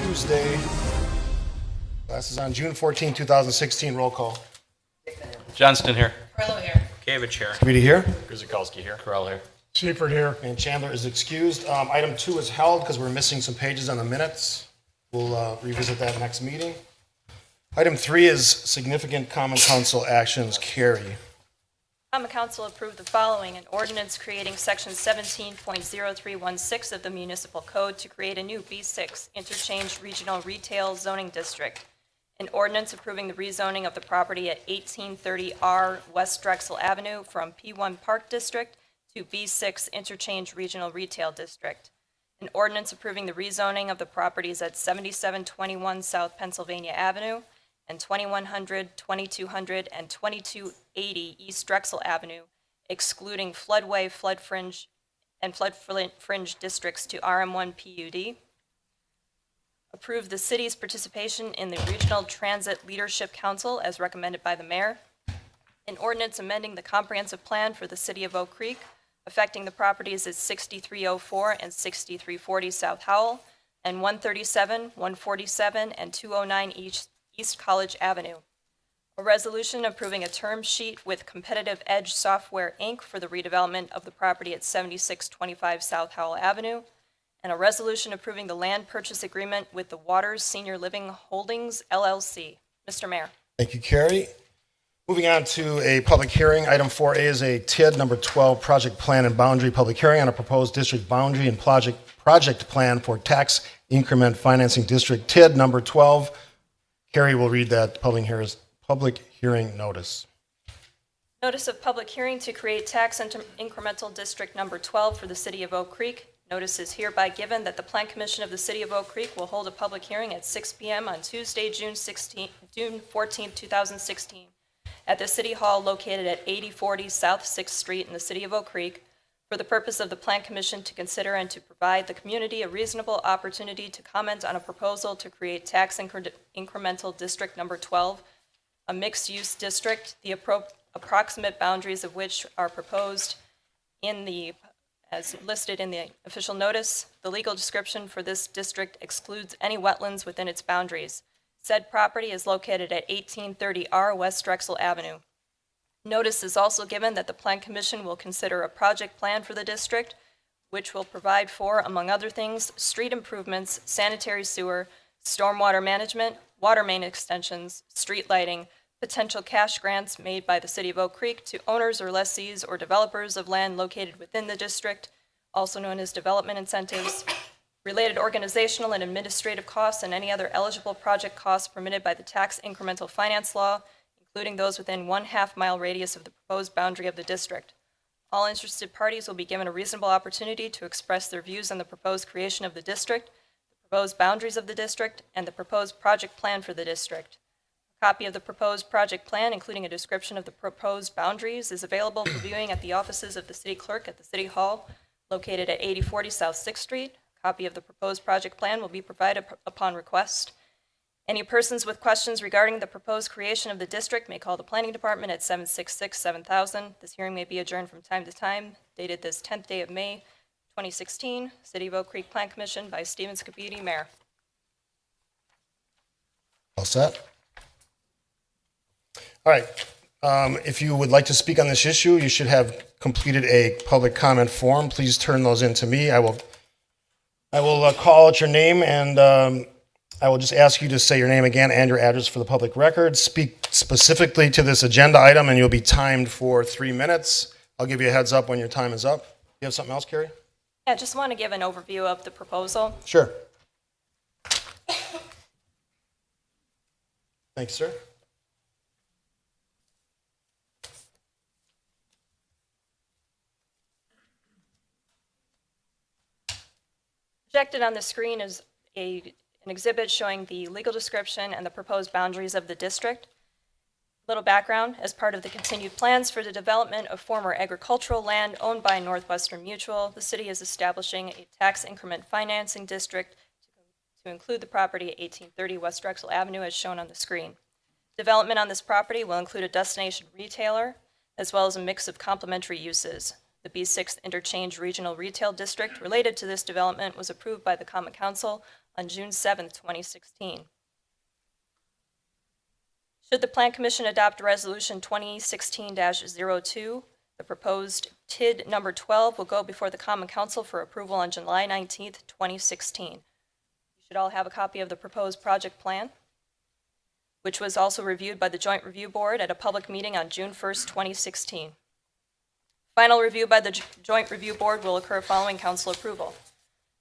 Tuesday. This is on June 14, 2016. Roll call. Johnston here. Carlo here. Kavich here. Reedy here. Guzikowski here. Corral here. Schaefer here. And Chandler is excused. Item 2 is held because we're missing some pages on the minutes. We'll revisit that next meeting. Item 3 is significant common council actions. Carrie. Common Council approved the following: an ordinance creating section 17.0316 of the Municipal Code to create a new B6 Interchange Regional Retail Zoning District. An ordinance approving the rezoning of the property at 1830R West Drexel Avenue from P1 Park District to B6 Interchange Regional Retail District. An ordinance approving the rezoning of the properties at 7721 South Pennsylvania Avenue and 2100, 2200, and 2280 East Drexel Avenue, excluding floodway, flood fringe, and flood fringe districts to RM1 PUD. Approve the city's participation in the Regional Transit Leadership Council as recommended by the mayor. An ordinance amending the comprehensive plan for the city of Oak Creek, affecting the properties at 6304 and 6340 South Howell, and 137, 147, and 209 East College Avenue. A resolution approving a term sheet with Competitive Edge Software, Inc. for the redevelopment of the property at 7625 South Howell Avenue, and a resolution approving the land purchase agreement with the Waters Senior Living Holdings, LLC. Mr. Mayor. Thank you, Carrie. Moving on to a public hearing. Item 4A is a TID number 12 project plan and boundary public hearing on a proposed district boundary and project plan for tax increment financing district TID number 12. Carrie will read that public hearing notice. Notice of public hearing to create tax incremental district number 12 for the city of Oak Creek. Notice is hereby given that the Plan Commission of the city of Oak Creek will hold a public hearing at 6 p.m. on Tuesday, June 14, 2016, at the City Hall located at 8040 South 6th Street in the city of Oak Creek, for the purpose of the Plan Commission to consider and to provide the community a reasonable opportunity to comment on a proposal to create tax incremental district number 12, a mixed-use district, the approximate boundaries of which are proposed as listed in the official notice. The legal description for this district excludes any wetlands within its boundaries. Said property is located at 1830R West Drexel Avenue. Notice is also given that the Plan Commission will consider a project plan for the district, which will provide for, among other things, street improvements, sanitary sewer, stormwater management, water main extensions, street lighting, potential cash grants made by the city of Oak Creek to owners or lessees or developers of land located within the district, also known as development incentives, related organizational and administrative costs, and any other eligible project costs permitted by the tax incremental finance law, including those within 1/2 mile radius of the proposed boundary of the district. All interested parties will be given a reasonable opportunity to express their views on the proposed creation of the district, the proposed boundaries of the district, and the proposed project plan for the district. A copy of the proposed project plan, including a description of the proposed boundaries, is available for viewing at the offices of the city clerk at the City Hall, located at 8040 South 6th Street. A copy of the proposed project plan will be provided upon request. Any persons with questions regarding the proposed creation of the district may call the Planning Department at 766-7000. This hearing may be adjourned from time to time. Dated this 10th day of May, 2016. City of Oak Creek Plan Commission by Stephen Scapiti, Mayor. All set? All right. If you would like to speak on this issue, you should have completed a public comment form. Please turn those in to me. I will call out your name, and I will just ask you to say your name again and your address for the public record. Speak specifically to this agenda item, and you'll be timed for 3 minutes. I'll give you a heads up when your time is up. You have something else, Carrie? Yeah, just want to give an overview of the proposal. Sure. Thanks, sir. Projected on the screen is an exhibit showing the legal description and the proposed boundaries of the district. Little background: as part of the continued plans for the development of former agricultural land owned by Northwestern Mutual, the city is establishing a tax increment financing district to include the property at 1830 West Drexel Avenue as shown on the screen. Development on this property will include a destination retailer as well as a mix of complementary uses. The B6 Interchange Regional Retail District related to this development was approved by the Common Council on June 7th, 2016. Should the Plan Commission adopt Resolution 2016-02, the proposed TID number 12 will go before the Common Council for approval on July 19th, 2016. You should all have a copy of the proposed project plan, which was also reviewed by the Joint Review Board at a public meeting on June 1st, 2016. Final review by the Joint Review Board will occur following council approval.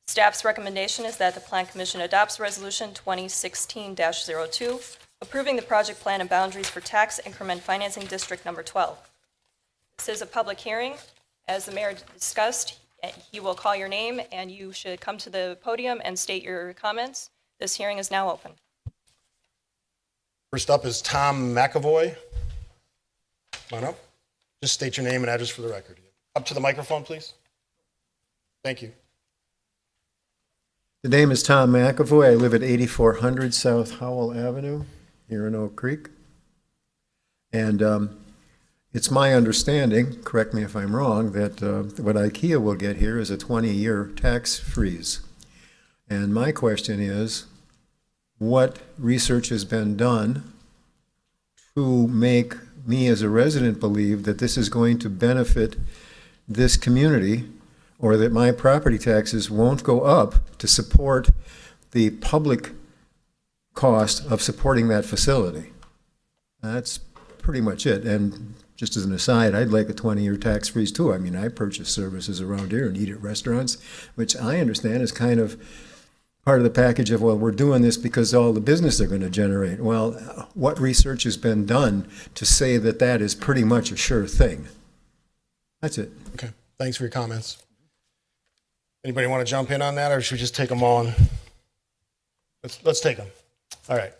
Staff's recommendation is that the Plan Commission adopts Resolution 2016-02, approving the project plan and boundaries for Tax Increment Financing District Number 12. This is a public hearing. As the mayor discussed, he will call your name, and you should come to the podium and state your comments. This hearing is now open. First up is Tom McAvoy. Come on up. Just state your name and address for the record. Up to the microphone, please. Thank you. The name is Tom McAvoy. I live at 8400 South Howell Avenue here in Oak Creek. And it's my understanding, correct me if I'm wrong, that what IKEA will get here is a 20-year tax freeze. And my question is, what research has been done to make me as a resident believe that this is going to benefit this community, or that my property taxes won't go up to support the public cost of supporting that facility? That's pretty much it. And just as an aside, I'd like a 20-year tax freeze too. I mean, I purchase services around here and eat at restaurants, which I understand is kind of part of the package of, well, we're doing this because all the business they're going to generate. Well, what research has been done to say that that is pretty much a sure thing? That's it. Okay, thanks for your comments. Anybody want to jump in on that, or should we just take them all? Let's take them. All right.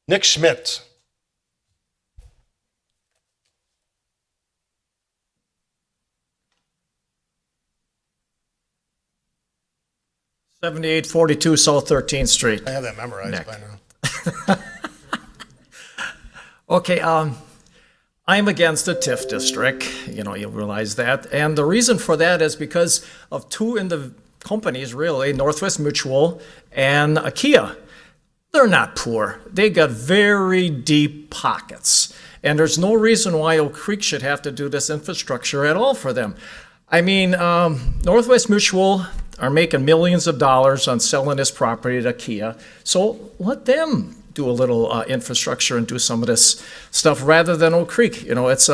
Nick Schmidt. '7842 South 13th Street. I have that memorized Nick. by now. Okay, I'm against the TIF district. You know, you realize that. And the reason for that is because of two companies, really, Northwest Mutual and IKEA. They're not poor. They got very deep pockets. And there's no reason why Oak Creek should have to do this infrastructure at all for them. I mean, Northwest Mutual are making millions of dollars on selling this property to IKEA. So let them do a little infrastructure and do some of this stuff rather than Oak Creek. You know, it's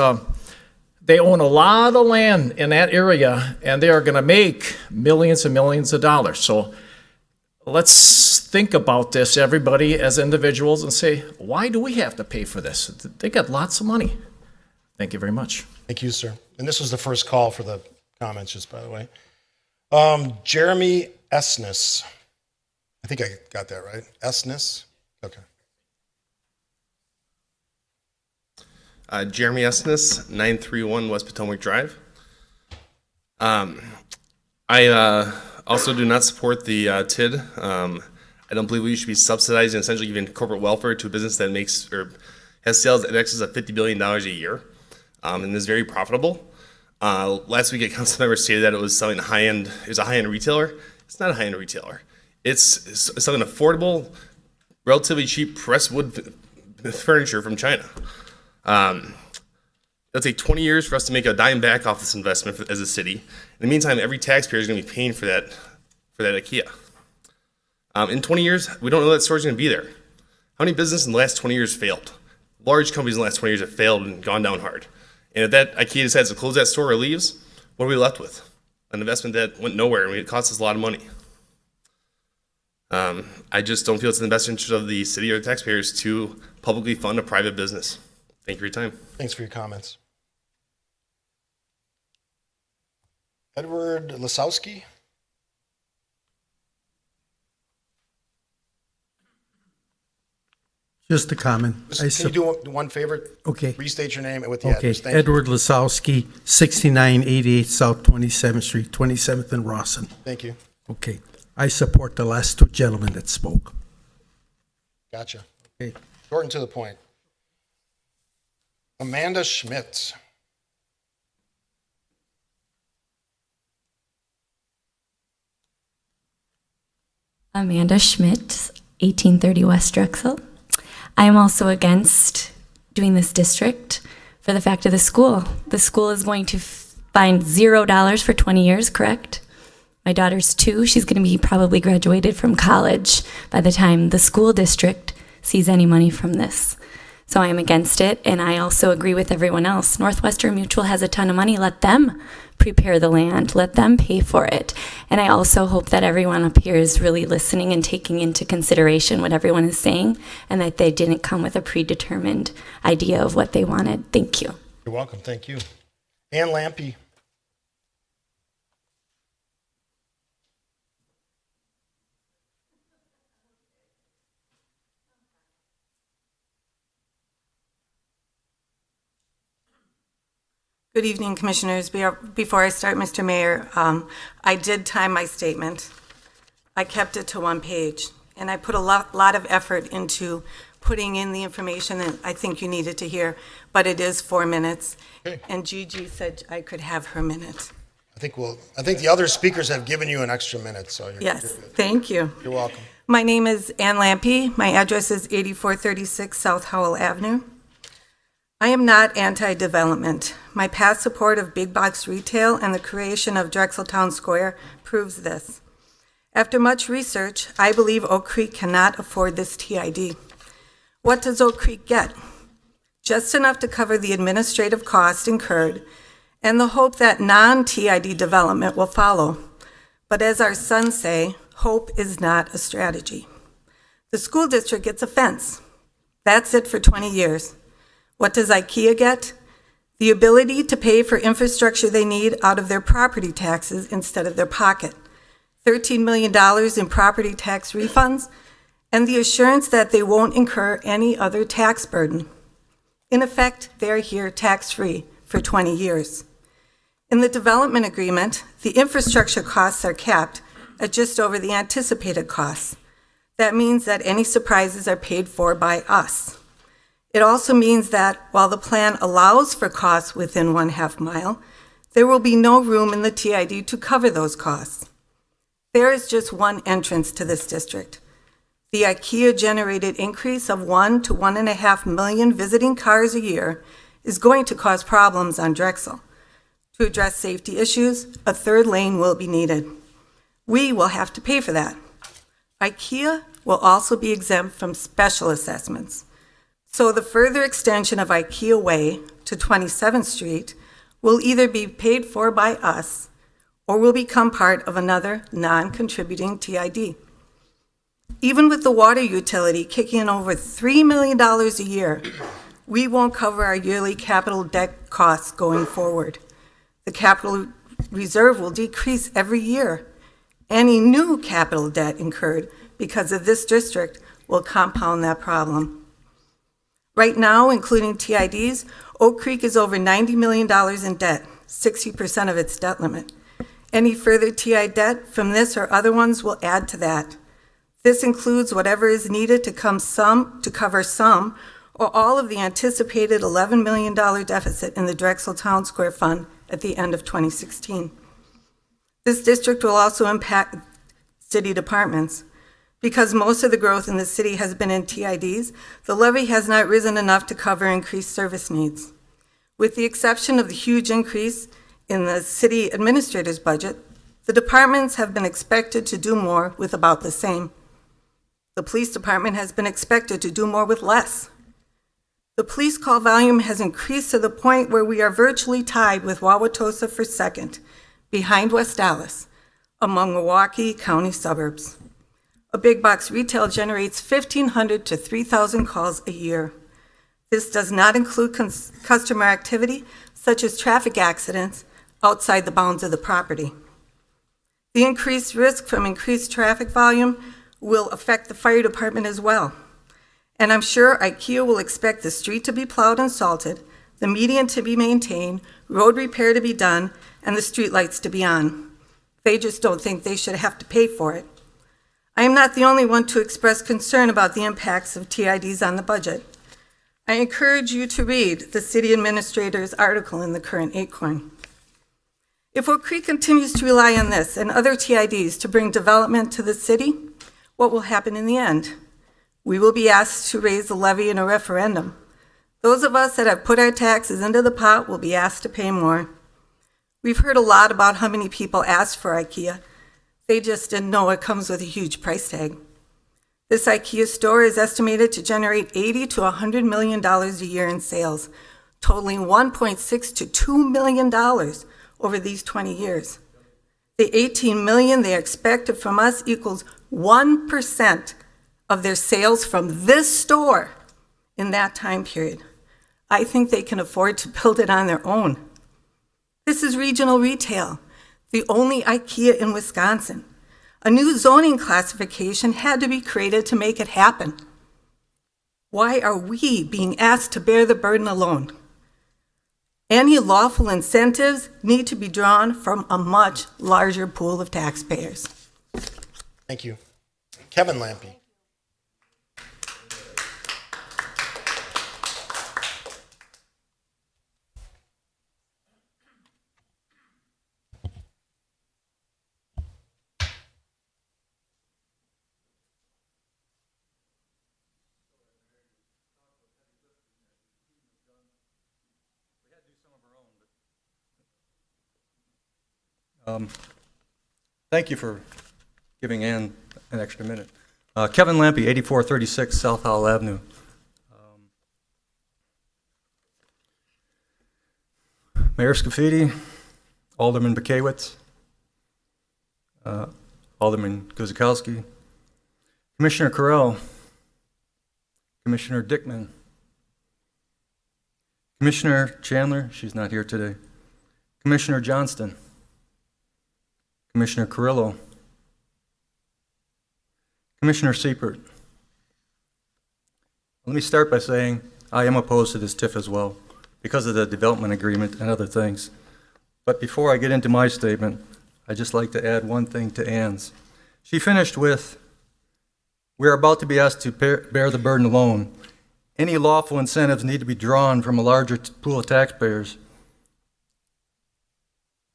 they own a lot of land in that area, and they are going to make millions and millions of dollars. So let's think about this, everybody, as individuals, and say, why do we have to pay for this? They got lots of money. Thank you very much. Thank you, sir. And this was the first call for the comments, just by the way. Jeremy Esnes. I think I got that right. Esnes? Okay. Jeremy Esnes, 931 West Potomac Drive. I also do not support the TID. I don't believe we should be subsidizing, essentially giving corporate welfare to a business that makes or has sales in excess of $50 billion a year and is very profitable. Last week, a council member stated that it was selling a high-end retailer. It's not a high-end retailer. It's selling affordable, relatively cheap pressed wood furniture from China. It'll take 20 years for us to make a dime back off this investment as a city. In the meantime, every taxpayer is going to be paying for that IKEA. In 20 years, we don't know that store's going to be there. How many businesses in the last 20 years failed? Large companies in the last 20 years have failed and gone down hard. And if that IKEA decides to close that store or leaves, what are we left with? An investment that went nowhere and it cost us a lot of money. I just don't feel it's in the best interest of the city or the taxpayers to publicly fund a private business. Thank you for your time. Thanks for your comments. Edward Lasowski. Just a comment. Can you do one favor? Okay. Restate your name with the Okay, address. Thank you. Edward Lasowski, 6988 South 27th Street, 27th and Rawson. Thank you. Okay, I support the last two gentlemen that spoke. Gotcha. Okay. Short and to the point. Amanda Schmitz. Amanda Schmidt, 1830 West Drexel. I am also against doing this district for the fact of the school. The school is going to find $0 for 20 years, correct? My daughter's 2. She's going to be probably graduated from college by the time the school district sees any money from this. So I am against it, and I also agree with everyone else. Northwestern Mutual has a ton of money. Let them prepare the land. Let them pay for it. And I also hope that everyone up here is really listening and taking into consideration what everyone is saying, and that they didn't come with a predetermined idea of what they wanted. Thank you. You're welcome. Thank you. Ann Lampe. Good evening, Commissioners. Before I start, Mr. Mayor, I did time my statement. I kept it to 1 page, and I put a lot of effort into putting in the information that I think you needed to hear, but it is 4 minutes, Okay. and Gigi said I could have her minute. I think the other speakers have given you an extra minute, so you're Yes, good. thank you. You're welcome. My name is Ann Lampe. My address is 8436 South Howell Avenue. I am not anti-development. My past support of big box retail and the creation of Drexel Town Square proves this. After much research, I believe Oak Creek cannot afford this TID. What does Oak Creek get? Just enough to cover the administrative cost incurred and the hope that non-TID development will follow. But as our sons say, hope is not a strategy. The school district gets a fence. That's it for 20 years. What does IKEA get? The ability to pay for infrastructure they need out of their property taxes instead of their pocket. $13 million in property tax refunds, and the assurance that they won't incur any other tax burden. In effect, they're here tax-free for 20 years. In the development agreement, the infrastructure costs are capped at just over the anticipated costs. That means that any surprises are paid for by us. It also means that while the plan allows for costs within 1/2 mile, there will be no room in the TID to cover those costs. There is just one entrance to this district. The IKEA-generated increase of 1 to 1.5 million visiting cars a year is going to cause problems on Drexel. To address safety issues, a 3rd lane will be needed. We will have to pay for that. IKEA will also be exempt from special assessments. So the further extension of IKEA Way to 27th Street will either be paid for by us or will become part of another non-contributing TID. Even with the water utility kicking in over $3 million a year, we won't cover our yearly capital debt costs going forward. The capital reserve will decrease every year. Any new capital debt incurred because of this district will compound that problem. Right now, including TIDs, Oak Creek is over $90 million in debt, 60% of its debt limit. Any further TI debt from this or other ones will add to that. This includes whatever is needed to cover some or all of the anticipated $11 million deficit in the Drexel Town Square Fund at the end of 2016. This district will also impact city departments. Because most of the growth in the city has been in TIDs, the levy has not risen enough to cover increased service needs. With the exception of the huge increase in the city administrator's budget, the departments have been expected to do more with about the same. The police department has been expected to do more with less. The police call volume has increased to the point where we are virtually tied with Wauwatosa for second, behind West Dallas, among Milwaukee County suburbs. A big box retail generates 1,500 to 3,000 calls a year. This does not include customer activity, such as traffic accidents, outside the bounds of the property. The increased risk from increased traffic volume will affect the fire department as well. And I'm sure IKEA will expect the street to be plowed and salted, the median to be maintained, road repair to be done, and the streetlights to be on. They just don't think they should have to pay for it. I am not the only one to express concern about the impacts of TIDs on the budget. I encourage you to read the city administrator's article in the current Acorn. If Oak Creek continues to rely on this and other TIDs to bring development to the city, What will happen in the end? We will be asked to raise the levy in a referendum. Those of us that have put our taxes into the pot will be asked to pay more. We've heard a lot about how many people asked for IKEA. They just didn't know it comes with a huge price tag. This IKEA store is estimated to generate $80 to $100 million a year in sales, totaling $1.6 to $2 million over these 20 years. The $18 million they expected from us equals 1% of their sales from this store in that time period. I think they can afford to build it on their own. This is regional retail, the only IKEA in Wisconsin. A new zoning classification had to be created to make it happen. Why are we being asked to bear the burden alone? Any lawful incentives need to be drawn from a much larger pool of taxpayers. Thank you. Kevin Lampe. Thank you for giving Ann an extra minute. Kevin Lampe, 8436 South Howell Avenue. Mayor Scafidi, Alderman Bakewitz, Alderman Guzikowski, Commissioner Correll, Commissioner Dickman, Commissioner Chandler, she's not here today, Commissioner Johnston, Commissioner Carrillo, Commissioner Seipert. Let me start by saying I am opposed to this TIF as well because of the development agreement and other things. But before I get into my statement, I'd just like to add one thing to Ann's. She finished with, "We are about to be asked to bear the burden alone. Any lawful incentives need to be drawn from a larger pool of taxpayers,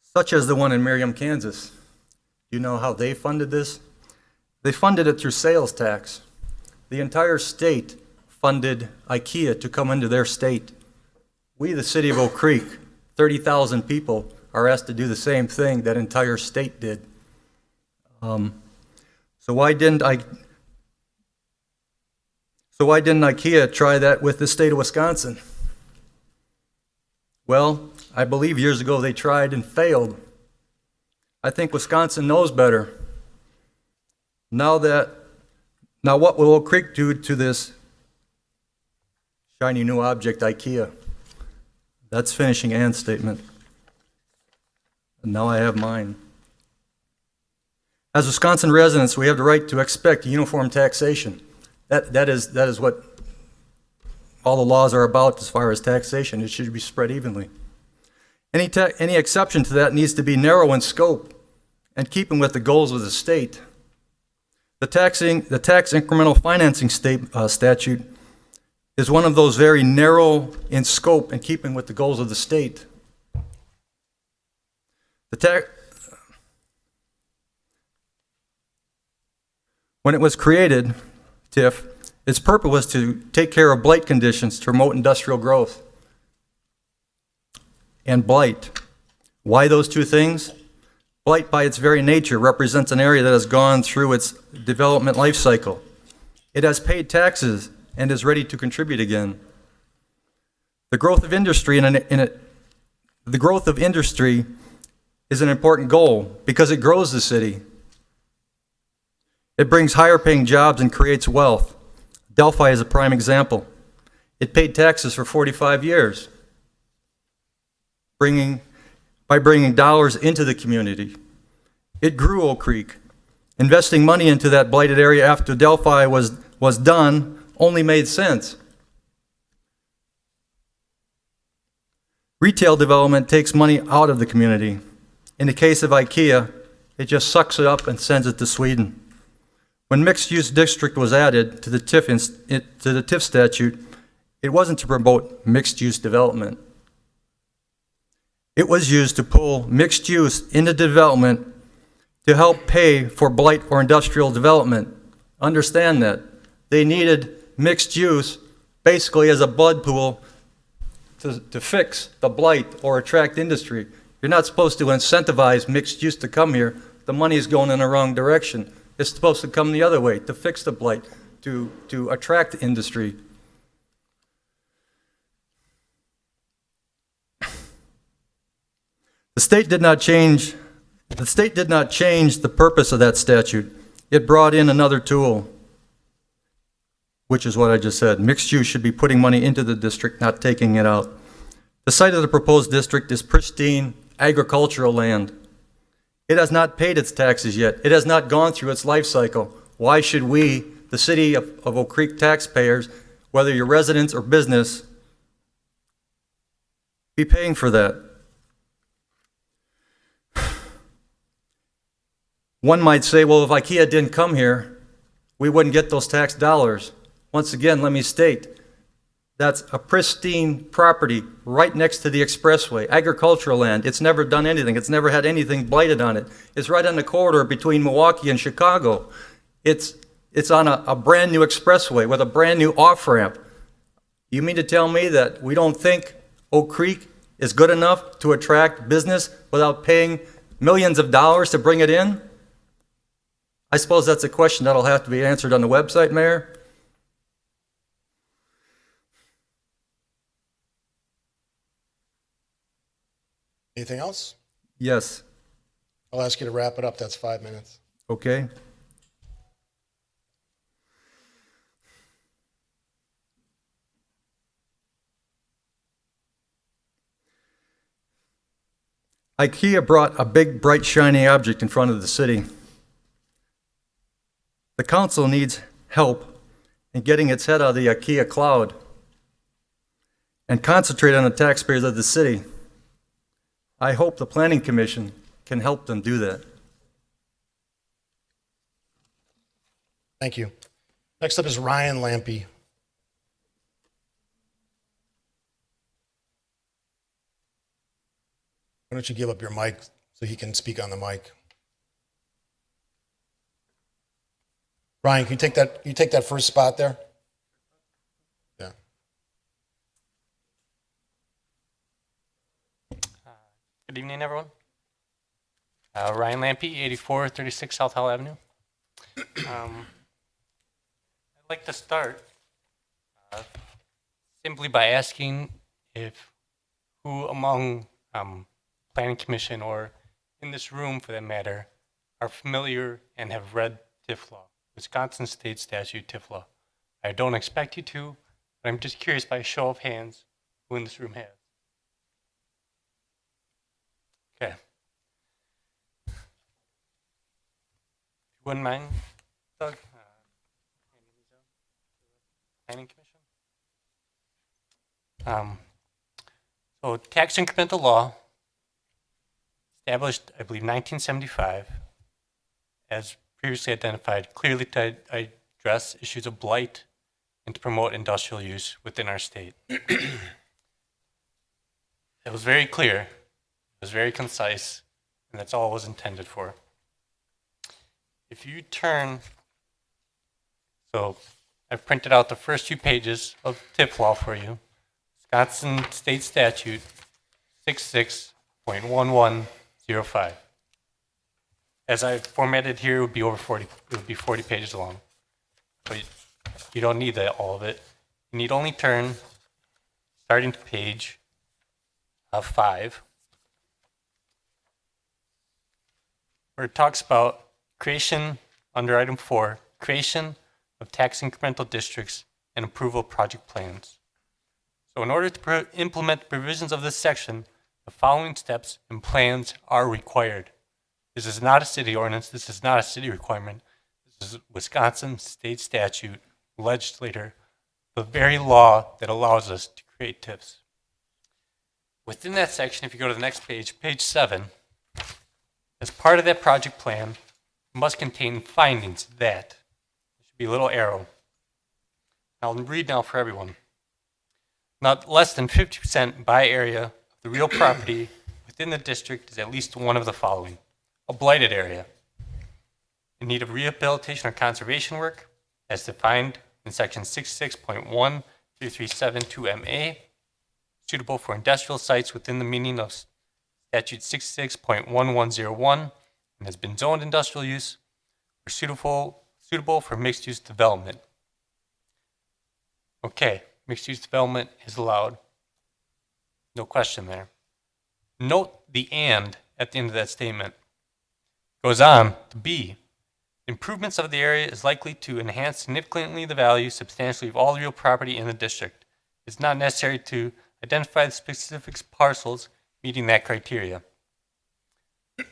such as the one in Merriam, Kansas." You know how they funded this? They funded it through sales tax. The entire state funded IKEA to come into their state. We, the city of Oak Creek, 30,000 people, are asked to do the same thing that entire state did. So why didn't IKEA try that with the state of Wisconsin? Well, I believe years ago they tried and failed. I think Wisconsin knows better. Now what will Oak Creek do to this shiny new object, IKEA? That's finishing Ann's statement. And now I have mine. As Wisconsin residents, we have the right to expect uniform taxation. That is what all the laws are about as far as taxation. It should be spread evenly. Any exception to that needs to be narrow in scope and keeping with the goals of the state. The tax incremental financing statute is one of those very narrow in scope and keeping with the goals of the state. When it was created, TIF, its purpose was to take care of blight conditions to promote industrial growth. And blight. Why those two things? Blight, by its very nature, represents an area that has gone through its development life cycle. It has paid taxes and is ready to contribute again. The growth of industry is an important goal because it grows the city. It brings higher paying jobs and creates wealth. Delphi is a prime example. It paid taxes for 45 years. By bringing dollars into the community. It grew Oak Creek. Investing money into that blighted area after Delphi was done only made sense. Retail development takes money out of the community. In the case of IKEA, it just sucks it up and sends it to Sweden. When mixed-use district was added to the TIF statute, it wasn't to promote mixed-use development. It was used to pull mixed use into development to help pay for blight or industrial development. understand that. They needed mixed use basically as a blood pool to fix the blight or attract industry. You're not supposed to incentivize mixed use to come here. The money is going in the wrong direction. It's supposed to come the other way, to fix the blight, to attract industry. The state did not change the purpose of that statute. It brought in another tool, which is what I just said. Mixed use should be putting money into the district, not taking it out. The site of the proposed district is pristine agricultural land. It has not paid its taxes yet. It has not gone through its life cycle. Why should we, the city of Oak Creek taxpayers, whether you're residents or business, be paying for that? One might say, well, if IKEA didn't come here, we wouldn't get those tax dollars. Once again, let me state, that's a pristine property right next to the expressway, agricultural land. It's never done anything. It's never had anything blighted on it. It's right on the corridor between Milwaukee and Chicago. It's on a brand new expressway with a brand new off-ramp. You mean to tell me that we don't think Oak Creek is good enough to attract business without paying millions of dollars to bring it in? I suppose that's a question that'll have to be answered on the website, Mayor. Anything else? Yes. I'll ask you to wrap it up. That's 5 minutes. Okay. IKEA brought a big, bright, shiny object in front of the city. The council needs help in getting its head out of the IKEA cloud and concentrate on the taxpayers of the city. I hope the Planning Commission can help them do that. Thank you. Next up is Ryan Lampe. Why don't you give up your mic so he can speak on the mic? Ryan, can you take that first spot there? Yeah. Good evening, everyone. Ryan Lampe, 8436 South Howell Avenue. I'd like to start simply by asking if who among Planning Commission or in this room, for that matter, are familiar and have read TIF law, Wisconsin State Statute TIF law. I don't expect you to, but I'm just curious by a show of hands who in this room has. Okay. If you wouldn't mind, Doug, handing these out to the Planning Commission. So tax incremental law, established, I believe, 1975, as previously identified, clearly to address issues of blight and to promote industrial use within our state. It was very clear, it was very concise, and that's all it was intended for. If you turn, so I've printed out the first 2 pages of TIF law for you. Wisconsin State Statute 66.1105. As I formatted here, it would be over 40. It would be 40 pages long. But you don't need that, all of it. You need only turn, starting to page 5, where it talks about creation, under item 4, creation of tax incremental districts and approval of project plans. So in order to implement the provisions of this section, the following steps and plans are required. This is not a city ordinance. This is not a city requirement. This is Wisconsin State Statute, legislator, the very law that allows us to create TIFs. Within that section, if you go to the next page, page 7, as part of that project plan, it must contain findings that, there should be a little arrow. I'll read now for everyone. Not less than 50% by area of the real property within the district is at least one of the following: a blighted area, in need of rehabilitation or conservation work, as defined in section 66.1337(2)MA, suitable for industrial sites within the meaning of statute 66.1101, and has been zoned industrial use or suitable for mixed-use development. Okay, mixed-use development is allowed. No question there. Note the "and" at the end of that statement. Goes on to B. Improvements of the area is likely to enhance significantly the value substantially of all real property in the district. It's not necessary to identify the specific parcels meeting that criteria.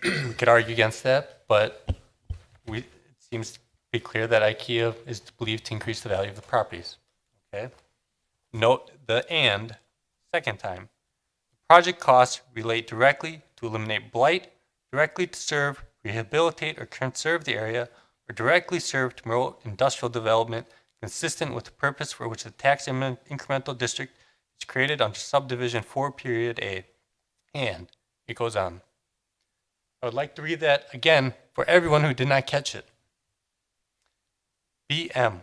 We could argue against that, but it seems pretty clear that IKEA is believed to increase the value of the properties. Okay. Note the "and" second time. Project costs relate directly to eliminate blight, directly to serve, rehabilitate, or conserve the area, or directly serve to promote industrial development consistent with the purpose for which the tax incremental district is created under subdivision 4 period A. And it goes on. I would like to read that again for everyone who did not catch it. BM.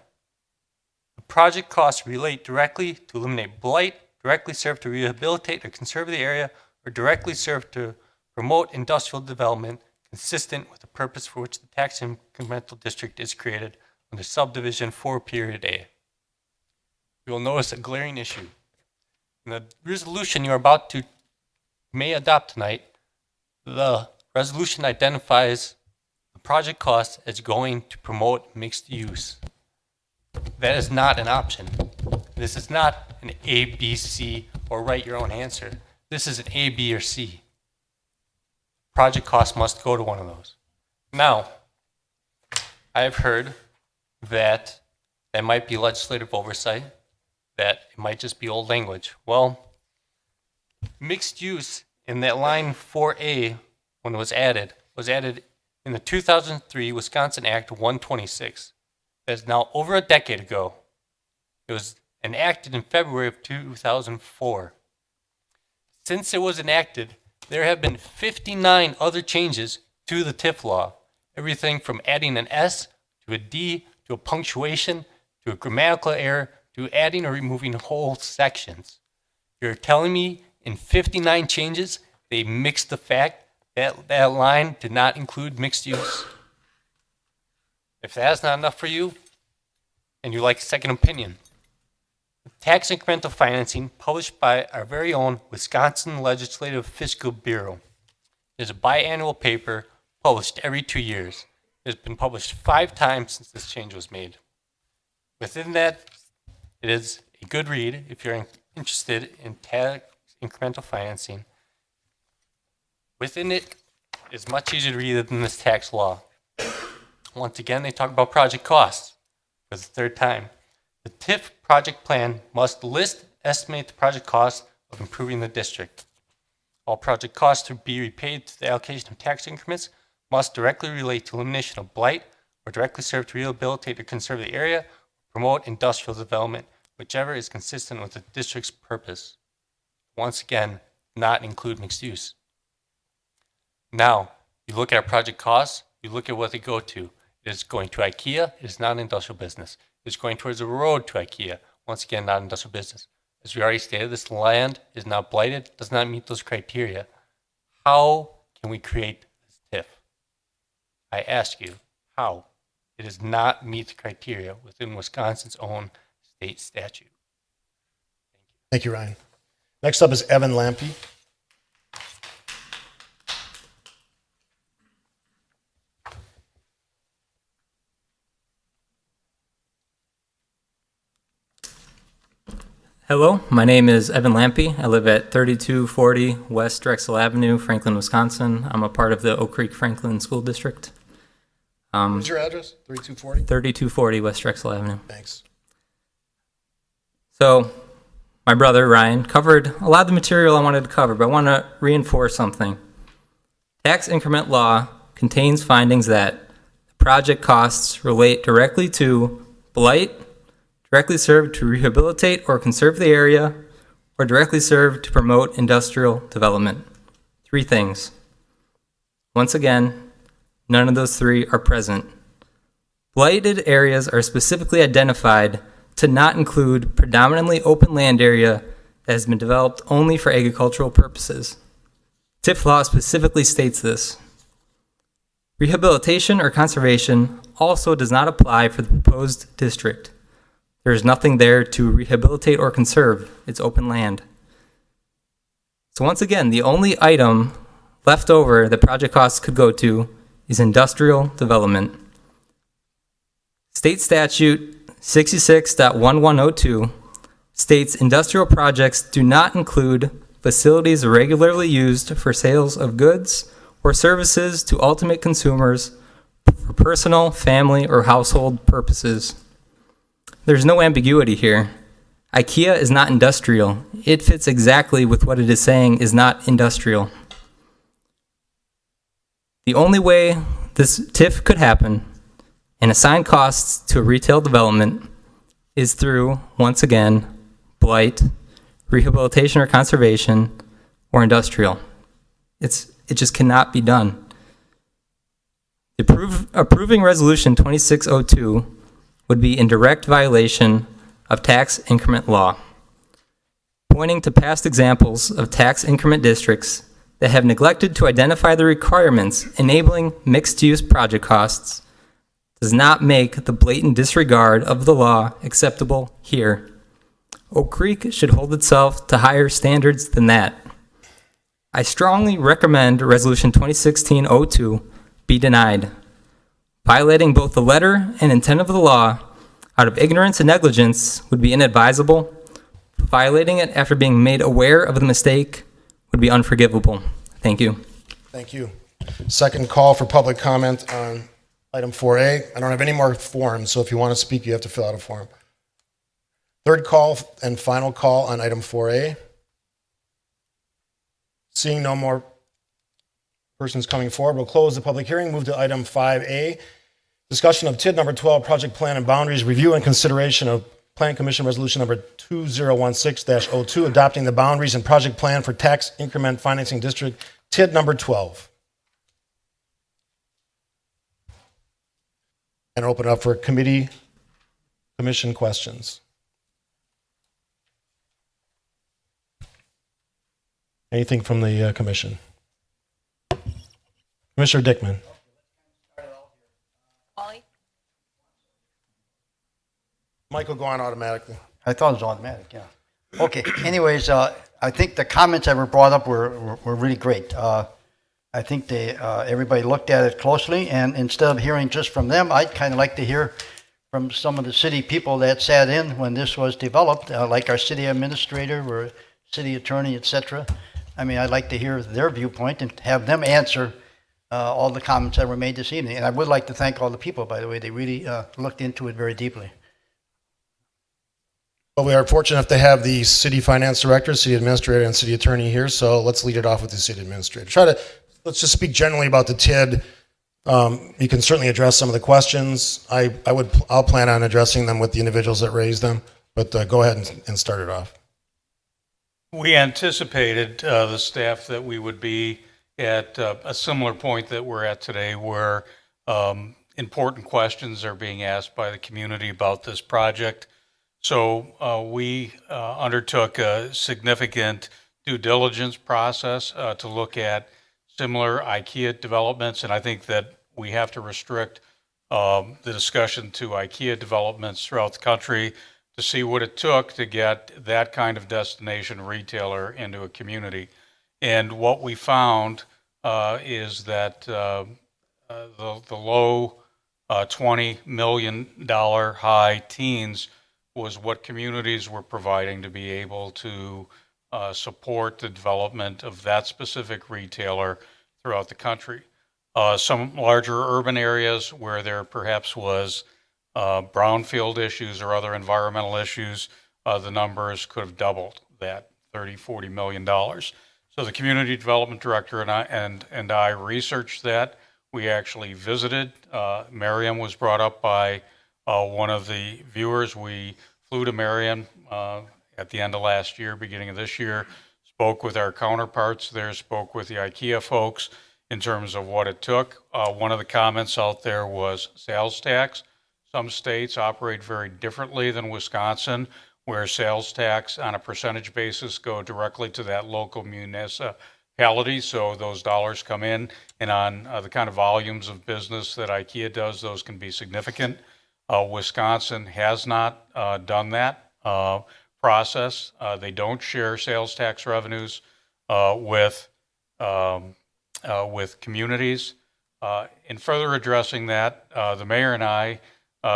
The project costs relate directly to eliminate blight, directly serve to rehabilitate or conserve the area, or directly serve to promote industrial development consistent with the purpose for which the tax incremental district is created under subdivision 4 period A. You will notice a glaring issue. In the resolution you are about to may adopt tonight, the resolution identifies the project cost as going to promote mixed use. That is not an option. This is not an A, B, C, or write your own answer. This is an A, B, or C. Project cost must go to one of those. Now, I have heard that there might be legislative oversight, that it might just be old language. Well, mixed use in that line 4A, when it was added in the 2003 Wisconsin Act 126. That is now over a decade ago. It was enacted in February of 2004. Since it was enacted, there have been 59 other changes to the TIF law. Everything from adding an S to a D to a punctuation to a grammatical error to adding or removing whole sections. You're telling me in 59 changes they mixed the fact that that line did not include mixed use? If that's not enough for you, and you like a second opinion, tax incremental financing, published by our very own Wisconsin Legislative Fiscal Bureau, is a biannual paper published every 2 years. It has been published 5 times since this change was made. Within that, it is a good read if you're interested in tax incremental financing. Within it is much easier to read than this tax law. Once again, they talk about project costs for the 3rd time. The TIF project plan must estimate the project costs of improving the district. All project costs to be repaid to the allocation of tax increments must directly relate to elimination of blight or directly serve to rehabilitate or conserve the area, or promote industrial development, whichever is consistent with the district's purpose. Once again, not include mixed use. Now, you look at our project costs, you look at what they go to. It is going to IKEA, it is not an industrial business. It is going towards the road to IKEA, once again, not an industrial business. As we already stated, this land is not blighted, does not meet those criteria. How can we create this TIF? I ask you, how? It does not meet the criteria within Wisconsin's own state statute. Thank you, Ryan. Next up is Evan Lampe. Hello, my name is Evan Lampe. I live at 3240 West Drexel Avenue, Franklin, Wisconsin. I'm a part of the Oak Creek Franklin School District. What's your address? 3240? 3240 West Drexel Avenue. Thanks. So, my brother Ryan covered a lot of the material I wanted to cover, but I want to reinforce something. Tax increment law contains findings that project costs relate directly to blight, directly serve to rehabilitate or conserve the area, or directly serve to promote industrial development. 3 things. Once again, none of those 3 are present. Blighted areas are specifically identified to not include predominantly open land area that has been developed only for agricultural purposes. TIF law specifically states this. Rehabilitation or conservation also does not apply for the proposed district. There is nothing there to rehabilitate or conserve. It's open land. So once again, the only item left over that project costs could go to is industrial development. State statute 66.1102 states industrial projects do not include facilities regularly used for sales of goods or services to ultimate consumers for personal, family, or household purposes. There's no ambiguity here. IKEA is not industrial. It fits exactly with what it is saying is not industrial. The only way this TIF could happen and assign costs to a retail development is through, once again, blight, rehabilitation or conservation, or industrial. It just cannot be done. Approving Resolution 2602 would be in direct violation of tax increment law, pointing to past examples of tax increment districts that have neglected to identify the requirements enabling mixed-use project costs does not make the blatant disregard of the law acceptable here. Oak Creek should hold itself to higher standards than that. I strongly recommend Resolution 2016-02 be denied. Violating both the letter and intent of the law out of ignorance and negligence would be inadvisable. Violating it after being made aware of the mistake would be unforgivable. Thank you. Thank you. Second call for public comment on item 4A. I don't have any more forms, so if you want to speak, you have to fill out a form. Third call and final call on item 4A. Seeing no more persons coming forward, we'll close the public hearing, move to item 5A. Discussion of TID number 12, project plan and boundaries, review and consideration of Plan Commission Resolution number 2016-02, adopting the boundaries and project plan for tax increment financing district TID number 12. And open up for commission questions. Anything from the commission? Commissioner Dickman. Wally? Mike will go on automatically. I thought it was automatic, yeah. Okay, anyways, I think the comments that were brought up were really great. I think everybody looked at it closely, and instead of hearing just from them, I'd kind of like to hear from some of the city people that sat in when this was developed, like our city administrator or city attorney, etc. I mean, I'd like to hear their viewpoint and have them answer all the comments that were made this evening. And I would like to thank all the people, by the way. They really looked into it very deeply. Well, we are fortunate enough to have the city finance director, city administrator, and city attorney here, so let's lead it off with the city administrator. Let's just speak generally about the TID. You can certainly address some of the questions. I'll plan on addressing them with the individuals that raised them, but go ahead and start it off. We anticipated, the staff, that we would be at a similar point that we're at today, where important questions are being asked by the community about this project. So we undertook a significant due diligence process to look at similar IKEA developments, and I think that we have to restrict the discussion to IKEA developments throughout the country to see what it took to get that kind of destination retailer into a community. And what we found is that the low $20 million, high teens was what communities were providing to be able to support the development of that specific retailer throughout the country. Some larger urban areas where there perhaps was brownfield issues or other environmental issues, the numbers could have doubled that, $30-40 million. So the community development director and I researched that. We actually visited. Marion was brought up by one of the viewers. We flew to Marion at the end of last year, beginning of this year, spoke with our counterparts there, spoke with the IKEA folks in terms of what it took. One of the comments out there was sales tax. Some states operate very differently than Wisconsin, where sales tax on a percentage basis go directly to that local municipality. So those dollars come in, and on the kind of volumes of business that IKEA does, those can be significant. Wisconsin has not done that process. They don't share sales tax revenues with communities. In further addressing that, the mayor and I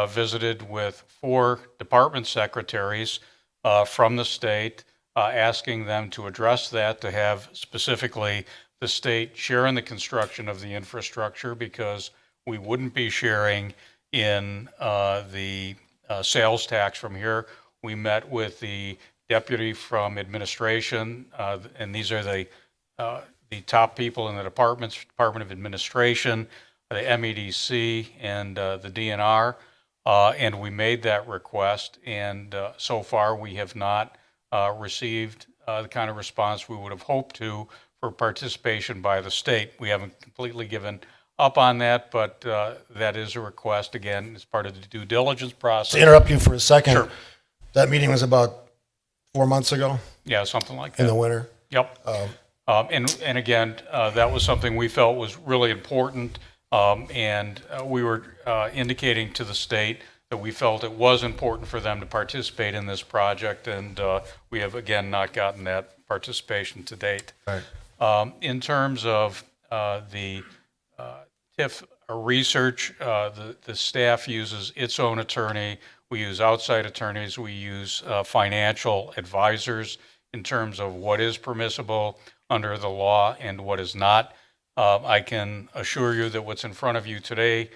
visited with 4 department secretaries from the state, asking them to address that, to have specifically the state share in the construction of the infrastructure, because we wouldn't be sharing in the sales tax from here. We met with the deputy from administration, and these are the top people in the departments: Department of Administration, the MEDC, and the DNR. And we made that request, and so far we have not received the kind of response we would have hoped to for participation by the state. We haven't completely given up on that, but that is a request, again, as part of the due diligence process. To interrupt you for a second, Sure. that meeting was about 4 months ago Yeah, something like that. in the winter. Yep. And again, that was something we felt was really important, and we were indicating to the state that we felt it was important for them to participate in this project, and we have, again, not gotten that participation to date. Right. In terms of the TIF research, the staff uses its own attorney. We use outside attorneys. We use financial advisors in terms of what is permissible under the law and what is not. I can assure you that what's in front of you today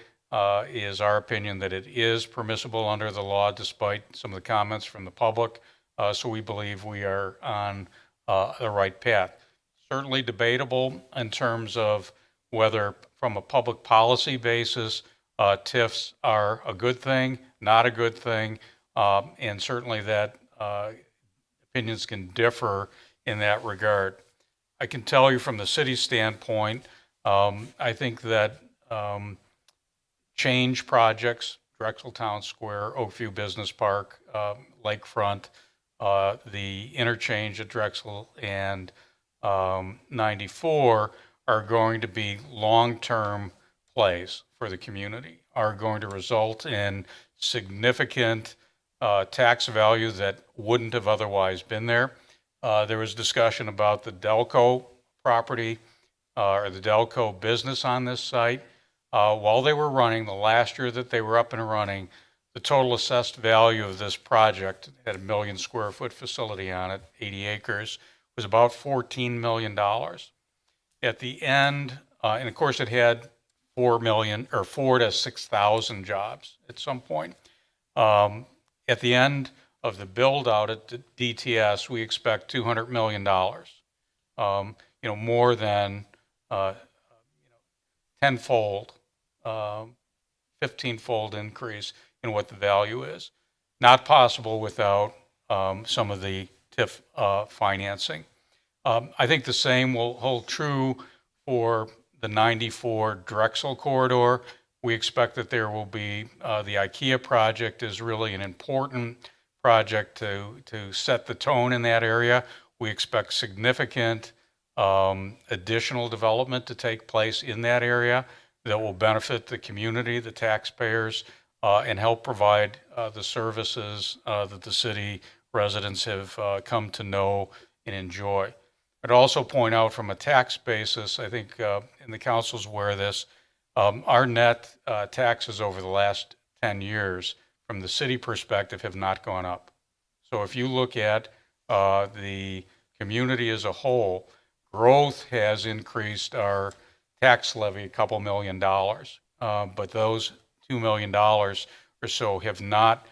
is our opinion that it is permissible under the law, despite some of the comments from the public. So we believe we are on the right path. Certainly debatable in terms of whether, from a public policy basis, TIFs are a good thing, not a good thing, and certainly that opinions can differ in that regard. I can tell you from the city standpoint, I think that change projects, Drexel Town Square, Oakview Business Park, Lakefront, the interchange at Drexel and 94 are going to be long-term plays for the community, are going to result in significant tax value that wouldn't have otherwise been there. There was discussion about the Delco property or the Delco business on this site. While they were running, the last year that they were up and running, the total assessed value of this project, at a 1 million square foot facility on it, 80 acres, was about $14 million. At the end, and of course it had 4 to 6,000 jobs at some point. At the end of the build out at DTS, we expect $200 million. More than tenfold, 15-fold increase in what the value is. Not possible without some of the TIF financing. I think the same will hold true for the 94 Drexel corridor. We expect that there will be, the IKEA project is really an important project to set the tone in that area. We expect significant additional development to take place in that area that will benefit the community, the taxpayers, and help provide the services that the city residents have come to know and enjoy. I'd also point out from a tax basis, I think, and the council's aware of this, our net taxes over the last 10 years from the city perspective have not gone up. So if you look at the community as a whole, growth has increased our tax levy a couple $1 million, but those $2 million or so have not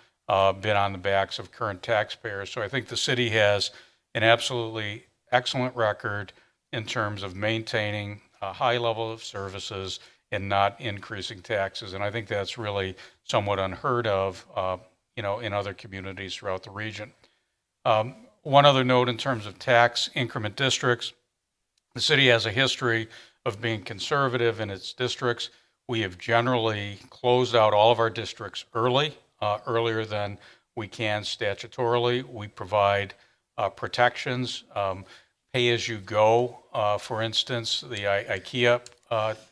been on the backs of current taxpayers. So I think the city has an absolutely excellent record in terms of maintaining a high level of services and not increasing taxes. And I think that's really somewhat unheard of, in other communities throughout the region. One other note in terms of tax increment districts, the city has a history of being conservative in its districts. We have generally closed out all of our districts early, earlier than we can statutorily. We provide protections, pay-as-you-go. For instance, the IKEA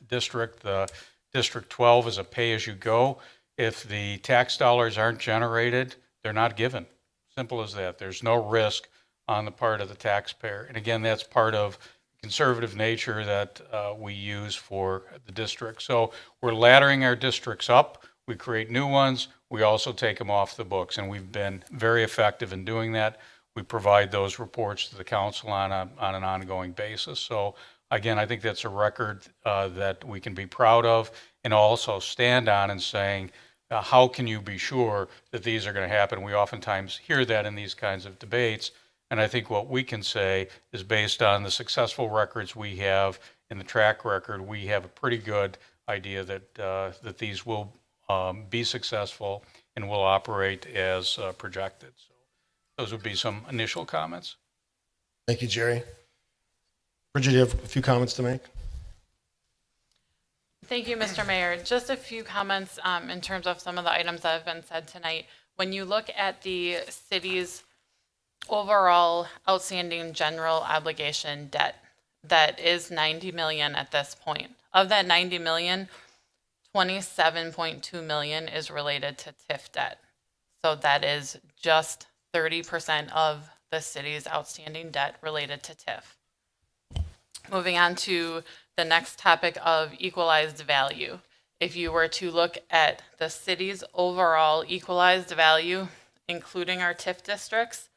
district, the District 12 is a pay-as-you-go. If the tax dollars aren't generated, they're not given. Simple as that. There's no risk on the part of the taxpayer. And again, that's part of conservative nature that we use for the district. So we're laddering our districts up. We create new ones. We also take them off the books, and we've been very effective in doing that. We provide those reports to the council on an ongoing basis. So again, I think that's a record that we can be proud of and also stand on and saying, how can you be sure that these are going to happen? We oftentimes hear that in these kinds of debates. And I think what we can say is based on the successful records we have in the track record, we have a pretty good idea that that these will be successful and will operate as projected. So those would be some initial comments. Thank you, Jerry. Bridget, you have a few comments to make? Thank you, Mr. Mayor. Just a few comments in terms of some of the items that have been said tonight. When you look at the city's overall outstanding general obligation debt, that is 90 million at this point. Of that 90 million, 27.2 million is related to TIF debt. So that is just 30% of the city's outstanding debt related to TIF. Moving on to the next topic of equalized value. If you were to look at the city's overall equalized value, including our TIF districts,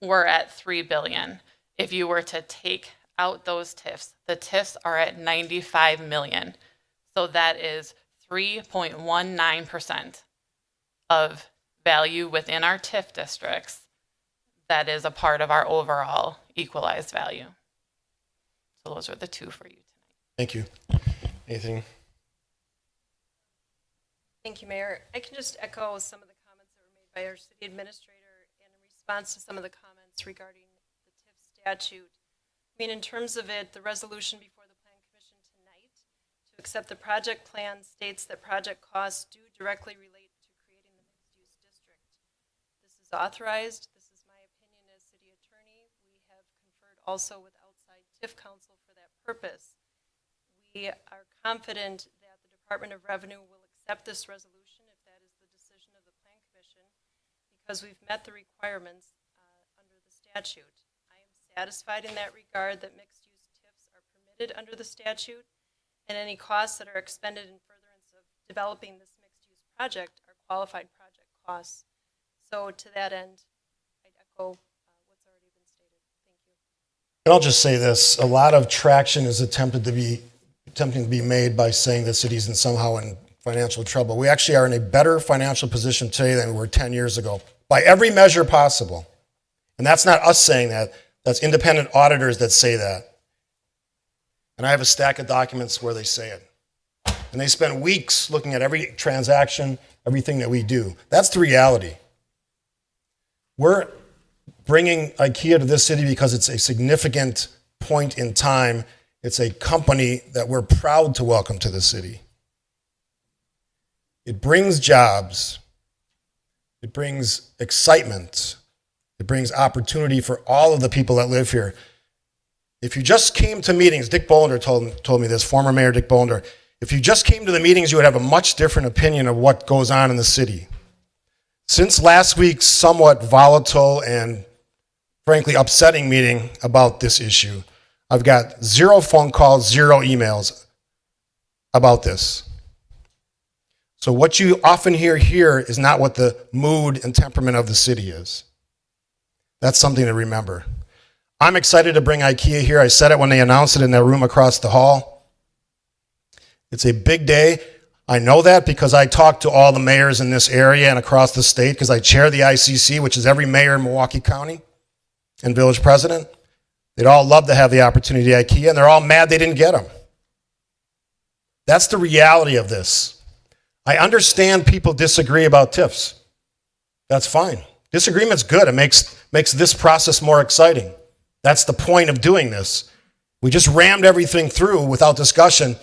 we're at 3 billion. If you were to take out those TIFs, the TIFs are at 95 million. So that is 3.19% of value within our TIF districts that is a part of our overall equalized value. So those are the two for you tonight. Thank you. Anything? Thank you, Mayor. I can just echo some of the comments that were made by our city administrator in response to some of the comments regarding the TIF statute. I mean, in terms of it, the resolution before the Plan Commission tonight to accept the project plan states that project costs do directly relate to creating the mixed-use district. This is authorized. This is my opinion as city attorney. We have conferred also with outside TIF counsel for that purpose. We are confident that the Department of Revenue will accept this resolution if that is the decision of the Plan Commission, because we've met the requirements under the statute. I am satisfied in that regard that mixed-use TIFs are permitted under the statute, and any costs that are expended in furtherance of developing this mixed-use project are qualified project costs. So to that end, I'd echo what's already been stated. Thank you. And I'll just say this, a lot of traction is attempting to be made by saying the city's somehow in financial trouble. We actually are in a better financial position today than we were 10 years ago, by every measure possible. And that's not us saying that, that's independent auditors that say that. And I have a stack of documents where they say it. And they spend weeks looking at every transaction, everything that we do. That's the reality. We're bringing IKEA to this city because it's a significant point in time. It's a company that we're proud to welcome to the city. It brings jobs. It brings excitement. It brings opportunity for all of the people that live here. If you just came to meetings, Dick Bolander told me this, former Mayor Dick Bolander, if you just came to the meetings, you would have a much different opinion of what goes on in the city. Since last week's somewhat volatile and frankly upsetting meeting about this issue, I've got 0 phone calls, 0 emails about this. So what you often hear here is not what the mood and temperament of the city is. That's something to remember. I'm excited to bring IKEA here. I said it when they announced it in that room across the hall. It's a big day. I know that because I talk to all the mayors in this area and across the state because I chair the ICC, which is every mayor in Milwaukee County and village president. They'd all love to have the opportunity at IKEA, and they're all mad they didn't get them. That's the reality of this. I understand people disagree about TIFs. That's fine. Disagreement's good. It makes this process more exciting. That's the point of doing this. We just rammed everything through without discussion.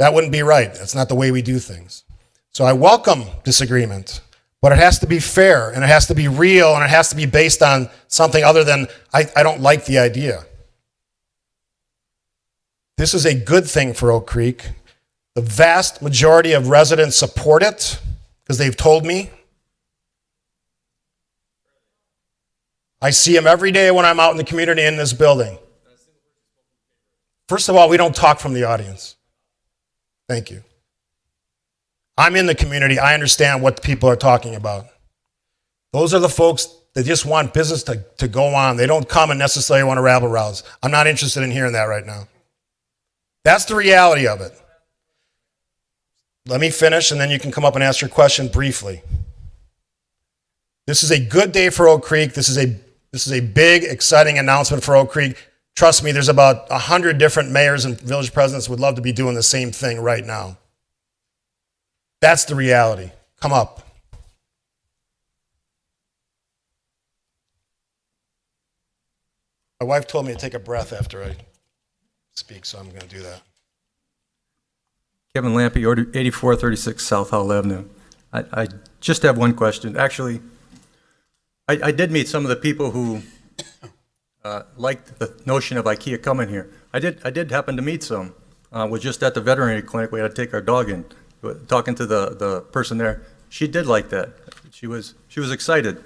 That wouldn't be right. That's not the way we do things. So I welcome disagreement, but it has to be fair, and it has to be real, and it has to be based on something other than, I don't like the idea. This is a good thing for Oak Creek. The vast majority of residents support it because they've told me. I see them every day when I'm out in the community in this building. First of all, we don't talk from the audience. Thank you. I'm in the community. I understand what people are talking about. Those are the folks that just want business to go on. They don't come and necessarily want to rabble rouse. I'm not interested in hearing that right now. That's the reality of it. Let me finish, and then you can come up and ask your question briefly. This is a good day for Oak Creek. This is a big, exciting announcement for Oak Creek. Trust me, there's about 100 different mayors and village presidents who would love to be doing the same thing right now. That's the reality. Come up. My wife told me to take a breath after I speak, so I'm going to do that. Kevin Lampe, 8436 South Howell Avenue. I just have one question. Actually, I did meet some of the people who liked the notion of IKEA coming here. I did happen to meet some. Was just at the veterinary clinic. We had to take our dog in. Talking to the person there, she did like that. She was excited.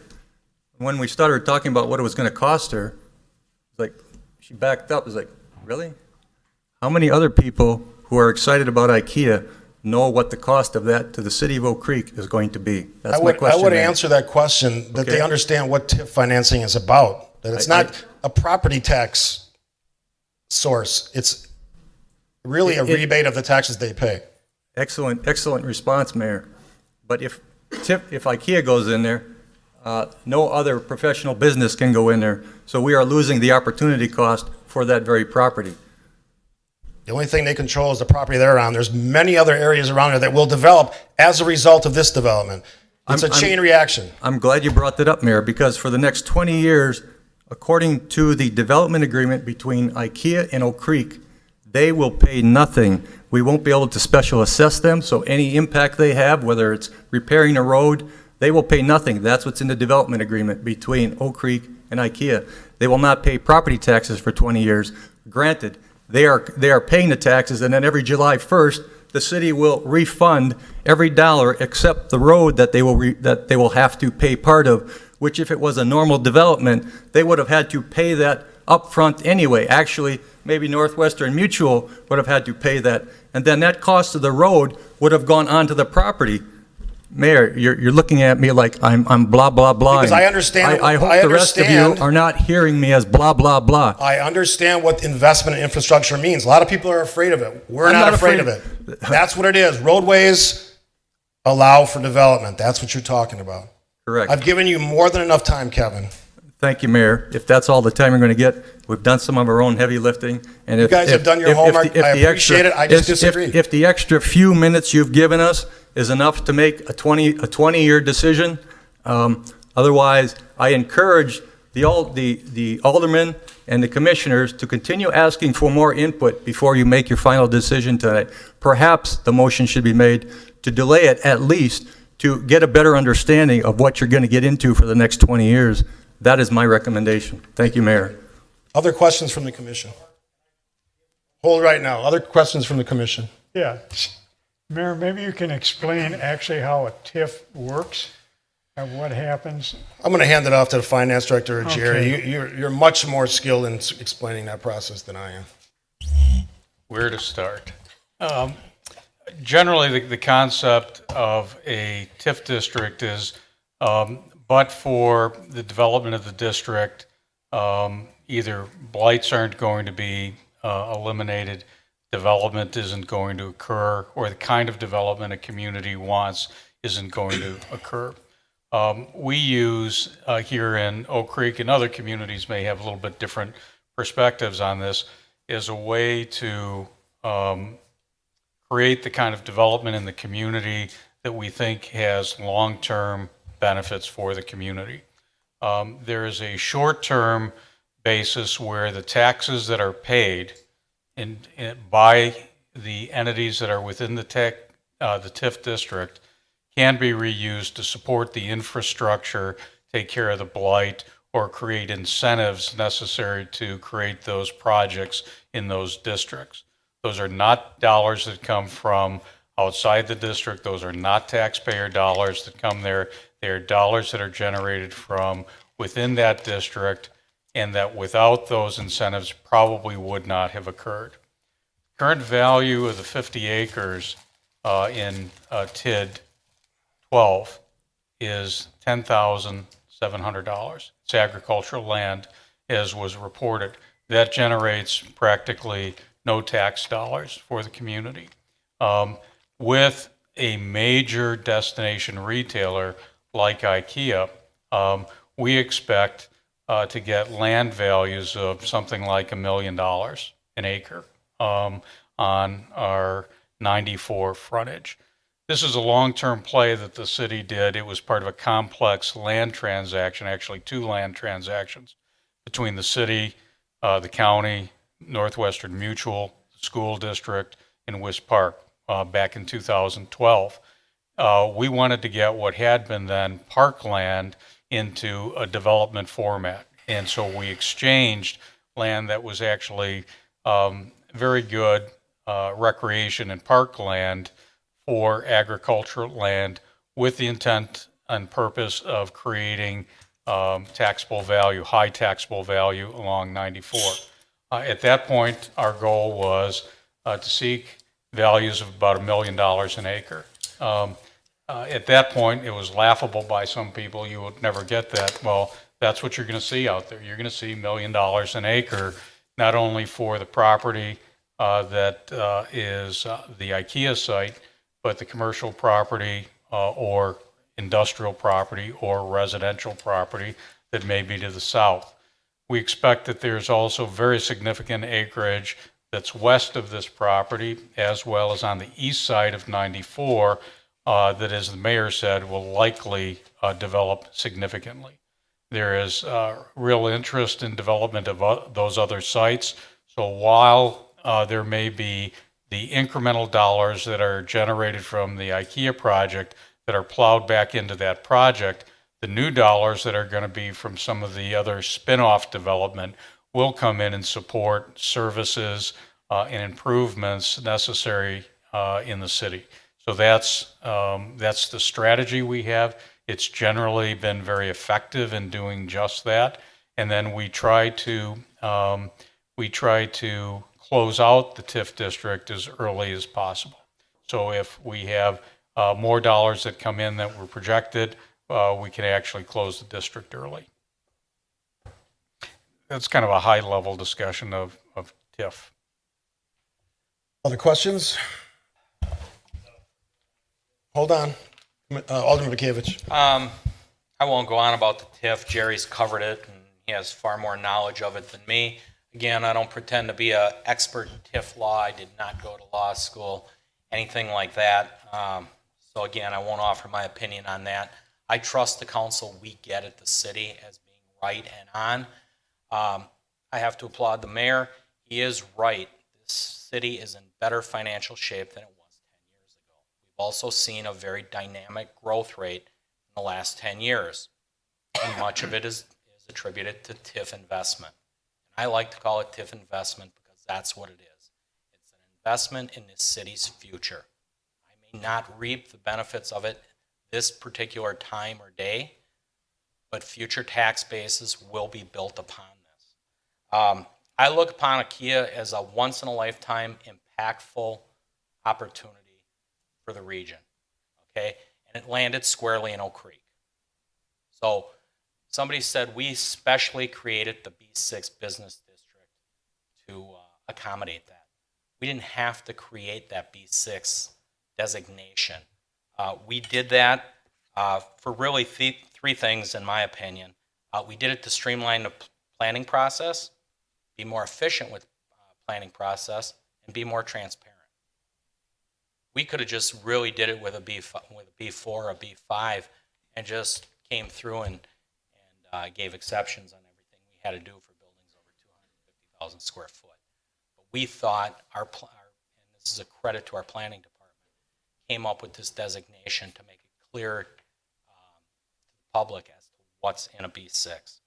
When we started talking about what it was going to cost her, like she backed up. It was like, really? How many other people who are excited about IKEA know what the cost of that to the city of Oak Creek is going to be? That's my question. I would Mayor. answer that question that they understand what TIF financing is about. That it's not a property tax source. It's really a rebate of the taxes they pay. Excellent response, Mayor. But if IKEA goes in there, no other professional business can go in there. So we are losing the opportunity cost for that very property. The only thing they control is the property they're on. There's many other areas around there that will develop as a result of this development. It's a chain reaction. I'm glad you brought that up, Mayor, because for the next 20 years, according to the development agreement between IKEA and Oak Creek, they will pay nothing. We won't be able to special assess them, so any impact they have, whether it's repairing a road, they will pay nothing. That's what's in the development agreement between Oak Creek and IKEA. They will not pay property taxes for 20 years. Granted, they are paying the taxes, and then every July 1st, the city will refund every dollar except the road that they will have to pay part of, which if it was a normal development, they would have had to pay that upfront anyway. Actually, maybe Northwestern Mutual would have had to pay that, and then that cost of the road would have gone onto the property. Mayor, you're looking at me like I'm blah, blah, blah. Because I understand. I hope the rest of you are not hearing me as blah, blah, blah. I understand what investment in infrastructure means. A lot of people are afraid of it. We're not afraid of it. That's what it is. Roadways allow for development. That's what you're talking about. Correct. I've given you more than enough time, Kevin. Thank you, Mayor. If that's all the time you're going to get, we've done some of our own heavy lifting. And You guys have done your homework. I appreciate it. I just disagree. If the extra few minutes you've given us is enough to make a 20-year decision, otherwise, I encourage the aldermen and the commissioners to continue asking for more input before you make your final decision tonight. Perhaps the motion should be made to delay it at least to get a better understanding of what you're going to get into for the next 20 years. That is my recommendation. Thank you, Mayor. Other questions from the commission? Hold right now. Other questions from the commission? Yeah. Mayor, maybe you can explain actually how a TIF works and what happens. I'm going to hand it off to the finance director, Jerry. Okay. You're much more skilled in explaining that process than I am. Where to start? Generally, the concept of a TIF district is, but for the development of the district, either blights aren't going to be eliminated, development isn't going to occur, or the kind of development a community wants isn't going to occur. We use here in Oak Creek, and other communities may have a little bit different perspectives on this, as a way to create the kind of development in the community that we think has long-term benefits for the community. There is a short-term basis where the taxes that are paid by the entities that are within the TIF district can be reused to support the infrastructure, take care of the blight, or create incentives necessary to create those projects in those districts. Those are not dollars that come from outside the district. Those are not taxpayer dollars that come there. They are dollars that are generated from within that district, and that without those incentives probably would not have occurred. Current value of the 50 acres in TID 12 is $10,700. It's agricultural land, as was reported. That generates practically no tax dollars for the community. With a major destination retailer like IKEA, we expect to get land values of something like $1 million an acre on our 94 frontage. This is a long-term play that the city did. It was part of a complex land transaction, actually 2 land transactions between the city, the county, Northwestern Mutual, the school district, and West Park back in 2012. We wanted to get what had been then parkland into a development format. And so we exchanged land that was actually very good recreation and parkland for agricultural land with the intent and purpose of creating taxable value, high taxable value along 94. At that point, our goal was to seek values of about $1 million an acre. At that point, it was laughable by some people. You would never get that. Well, that's what you're going to see out there. You're going to see $1 million an acre, not only for the property that is the IKEA site, but the commercial property or industrial property or residential property that may be to the south. We expect that there's also very significant acreage that's west of this property, as well as on the east side of 94, that, as the mayor said, will likely develop significantly. There is real interest in development of those other sites. So while there may be the incremental dollars that are generated from the IKEA project that are plowed back into that project, the new dollars that are going to be from some of the other spin-off development will come in and support services and improvements necessary in the city. So that's the strategy we have. It's generally been very effective in doing just that. And then we try to close out the TIF district as early as possible. So if we have more dollars that come in that were projected, we can actually close the district early. That's kind of a high-level discussion of TIF. Other questions? Hold on. Alderman Vakievich. I won't go on about the TIF. Jerry's covered it, and he has far more knowledge of it than me. Again, I don't pretend to be an expert in TIF law. I did not go to law school, anything like that. So again, I won't offer my opinion on that. I trust the council we get at the city as being right and on. I have to applaud the mayor. He is right. This city is in better financial shape than it was 10 years ago. We've also seen a very dynamic growth rate in the last 10 years. And much of it is attributed to TIF investment. And I like to call it TIF investment because that's what it is. It's an investment in this city's future. I may not reap the benefits of it this particular time or day, but future tax bases will be built upon this. I look upon IKEA as a once-in-a-lifetime impactful opportunity for the region, okay? And it landed squarely in Oak Creek. So somebody said we specially created the B6 business district to accommodate that. We didn't have to create that B6 designation. We did that for really three things, in my opinion. We did it to streamline the planning process, be more efficient with planning process, and be more transparent. We could have just really did it with a B4 or a B5 and just came through and gave exceptions on everything we had to do for buildings over 250,000 square foot. But we thought and this this is a credit to our planning department, came up with this designation to make it clear to the public as to what's in a B6.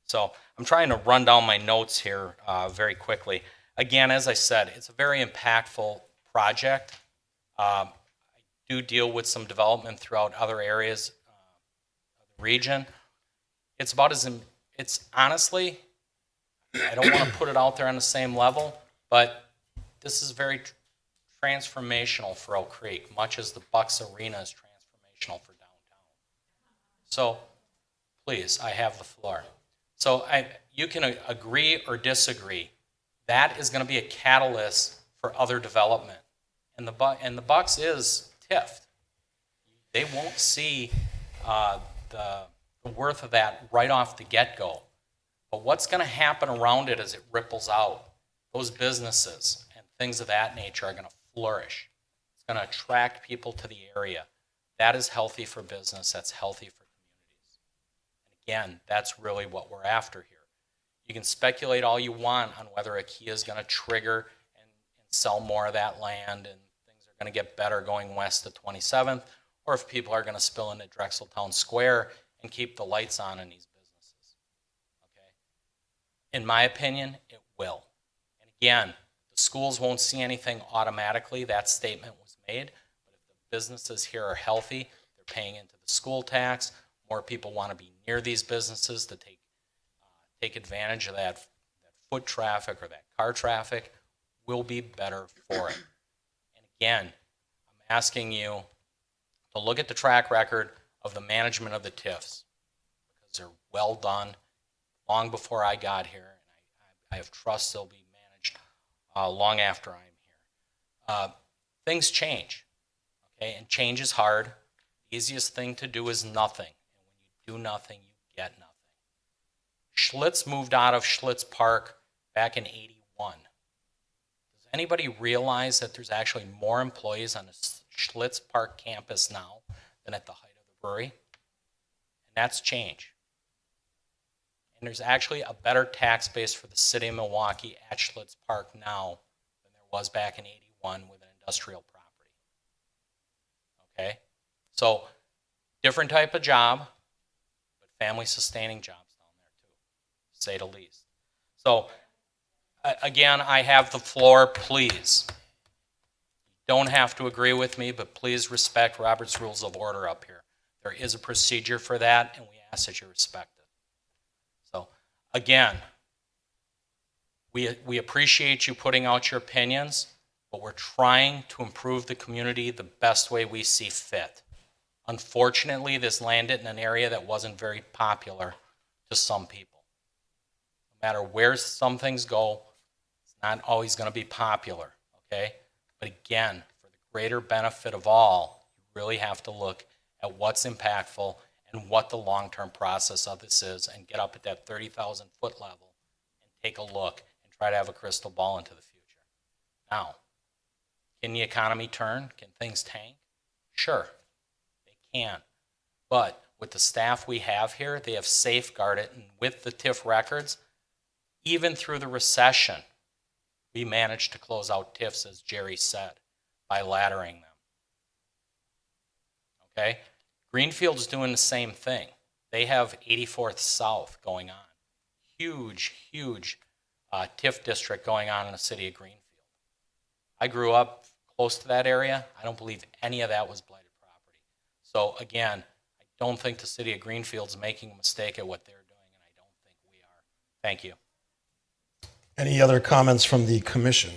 So I'm trying to run down my notes here very quickly. Again, as I said, it's a very impactful project. I do deal with some development throughout other areas of the region. It's about as, it's honestly, I don't want to put it out there on the same level, but this is very transformational for Oak Creek, much as the Bucks Arena is transformational for downtown. So please, I have the floor. So you can agree or disagree. That is going to be a catalyst for other development. And the Bucks is TIF'd. They won't see the worth of that right off the get-go. But what's going to happen around it as it ripples out? Those businesses and things of that nature are going to flourish. It's going to attract people to the area. That is healthy for business. That's healthy for communities. And again, that's really what we're after here. You can speculate all you want on whether IKEA is going to trigger and sell more of that land and things are going to get better going west to 27th, or if people are going to spill into Drexeltown Square and keep the lights on in these businesses. Okay? In my opinion, it will. And again, the schools won't see anything automatically. That statement was made. But if the businesses here are healthy, they're paying into the school tax, more people want to be near these businesses to take advantage of that foot traffic or that car traffic, will be better for it. And again, I'm asking you to look at the track record of the management of the TIFs, because they're well done long before I got here, and I have trust they'll be managed long after I'm here. Things change, okay, and change is hard. The easiest thing to do is nothing, and when you do nothing, you get nothing. Schlitz moved out of Schlitz Park back in '81. Does anybody realize that there's actually more employees on the Schlitz Park campus now than at the height of the brewery? And that's change. And there's actually a better tax base for the city of Milwaukee at Schlitz Park now than there was back in '81 with an industrial property. Okay? So, different type of job, but family sustaining jobs down there too, to say the least. So, again, I have the floor, please. You don't have to agree with me, but please respect Robert's Rules of Order up here. There is a procedure for that, and we ask that you respect it. So, again, we appreciate you putting out your opinions, but we're trying to improve the community the best way we see fit. Unfortunately, this landed in an area that wasn't very popular to some people. No matter where some things go, it's not always going to be popular, okay? But again, for the greater benefit of all, you really have to look at what's impactful and what the long-term process of this is, and get up at that 30,000 foot level and take a look and try to have a crystal ball into the future. Now, can the economy turn? Can things tank? Sure, they can. But with the staff we have here, they have safeguarded, and with the TIF records, even through the recession, we managed to close out TIFs, as Jerry said, by laddering them. Okay? Greenfield's doing the same thing. They have 84th South going on. Huge, huge TIF district going on in the city of Greenfield. I grew up close to that area. I don't believe any of that was blighted property. So again, I don't think the city of Greenfield's making a mistake at what they're doing, and I don't think we are. Thank you. Any other comments from the commission?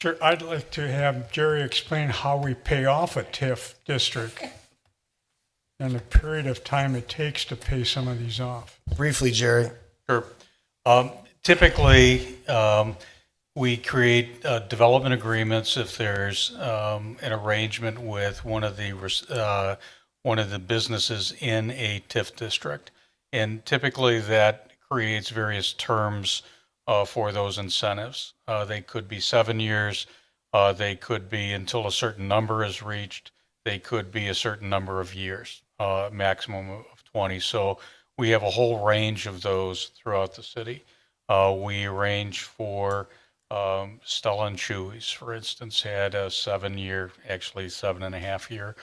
Sure, I'd like to have Jerry explain how we pay off a TIF district and the period of time it takes to pay some of these off. Briefly, Jerry. Sure. Typically, we create development agreements if there's an arrangement with one of the businesses in a TIF district, and typically that creates various terms for those incentives. They could be 7 years. They could be until a certain number is reached. They could be a certain number of years, maximum of 20. So we have a whole range of those throughout the city. We arrange for Stella and Chewy's, for instance, had a 7-year, actually 7.5-year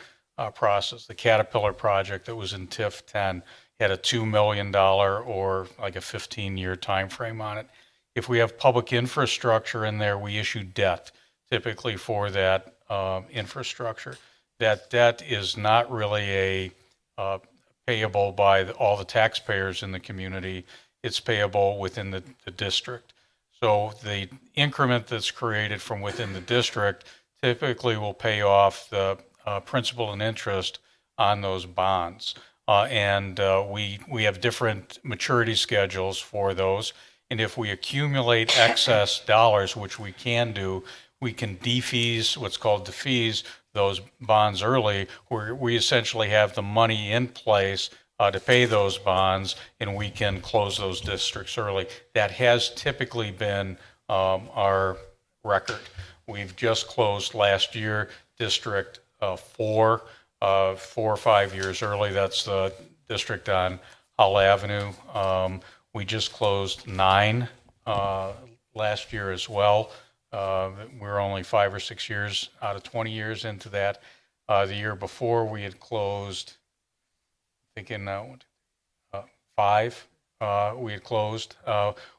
process. The Caterpillar project that was in TIF 10 had a $2 million or like a 15-year time frame on it. If we have public infrastructure in there, we issue debt typically for that infrastructure. That debt is not really payable by all the taxpayers in the community. It's payable within the district. So the increment that's created from within the district typically will pay off the principal and interest on those bonds. We have different maturity schedules for those. And if we accumulate excess dollars, which we can do, we can defease, what's called defease, those bonds early, where we essentially have the money in place to pay those bonds, and we can close those districts early. That has typically been our record. We've just closed last year District 4, 4 or 5 years early. That's the district on Howell Avenue. We just closed 9 last year as well. We're only 5 or 6 years out of 20 years into that. The year before, we had closed, I think in 5, we had closed.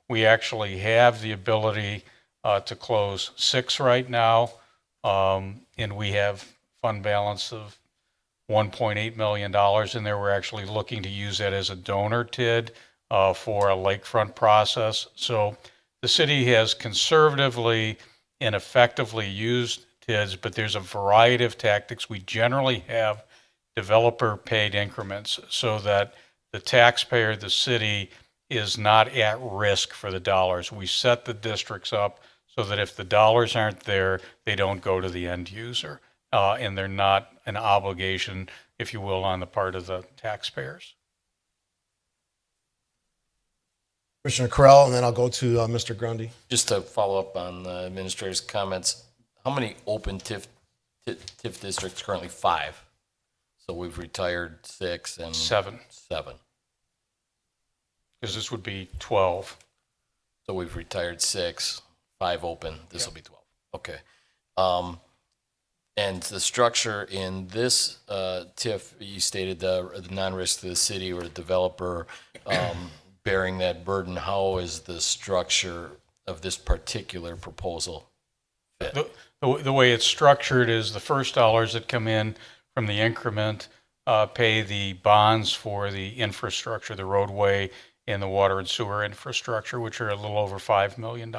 We actually have the ability to close 6 right now, and we have fund balance of $1.8 million in there. We're actually looking to use that as a donor TID for a lakefront process. So the city has conservatively and effectively used TIDs, but there's a variety of tactics. We generally have developer paid increments so that the taxpayer, the city, is not at risk for the dollars. We set the districts up so that if the dollars aren't there, they don't go to the end user. And they're not an obligation, if you will, on the part of the taxpayers. Commissioner Correll, and then I'll go to Mr. Grundy. Just to follow up on the administrator's comments, how many open TIF districts? Currently 5. So we've retired 6 and 7. Because this would be 12. So we've retired 6, 5 open. This will be 12. Okay. And the structure in this TIF, you stated the non-risk to the city or the developer bearing that burden. How is the structure of this particular proposal fit? The way it's structured is the first dollars that come in from the increment pay the bonds for the infrastructure, the roadway and the water and sewer infrastructure, which are a little over $5 million.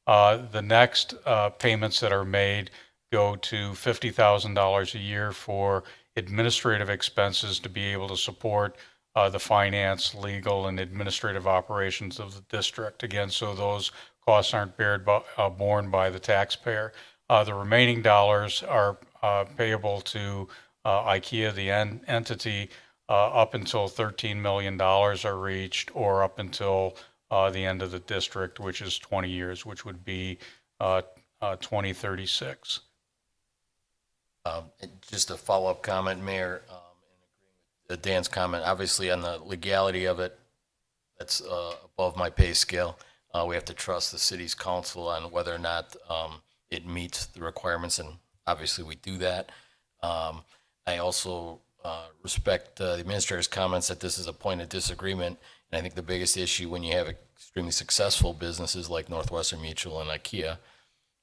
The next payments that are made go to $50,000 a year for administrative expenses to be able to support the finance, legal, and administrative operations of the district. Again, so those costs aren't borne by the taxpayer. The remaining dollars are payable to IKEA, the entity, up until $13 million are reached, or up until the end of the district, which is 20 years, which would be 2036. Just a follow-up comment, Mayor, in agreeing with Dan's comment. Obviously, on the legality of it, that's above my pay scale. We have to trust the city's council on whether or not it meets the requirements, and obviously we do that. I also respect the administrator's comments that this is a point of disagreement, and I think the biggest issue when you have extremely successful businesses like Northwestern Mutual and IKEA,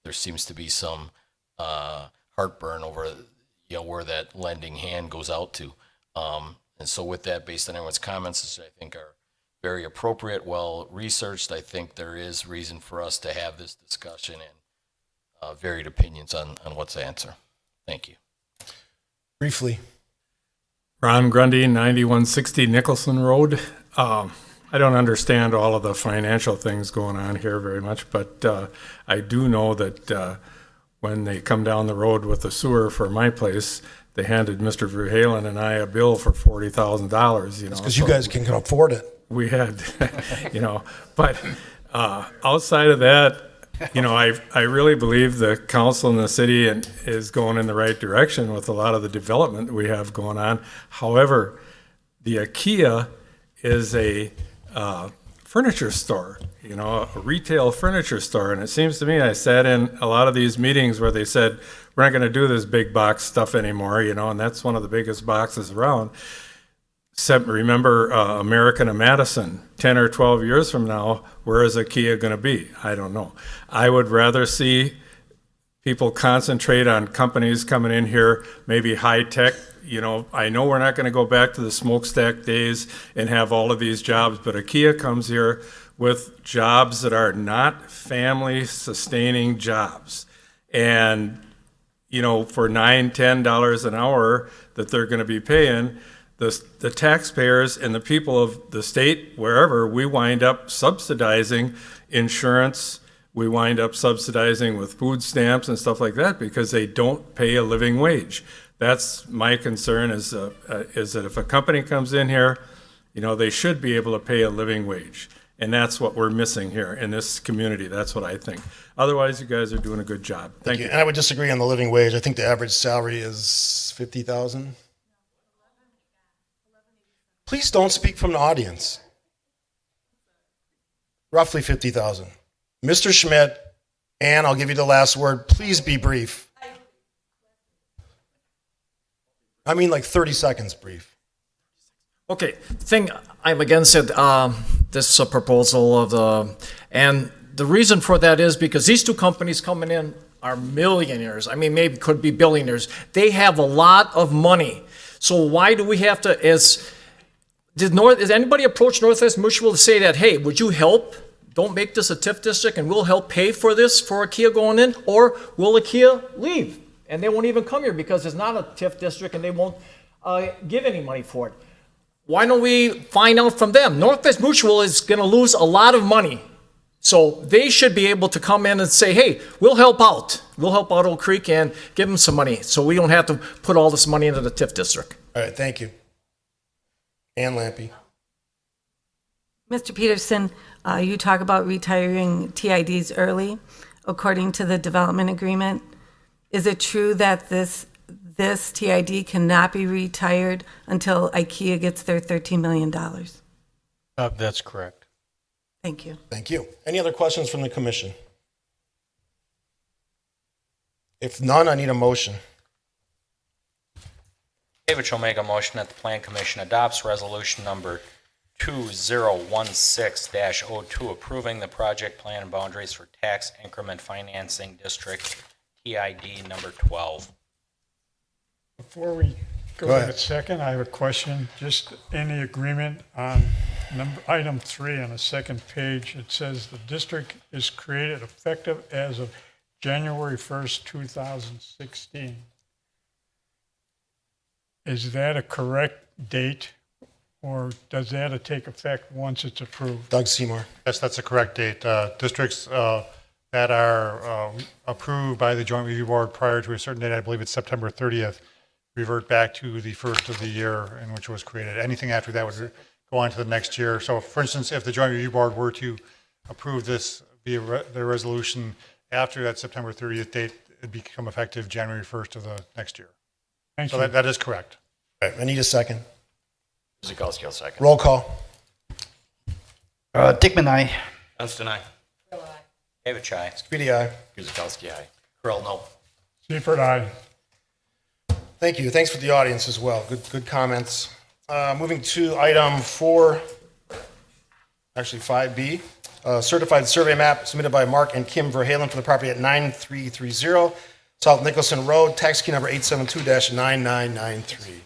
there seems to be some heartburn over where that lending hand goes out to. And so with that, based on everyone's comments, I think are very appropriate, well researched, I think there is reason for us to have this discussion and varied opinions on what's the answer. Thank you. Briefly. Ron Grundy, 9160 Nicholson Road. I don't understand all of the financial things going on here very much, but I do know that when they come down the road with the sewer for my place, they handed Mr. Verhalen and I a bill for $40,000. Because you guys can afford it. We had, but outside of that, I really believe the council and the city is going in the right direction with a lot of the development we have going on. However, the IKEA is furniture store, a retail furniture store. And it seems to me, I sat in a lot of these meetings where they said, we're not going to do this big box stuff anymore, and that's one of the biggest boxes around. Except remember American and Madison, 10 or 12 years from now, where is IKEA going to be? I don't know. I would rather see people concentrate on companies coming in here, maybe high tech. I know we're not going to go back to the smokestack days and have all of these jobs, but IKEA comes here with jobs that are not family sustaining jobs. And, for $9, $10 an hour that they're going to be paying, the taxpayers and the people of the state, wherever, we wind up subsidizing insurance. We wind up subsidizing with food stamps and stuff like that because they don't pay a living wage. That's my concern is that if a company comes in here, they should be able to pay a living wage. And that's what we're missing here in this community. That's what I think. Otherwise, you guys are doing a good job. Thank you. And I would disagree on the living wage. I think the average salary is 50,000. Please don't speak from the audience. Roughly 50,000. Mr. Schmidt, Ann, I'll give you the last word. Please be brief. I mean like 30 seconds brief. Okay, thing I'm against it, this is a proposal and the reason for that is because these two companies coming in are millionaires. I mean, maybe could be billionaires. They have a lot of money. So why do we have to, did anybody approach Northwest Mutual to say that, hey, would you help? Don't make this a TIF district and we'll help pay for this for IKEA going in? Or will IKEA leave? And they won't even come here because it's not a TIF district and they won't give any money for it. Why don't we find out from them? Northwest Mutual is going to lose a lot of money. So they should be able to come in and say, hey, we'll help out. We'll help out Oak Creek and give them some money so we don't have to put all this money into the TIF district. All right, thank you. Ann Lampe. Mr. Peterson, you talk about retiring TIDs early, according to the development agreement. Is it true that this TID cannot be retired until IKEA gets their $13 million? That's correct. Thank you. Thank you. Any other questions from the commission? If none, I need a motion. David will make a motion that the Plan Commission adopts resolution number 2016-02 approving the project plan and boundaries for tax increment financing district TID number 12. Before we go to the second, I have a question. Just in the agreement on item 3 on the second page, it says the district is created effective as of January 1st, 2016. Is that a correct date, or does that take effect once it's approved? Doug Seymour. Yes, that's the correct date. Districts that are approved by the Joint Review Board prior to a certain date, I believe it's September 30th, revert back to the first of the year in which it was created. Anything after that would go on to the next year. So for instance, if the Joint Review Board were to approve this via their resolution after that September 30th date, it'd become effective January 1st of the next year. Thank so you. that is correct. All right, I need a second. Kuzikowski, I'll second. Roll call. Dickman, aye. Dunston, aye. David Chai. Speedy, aye. Kuzikowski, aye. Krill, no. Seifert, aye. Thank you. Thanks for the audience as well. Good comments. Moving to item 4, actually 5B, certified survey map submitted by Mark and Kim Verhalen for the property at 9330 South Nicholson Road, tax key number 872-9993.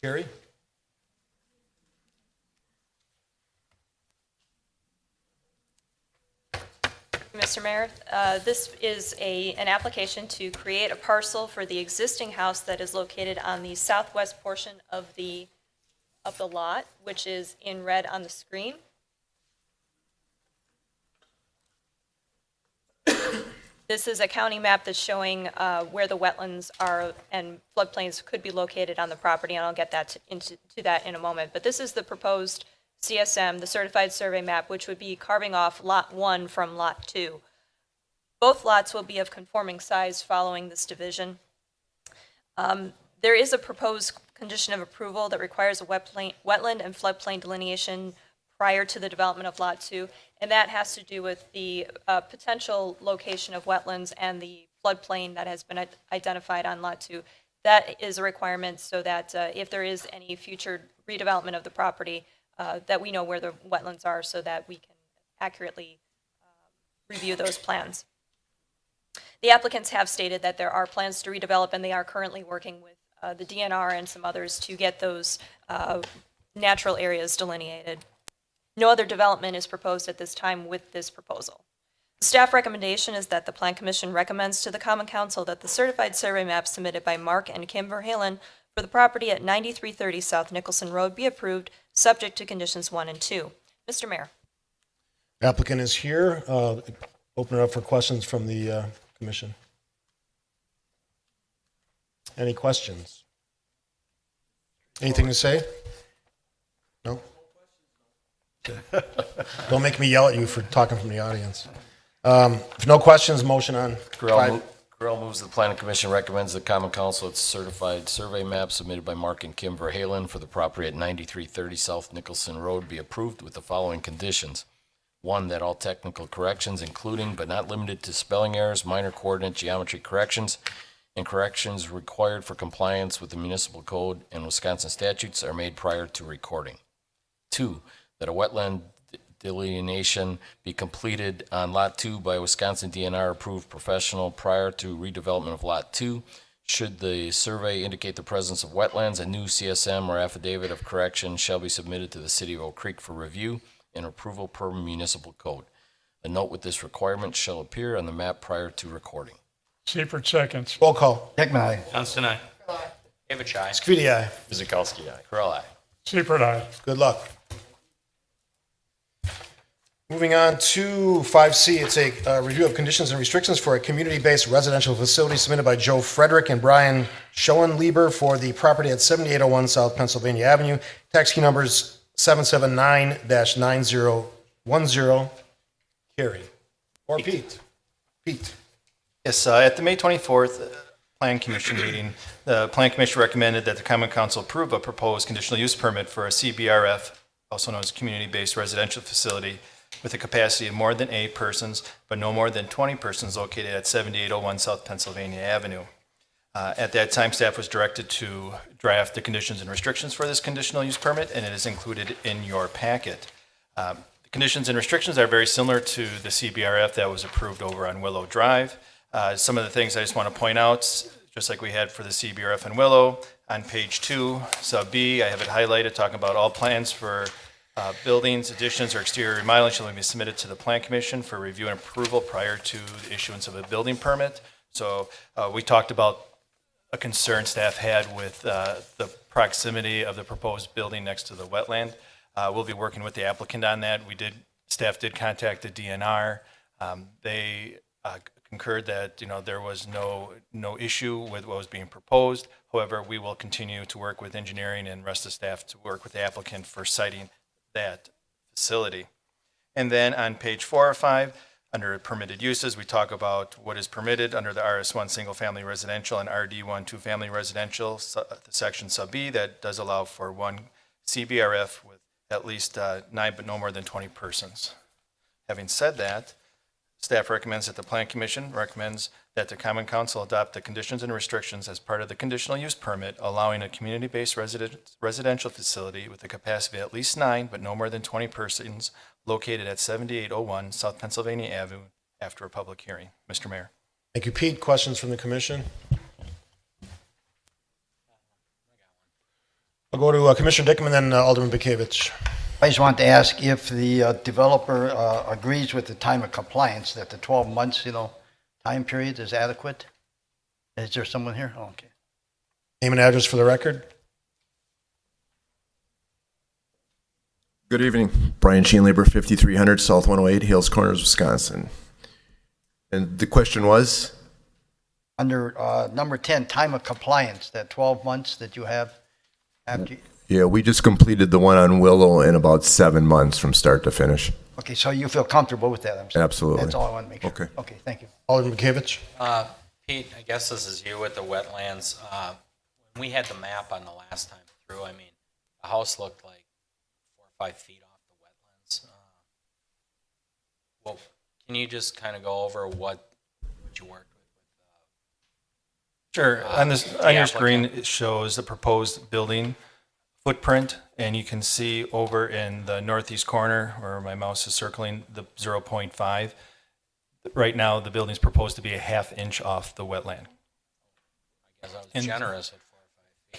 Carrie? Mr. Mayor, this is an application to create a parcel for the existing house that is located on the southwest portion of the lot, which is in red on the screen. This is a county map that's showing where the wetlands are and floodplains could be located on the property, and I'll get into that in a moment. But this is the proposed CSM, the certified survey map, which would be carving off Lot 1 from Lot 2. Both lots will be of conforming size following this division. There is a proposed condition of approval that requires a wetland and floodplain delineation prior to the development of Lot 2, and that has to do with the potential location of wetlands and the floodplain that has been identified on Lot 2. That is a requirement so that if there is any future redevelopment of the property, that we know where the wetlands are so that we can accurately review those plans. The applicants have stated that there are plans to redevelop, and they are currently working with the DNR and some others to get those natural areas delineated. No other development is proposed at this time with this proposal. The staff recommendation is that the Plan Commission recommends to the Common Council that the certified survey map submitted by Mark and Kim Verhalen for the property at 9330 South Nicholson Road be approved, subject to conditions 1 and 2. Mr. Mayor. Applicant is here. Open it up for questions from the commission. Any questions? Anything to say? No? Don't make me yell at you for talking from the audience. If no questions, motion on. Correll moves the Planning Commission recommends the Common Council its certified survey map submitted by Mark and Kim Verhalen for the property at 9330 South Nicholson Road be approved with the following conditions. 1, that all technical corrections, including but not limited to spelling errors, minor coordinate geometry corrections, and corrections required for compliance with the municipal code and Wisconsin statutes are made prior to recording. 2, that a wetland delineation be completed on Lot 2 by a Wisconsin DNR approved professional prior to redevelopment of Lot 2. Should the survey indicate the presence of wetlands, a new CSM or affidavit of correction shall be submitted to the City of Oak Creek for review and approval per municipal code. A note with this requirement shall appear on the map prior to recording. Seifert seconds. Roll call. Hickman, aye. Johnston, aye. David, aye. Scafidi, aye. Guzekowski, aye. Correll, aye. Seifert, aye. Good luck. Moving on to 5C, it's a review of conditions and restrictions for a community-based residential facility submitted by Joe Frederick and Brian Schoenlieber for the property at 7801 South Pennsylvania Avenue. Tax key numbers 779-9010. Carrie. Or Pete. Pete. Yes, at the May 24th Plan Commission meeting, the Plan Commission recommended that the Common Council approve a proposed conditional use permit for a CBRF, also known as community-based residential facility, with a capacity of more than 8 persons, but no more than 20 persons located at 7801 South Pennsylvania Avenue. At that time, staff was directed to draft the conditions and restrictions for this conditional use permit, and it is included in your packet. The conditions and restrictions are very similar to the CBRF that was approved over on Willow Drive. Some of the things I just want to point out, just like we had for the CBRF and Willow, on page 2, sub B, I have it highlighted, talking about all plans for buildings, additions, or exterior remodeling shall be submitted to the Plan Commission for review and approval prior to the issuance of a building permit. So we talked about a concern staff had with the proximity of the proposed building next to the wetland. We'll be working with the applicant on that. Staff did contact the DNR. They concurred that there was no issue with what was being proposed. However, we will continue to work with engineering and rest of staff to work with the applicant for siting that facility. And then on page 4 or 5, under permitted uses, we talk about what is permitted under the RS1 single family residential and RD1 two family residential, section sub B that does allow for one CBRF with at least 9 but no more than 20 persons. Having said that, staff recommends that the Plan Commission recommends that the Common Council adopt the conditions and restrictions as part of the conditional use permit, allowing a community-based residential facility with a capacity of at least 9 but no more than 20 persons located at 7801 South Pennsylvania Avenue after a public hearing. Mr. Mayor. Thank you, Pete. Questions from the commission? I'll go to Commissioner Dickman, then Alderman Bekavich. I just want to ask if the developer agrees with the time of compliance, that the 12 months, time period is adequate? Is there someone here? Oh, okay. Name and address for the record. Good evening. Brian Schoenlieber, 5300 South 108, Hales Corners, Wisconsin. And the question was? Under number 10, time of compliance, that 12 months that you have after. Yeah, we just completed the one on Willow in about 7 months from start to finish. Okay, so you feel comfortable with that? I'm sorry. Absolutely. That's all I want to make sure. Okay. Okay, thank you. Alderman Bekavich. Pete, I guess this is you with the wetlands. When we had the map on the last time through, the house looked like 4 or 5 feet off the wetlands. Well, can you just kind of go over what you worked with? Sure. On this, on your screen, it shows the proposed building footprint, and you can see over in the northeast corner, where my mouse is circling, the 0.5. Right now, the building's proposed to be a half-inch off the wetland. I guess I was generous at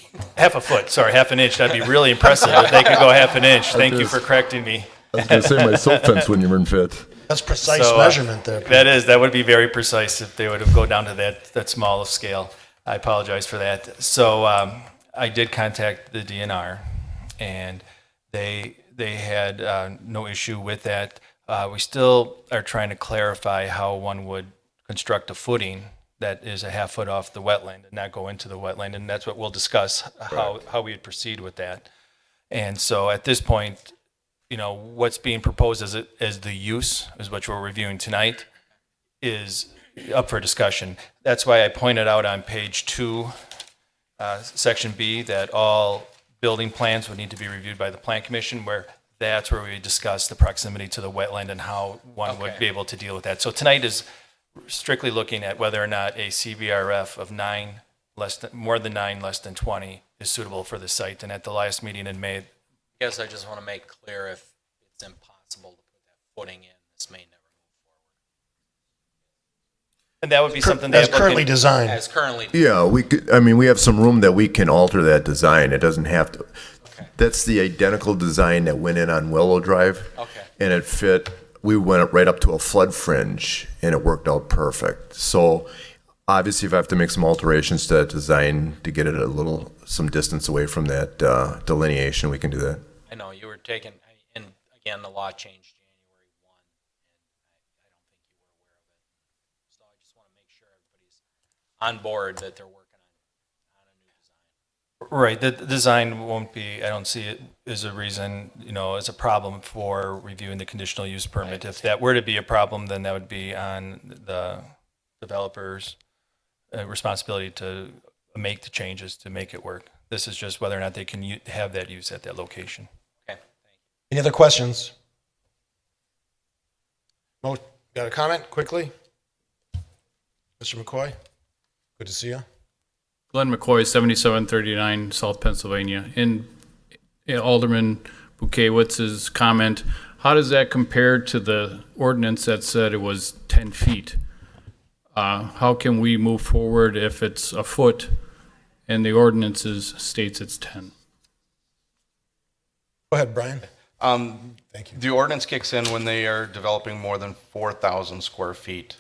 4 or 5 feet. Half a foot, sorry, half an inch. That'd be really impressive if they could go half an inch. Thank you for correcting me. I was going to say my silt fence wouldn't even fit. That's precise So, measurement there. That would be very precise if they would have go down to that small of scale. I apologize for that. So I did contact the DNR, and they had no issue with that. We still are trying to clarify how one would construct a footing that is a half foot off the wetland and not go into the wetland, and that's what we'll discuss, how we would proceed with that. And so at this point, you know, what's being proposed as the use, is what we're reviewing tonight, is up for discussion. That's why I pointed out on page 2, section B, that all building plans would need to be reviewed by the Plan Commission, that's where we discuss the proximity to the wetland and how one would be able to deal with that. So tonight is strictly looking at whether or not a CBRF of more than 9, less than 20 is suitable for the site. And at the last meeting in May, I guess I just want to make clear, if it's impossible to put that footing in, this may never move forward. and that would be something As that currently designed. As currently. Yeah, we could, I mean, we have some room that we can alter that design. It doesn't have to. That's the identical design that went in on Willow Drive. Okay. And it fit, we went up right up to a flood fringe and it worked out perfect. So obviously if I have to make some alterations to that design to get it some distance away from that delineation, we can do that. I know you were taking, and again, the law changed January 1, and I don't think you were aware of it. So I just want to make sure everybody's on board that they're working on a new design. Right, the design won't be, I don't see it as a reason, as a problem for reviewing the conditional use permit. If that were to be a problem, then that would be on the developer's responsibility to make the changes to make it work. This is just whether or not they can have that use at that location. Okay. Any other questions? Mo, got a comment quickly? Mr. McCoy, good to see you. Glenn McCoy, 7739 South Pennsylvania. In Alderman Bukiewicz's comment, how does that compare to the ordinance that said it was 10 feet? How can we move forward if it's a foot and the ordinance states it's 10? Go ahead, Brian. Thank you. The ordinance kicks in when they are developing more than 4,000 square feet,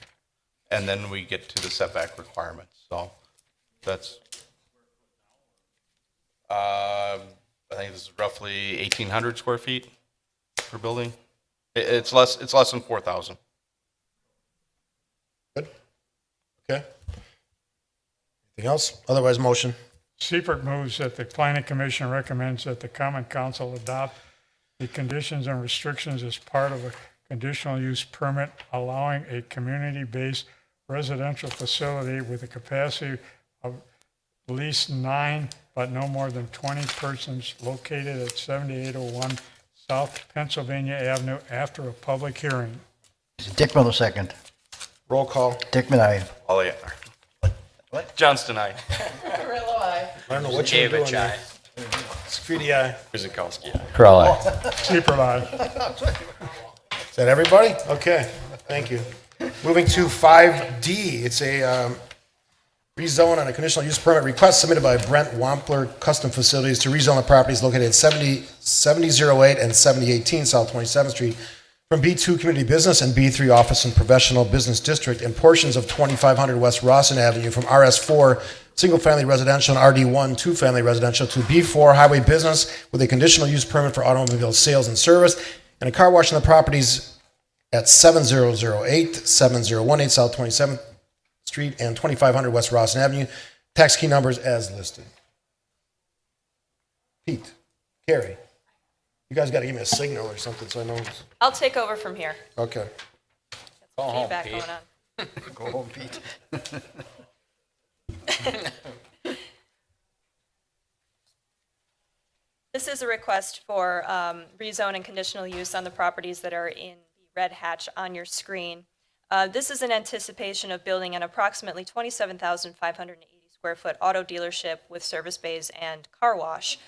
and then we get to the setback requirements. So that's, I think this is roughly 1,800 square feet per building. It's less than 4,000. Good. Okay. Anything else? Otherwise, motion. Seifert moves that the Planning Commission recommends that the Common Council adopt the conditions and restrictions as part of a conditional use permit allowing a community-based residential facility with a capacity of at least 9, but no more than 20 persons located at 7801 South Pennsylvania Avenue after a public hearing. Dick Miller, second. Roll call. Dickman, aye. Oh, yeah. What? Johnston, aye. I don't know what you're doing there. Screedy, aye. Kuzikowski, aye. Corral, aye. Seifert, aye. Is that everybody? Okay, thank you. Moving to 5D, it's a rezone on a conditional use permit request submitted by Brent Wampler Custom Facilities to rezone the properties located at 7008 and 7018 South 27th Street from B2 Community Business and B3 Office and Professional Business District and portions of 2500 West Rawson Avenue from RS4 Single Family Residential and RD1 Two Family Residential to B4 Highway Business with a conditional use permit for automobile sales and service and a car wash on the properties at 7008, 7018 South 27th Street and 2500 West Rawson Avenue. Tax key numbers as listed. Pete, Carrie, you guys got to give me a signal or something so I know. I'll take over from here. Okay. Go home, Feedback Pete. going on. Go home, Pete. This is a request for rezone and conditional use on the properties that are in red hatch on your screen. This is in anticipation of building an approximately 27,580 square foot auto dealership with service bays and car wash.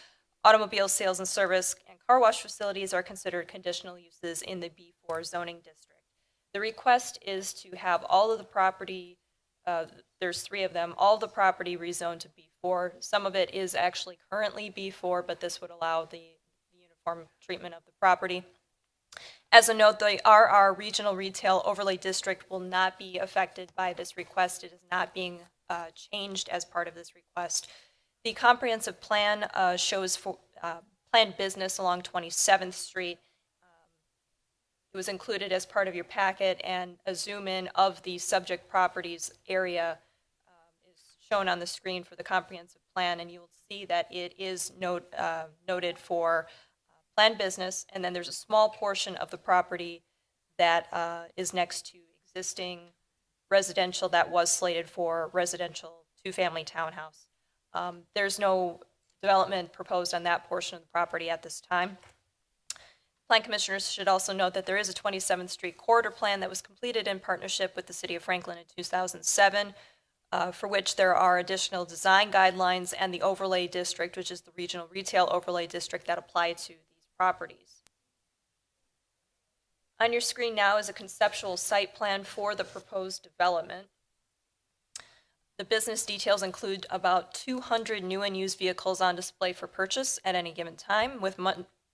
Automobile sales and service and car wash facilities are considered conditional uses in the B4 zoning district. The request is to have all of the property, there's 3 of them, all of the property rezoned to B4. Some of it is actually currently B4, but this would allow the uniform treatment of the property. As a note, the RR Regional Retail Overlay District will not be affected by this request. It is not being changed as part of this request. The comprehensive plan shows for planned business along 27th Street. It was included as part of your packet, and a zoom in of the subject properties area is shown on the screen for the comprehensive plan, and you will see that it is noted for planned business, and then there's a small portion of the property that is next to existing residential that was slated for residential 2-family townhouse. There's no development proposed on that portion of the property at this time. Plan commissioners should also note that there is a 27th Street corridor plan that was completed in partnership with the City of Franklin in 2007, for which there are additional design guidelines and the overlay district, which is the regional retail overlay district, that apply to these properties. On your screen now is a conceptual site plan for the proposed development. The business details include about 200 new and used vehicles on display for purchase at any given time, with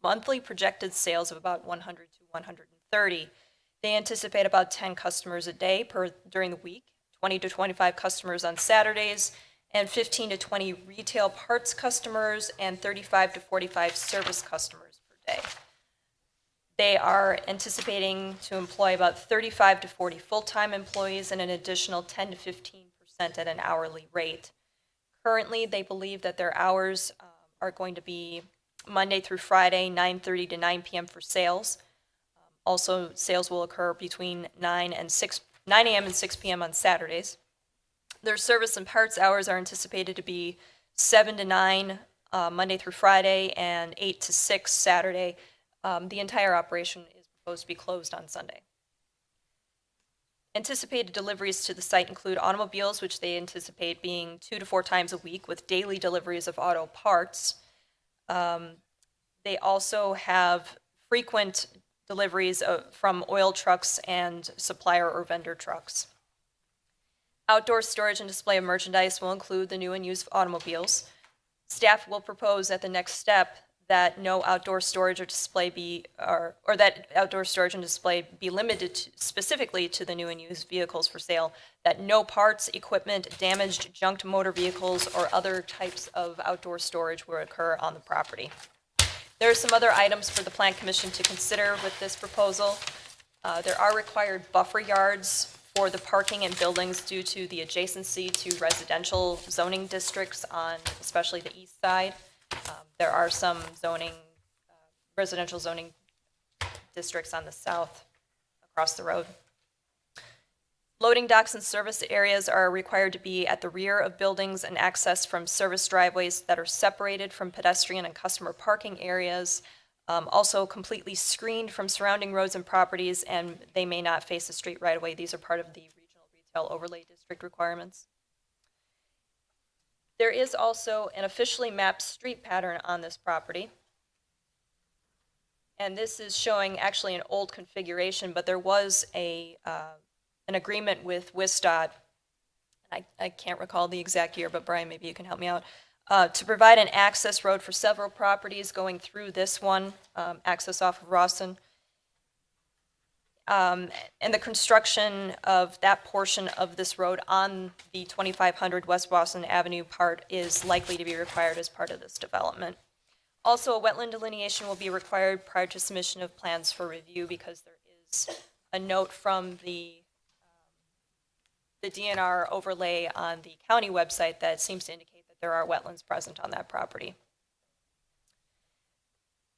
monthly projected sales of about 100 to 130. They anticipate about 10 customers a day during the week, 20 to 25 customers on Saturdays, and 15 to 20 retail parts customers and 35 to 45 service customers per day. They are anticipating to employ about 35 to 40 full-time employees and an additional 10 to 15% at an hourly rate. Currently, they believe that their hours are going to be Monday through Friday, 9:30 to 9 p.m. for sales. Also, sales will occur between 9 a.m. and 6 p.m. on Saturdays. Their service and parts hours are anticipated to be 7 to 9 Monday through Friday and 8 to 6 Saturday. The entire operation is proposed to be closed on Sunday. Anticipated deliveries to the site include automobiles, which they anticipate being 2 to 4 times a week, with daily deliveries of auto parts. They also have frequent deliveries from oil trucks and supplier or vendor trucks. Outdoor storage and display of merchandise will include the new and used automobiles. Staff will propose at the next step that no outdoor storage or display or that outdoor storage and display be limited specifically to the new and used vehicles for sale, that no parts, equipment, damaged, junked motor vehicles, or other types of outdoor storage will occur on the property. There are some other items for the Plan Commission to consider with this proposal. There are required buffer yards for the parking and buildings due to the adjacency to residential zoning districts on especially the east side. There are some residential zoning districts on the south across the road. Loading docks and service areas are required to be at the rear of buildings and access from service driveways that are separated from pedestrian and customer parking areas, also completely screened from surrounding roads and properties, and they may not face the street right away. These are part of the regional retail overlay district requirements. There is also an officially mapped street pattern on this property. And this is showing actually an old configuration, but there was an agreement with WISDOT, I can't recall the exact year, but Brian, maybe you can help me out, to provide an access road for several properties going through this one, access off of Rawson. And the construction of that portion of this road on the 2500 West Boston Avenue part is likely to be required as part of this development. Also, a wetland delineation will be required prior to submission of plans for review, because there is a note from the DNR overlay on the county website that seems to indicate that there are wetlands present on that property.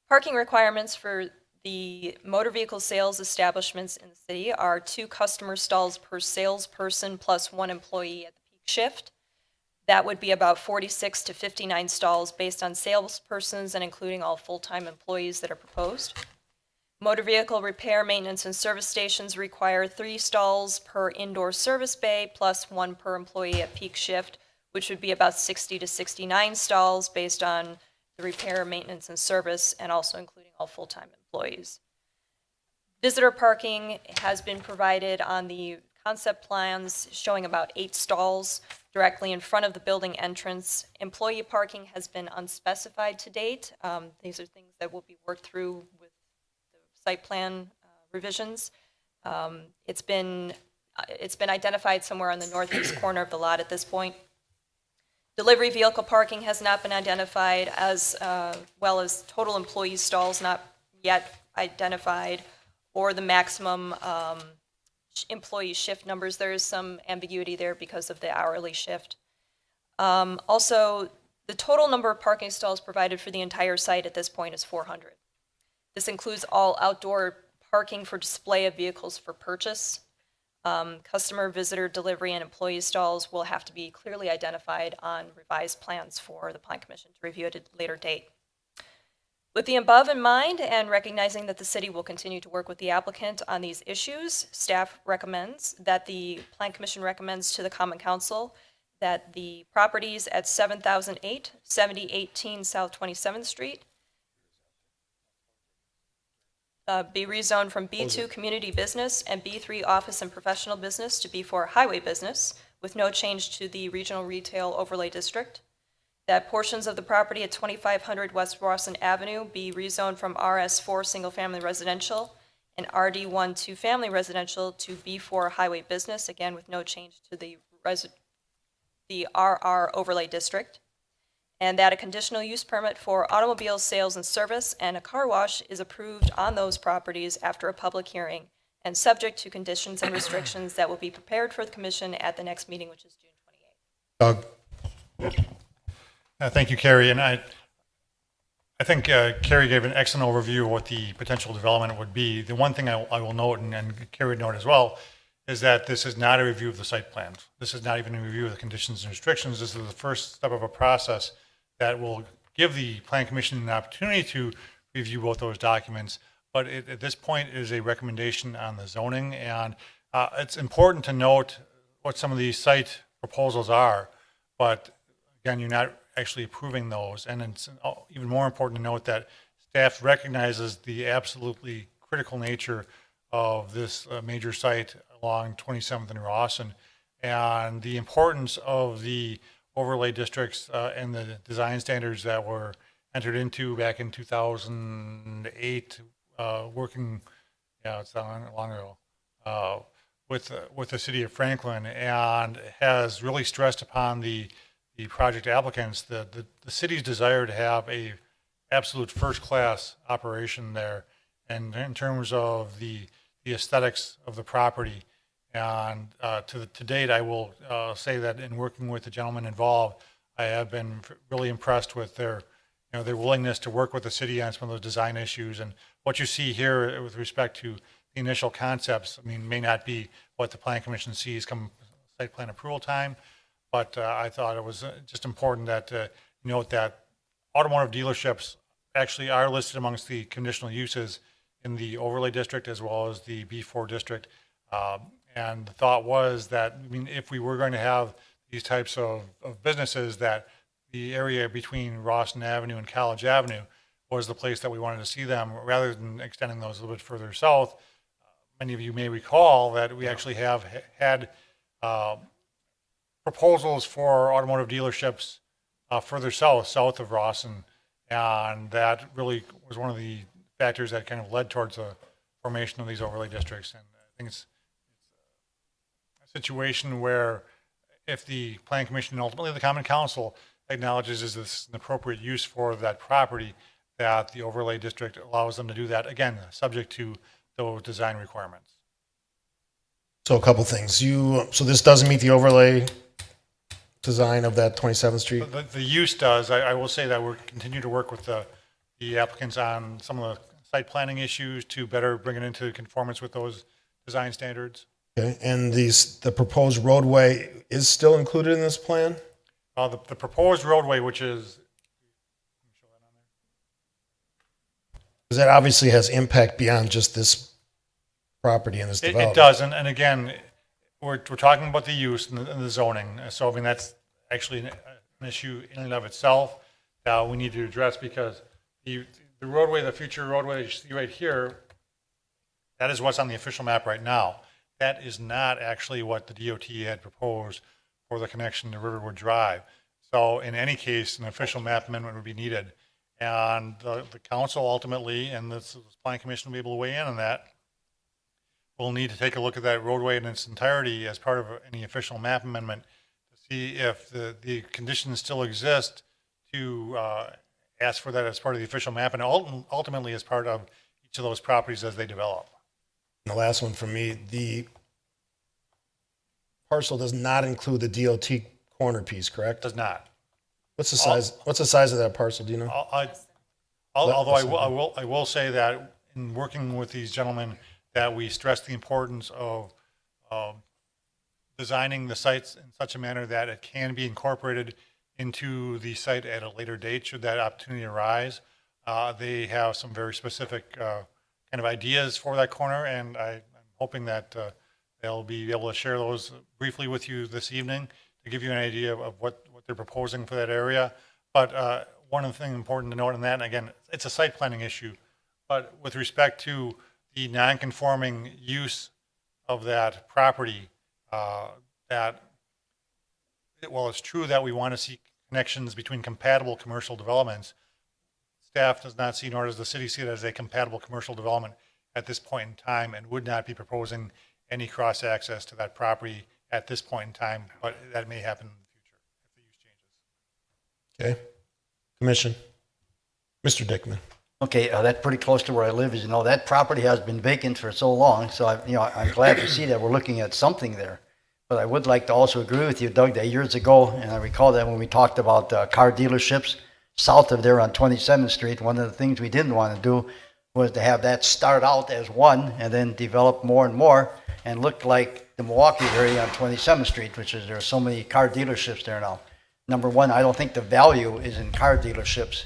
Parking requirements for the motor vehicle sales establishments in the city are 2 customer stalls per salesperson plus 1 employee at the peak shift. That would be about 46 to 59 stalls based on salespersons and including all full-time employees that are proposed. Motor vehicle repair, maintenance, and service stations require 3 stalls per indoor service bay plus 1 per employee at peak shift, which would be about 60 to 69 stalls based on the repair, maintenance, and service, and also including all full-time employees. Visitor parking has been provided on the concept plans showing about 8 stalls directly in front of the building entrance. Employee parking has been unspecified to date. These are things that will be worked through with the site plan revisions. It's been identified somewhere on the northeast corner of the lot at this point. Delivery vehicle parking has not been identified, as well as total employee stalls not yet identified, or the maximum employee shift numbers. There is some ambiguity there because of the hourly shift. Also, the total number of parking stalls provided for the entire site at this point is 400. This includes all outdoor parking for display of vehicles for purchase. Customer, visitor, delivery, and employee stalls will have to be clearly identified on revised plans for the Plan Commission to review at a later date. With the above in mind and recognizing that the city will continue to work with the applicant on these issues, staff recommends that the Plan Commission recommends to the Common Council that the properties at 7008, 7018 South 27th Street be rezoned from B2 Community Business and B3 Office and Professional Business to B4 Highway Business, with no change to the Regional Retail Overlay District. That portions of the property at 2500 West Rawson Avenue be rezoned from RS4 Single Family Residential and RD1 Two Family Residential to B4 Highway Business, again with no change to the RR Overlay District. And that a conditional use permit for automobile sales and service and a car wash is approved on those properties after a public hearing and subject to conditions and restrictions that will be prepared for the commission at the next meeting, which is June 28th. Doug? Thank you, Carrie. And I think Carrie gave an excellent overview of what the potential development would be. The one thing I will note, and Carrie would note as well, is that this is not a review of the site plans. This is not even a review of the conditions and restrictions. This is the first step of a process that will give the Plan Commission an opportunity to review both those documents. But at this point, it is a recommendation on the zoning. And it's important to note what some of these site proposals are. But again, you're not actually approving those. And it's even more important to note that staff recognizes the absolutely critical nature of this major site along 27th and Rawson, and the importance of the overlay districts and the design standards that were entered into back in 2008, working, it's not long ago, with the city of Franklin, and has really stressed upon the project applicants the city's desire to have a absolute first-class operation there, and in terms of the aesthetics of the property. And to date, I will say that in working with the gentleman involved, I have been really impressed with their willingness to work with the city on some of those design issues. And what you see here with respect to the initial concepts, I mean, may not be what the Plan Commission sees come site plan approval time, but I thought it was just important that note that automotive dealerships actually are listed amongst the conditional uses in the overlay district as well as the B4 district. And the thought was that, I mean, if we were going to have these types of businesses, that the area between Rawson Avenue and College Avenue was the place that we wanted to see them, rather than extending those a little bit further south. Many of you may recall that we actually have had proposals for automotive dealerships further south of Rawson, and that really was one of the factors that kind of led towards the formation of these overlay districts. And I think it's a situation where if the Plan Commission and ultimately the Common Council acknowledges is this an appropriate use for that property, that the overlay district allows them to do that, again, subject to those design requirements. So a couple things. So this doesn't meet the overlay design of that 27th Street? The use does. I will say that we're continue to work with the applicants on some of the site planning issues to better bring it into conformance with those design standards. Okay, and the proposed roadway is still included in this plan? The proposed roadway, which is, Because that obviously has impact beyond just this property and this development. It doesn't, and again, we're talking about the use and the zoning, so I mean, that's actually an issue in and of itself that we need to address, because the roadway, the future roadway that you see right here, that is what's on the official map right now. That is not actually what the DOT had proposed for the connection to Riverwood Drive. So in any case, an official map amendment would be needed. And the council ultimately, and the planning commission will be able to weigh in on that, we'll need to take a look at that roadway in its entirety as part of any official map amendment to see if the conditions still exist to ask for that as part of the official map, and ultimately as part of each of those properties as they develop. And the last one for me, the parcel does not include the DOT corner piece, correct? Does not. What's the size? What's the size of that parcel? Do you know? Although I will say that in working with these gentlemen, that we stress the importance of designing the sites in such a manner that it can be incorporated into the site at a later date should that opportunity arise. They have some very specific kind of ideas for that corner, and I'm hoping that they'll be able to share those briefly with you this evening to give you an idea of what they're proposing for that area. But one of the things important to note in that, and again, it's a site planning issue, but with respect to the non-conforming use of that property, that, while it's true that we want to see connections between compatible commercial developments, staff does not see, nor does the city see it as a compatible commercial development at this point in time, and would not be proposing any cross-access to that property at this point in time, but that may happen in the future if the use changes. Okay. Commission. Mr. Dickman. Okay, that's pretty close to where I live. As you know, that property has been vacant for so long, so I'm glad to see that we're looking at something there. But I would like to also agree with you, Doug, that years ago, and I recall that when we talked about car dealerships south of there on 27th Street, one of the things we didn't want to do was to have that start out as one and then develop more and more and look like the Milwaukee area on 27th Street, which is, there are so many car dealerships there now. Number one, I don't think the value is in car dealerships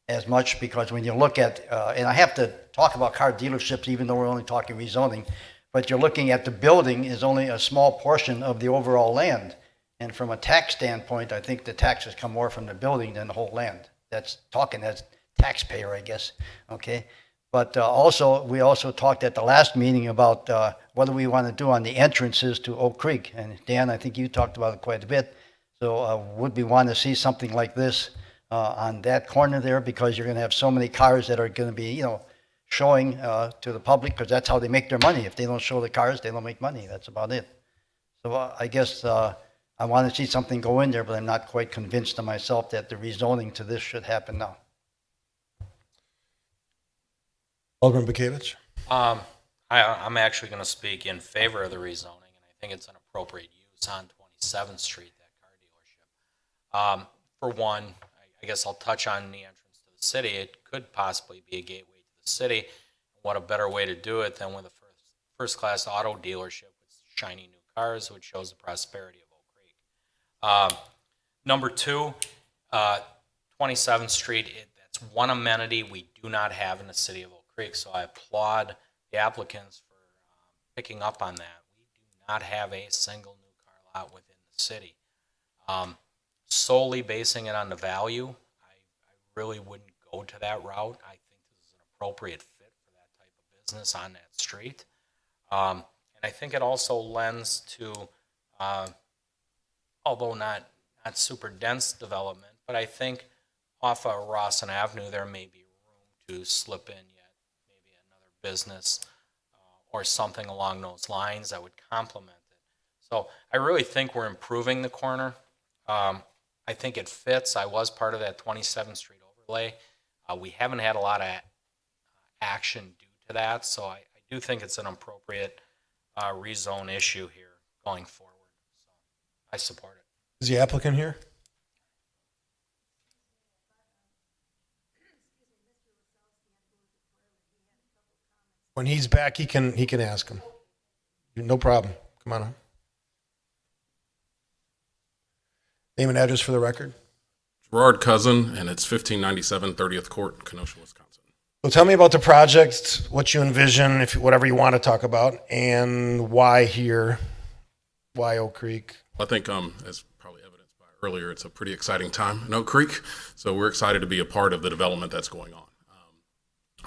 as much, because when you look at, and I have to talk about car dealerships even though we're only talking rezoning, but you're looking at the building is only a small portion of the overall land. And from a tax standpoint, I think the taxes come more from the building than the whole land. That's talking as taxpayer, I guess, okay? But we also talked at the last meeting about what do we want to do on the entrances to Oak Creek. And Dan, I think you talked about it quite a bit. So would we want to see something like this on that corner there, because you're going to have so many cars that are going to be, showing to the public, because that's how they make their money. If they don't show the cars, they don't make money. That's about it. So I guess I want to see something go in there, but I'm not quite convinced to myself that the rezoning to this should happen now. Alderman Bukavich. I'm actually going to speak in favor of the rezoning, and I think it's an appropriate use on 27th Street, that car dealership. For one, I guess I'll touch on the entrance to the city. It could possibly be a gateway to the city. What a better way to do it than with a first-class auto dealership with shiny new cars, which shows the prosperity of Oak Creek. Number two, 27th Street, that's one amenity we do not have in the city of Oak Creek, so I applaud the applicants for picking up on that. We do not have a single new car lot within the city. Solely basing it on the value, I really wouldn't go to that route. I think this is an appropriate fit for that type of business on that street. And I think it also lends to, although not super dense development, but I think off of Rawson Avenue there may be room to slip in yet maybe another business or something along those lines that would complement it. So I really think we're improving the corner. I think it fits. I was part of that 27th Street overlay. We haven't had a lot of action due to that, so I do think it's an appropriate rezone issue here going forward. So I support it. Is the applicant here? When he's back, he can ask him. No problem. Come on up. Name and address for the record. Gerard Cousin, and it's 1597 30th Court, Kenosha, Wisconsin. So tell me about the project, what you envision, if whatever you want to talk about, and why here, why Oak Creek? I think, as probably evidenced by earlier, it's a pretty exciting time in Oak Creek. So we're excited to be a part of the development that's going on.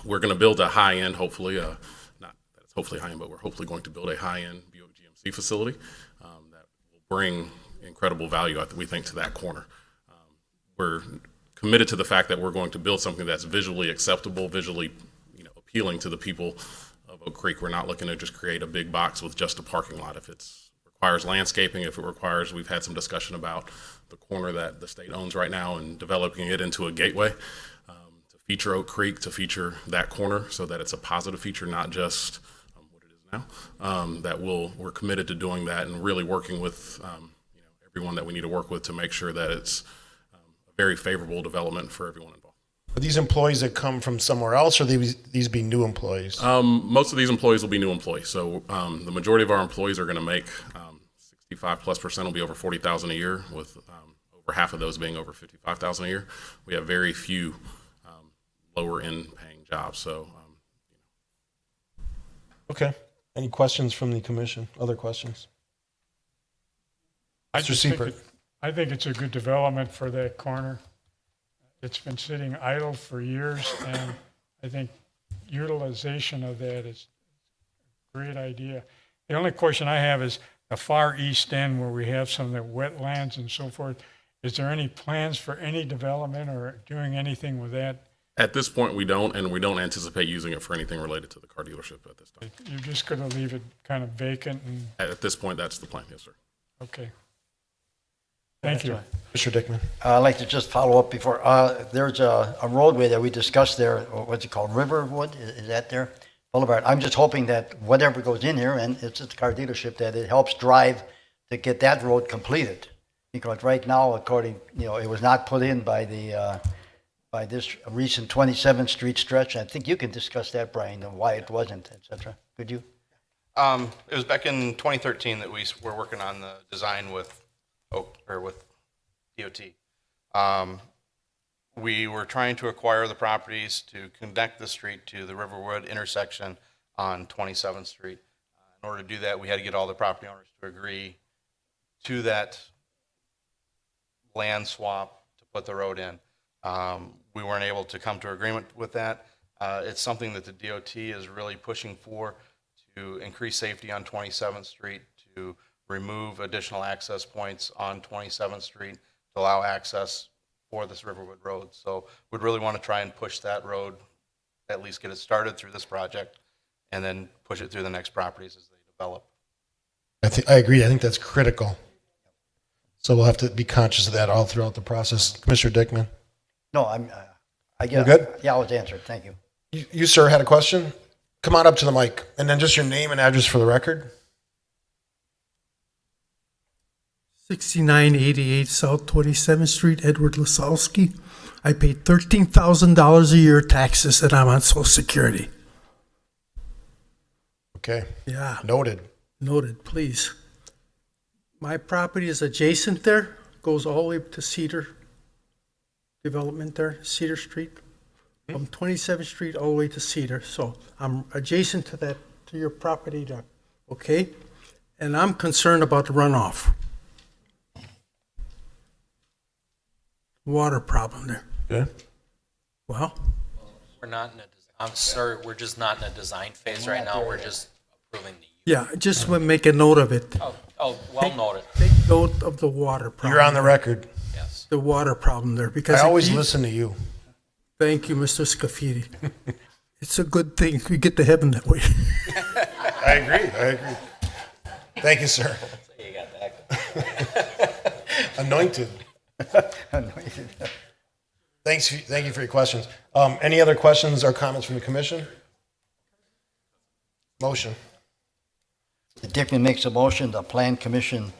We're going to build a high-end, hopefully, not that it's hopefully high-end, but we're hopefully going to build a high-end Buick GMC facility that will bring incredible value, we think, to that corner. We're committed to the fact that we're going to build something that's visually acceptable, visually appealing to the people of Oak Creek. We're not looking to just create a big box with just a parking lot. If it requires landscaping, if it requires, we've had some discussion about the corner that the state owns right now and developing it into a gateway to feature Oak Creek, to feature that corner so that it's a positive feature, not just what it is now. We're committed to doing that and really working with everyone that we need to work with to make sure that it's a very favorable development for everyone involved. Are these employees that come from somewhere else, or these be new employees? Most of these employees will be new employees. So the majority of our employees are going to make 65+% will be over $40,000 a year, with over half of those being over $55,000 a year. We have very few lower end paying jobs. So Okay. Any questions from the commission? Other questions? Mr. Seifert. I think it's a good development for that corner. It's been sitting idle for years, and I think utilization of that is a great idea. The only question I have is the far east end where we have some of the wetlands and so forth. Is there any plans for any development or doing anything with that? at this point, we don't, and we don't anticipate using it for anything related to the car dealership at this time. You're just going to leave it kind of vacant and, At this point, that's the plan, yes, sir. okay. Thank you. Mr. Dickman. I'd like to just follow up before, there's a roadway that we discussed there, what's it called, Riverwood, is that there? Boulevard. I'm just hoping that whatever goes in here, and it's a car dealership, that it helps drive to get that road completed. Because right now, according, it was not put in by the, by this recent 27th Street stretch. I think you can discuss that, Brian, and why it wasn't, et cetera. Could you? It was back in 2013 that we were working on the design with DOT. We were trying to acquire the properties to connect the street to the Riverwood intersection on 27th Street. In order to do that, we had to get all the property owners to agree to that land swap to put the road in. We weren't able to come to agreement with that. It's something that the DOT is really pushing for, to increase safety on 27th Street, to remove additional access points on 27th Street, to allow access for this Riverwood Road. So we'd really want to try and push that road, at least get it started through this project, and then push it through the next properties as they develop. I agree. I think that's critical. So we'll have to be conscious of that all throughout the process. Commissioner Dickman. No, I get. You're good? Yeah, I was answered. Thank you. You, sir, had a question? Come on up to the mic, and then just your name and address for the record. 6988 South 27th Street, Edward Lasowski. I paid $13,000 a year taxes, and I'm on Social Security. Okay. Yeah. Noted. Noted, please. My property is adjacent there, goes all the way to Cedar Development there, Cedar Street. From 27th Street all the way to Cedar. So I'm adjacent to that, to your property there, okay? And I'm concerned about the runoff. Water problem there. Yeah. Well, We're not in a, I'm sorry, we're just not in a design phase right now. We're just approving the. yeah, just want to make a note of it. Oh, well noted. Take note of the water problem. You're on the record. Yes. The water problem there, because I always if you- listen to you. Thank you, Mr. Scafidi. It's a good thing we get to heaven that way. I agree. Thank you, sir. You got that. Anointed. Thank you for your questions. Any other questions or comments from the commission? Motion. The Dickman makes a motion, the Plan Commission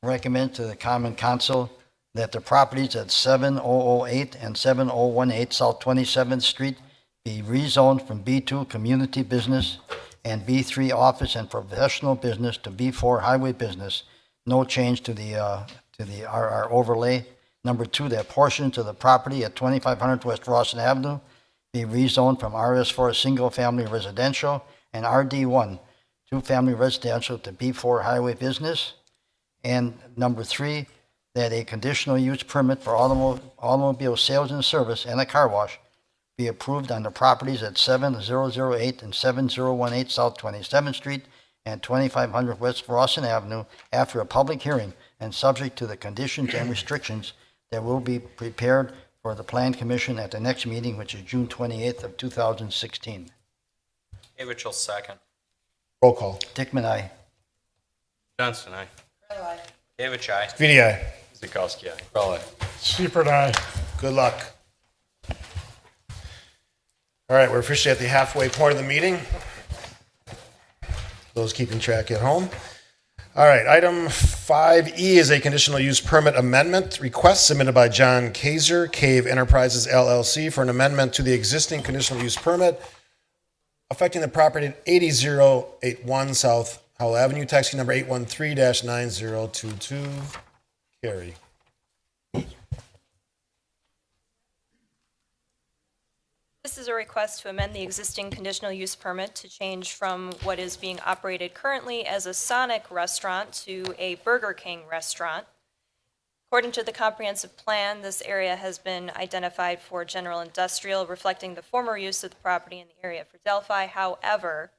recommend to the Common Council that the properties at 7008 and 7018 South 27th Street be rezoned from B2 Community Business and B3 Office and Professional Business to B4 Highway Business. No change to the RR overlay. Number 2, that portions of the property at 2500 West Rawson Avenue be rezoned from RS4 Single Family Residential and RD1 Two Family Residential to B4 Highway Business. And number 3, that a conditional use permit for automobile sales and service and a car wash be approved on the properties at 7008 and 7018 South 27th Street and 2500 West Rawson Avenue after a public hearing and subject to the conditions and restrictions that will be prepared for the Plan Commission at the next meeting, which is June 28th of 2016. Avich will second. Roll call. Dickman, aye. Johnston, aye. Avich, aye. VDI. Zukowski, aye. Rowley. Seifert, aye. Good luck. All right, we're officially at the halfway point of the meeting. Those keeping track at home. All right, item 5E is a conditional use permit amendment request submitted by John Kaiser, Cave Enterprises LLC, for an amendment to the existing conditional use permit affecting the property at 8081 South Howell Avenue, tax number 813-9022. Carrie. This is a request to amend the existing conditional use permit to change from what is being operated currently as a Sonic restaurant to a Burger King restaurant. According to the comprehensive plan, this area has been identified for general industrial, reflecting the former use of the property in the area for Delphi. However,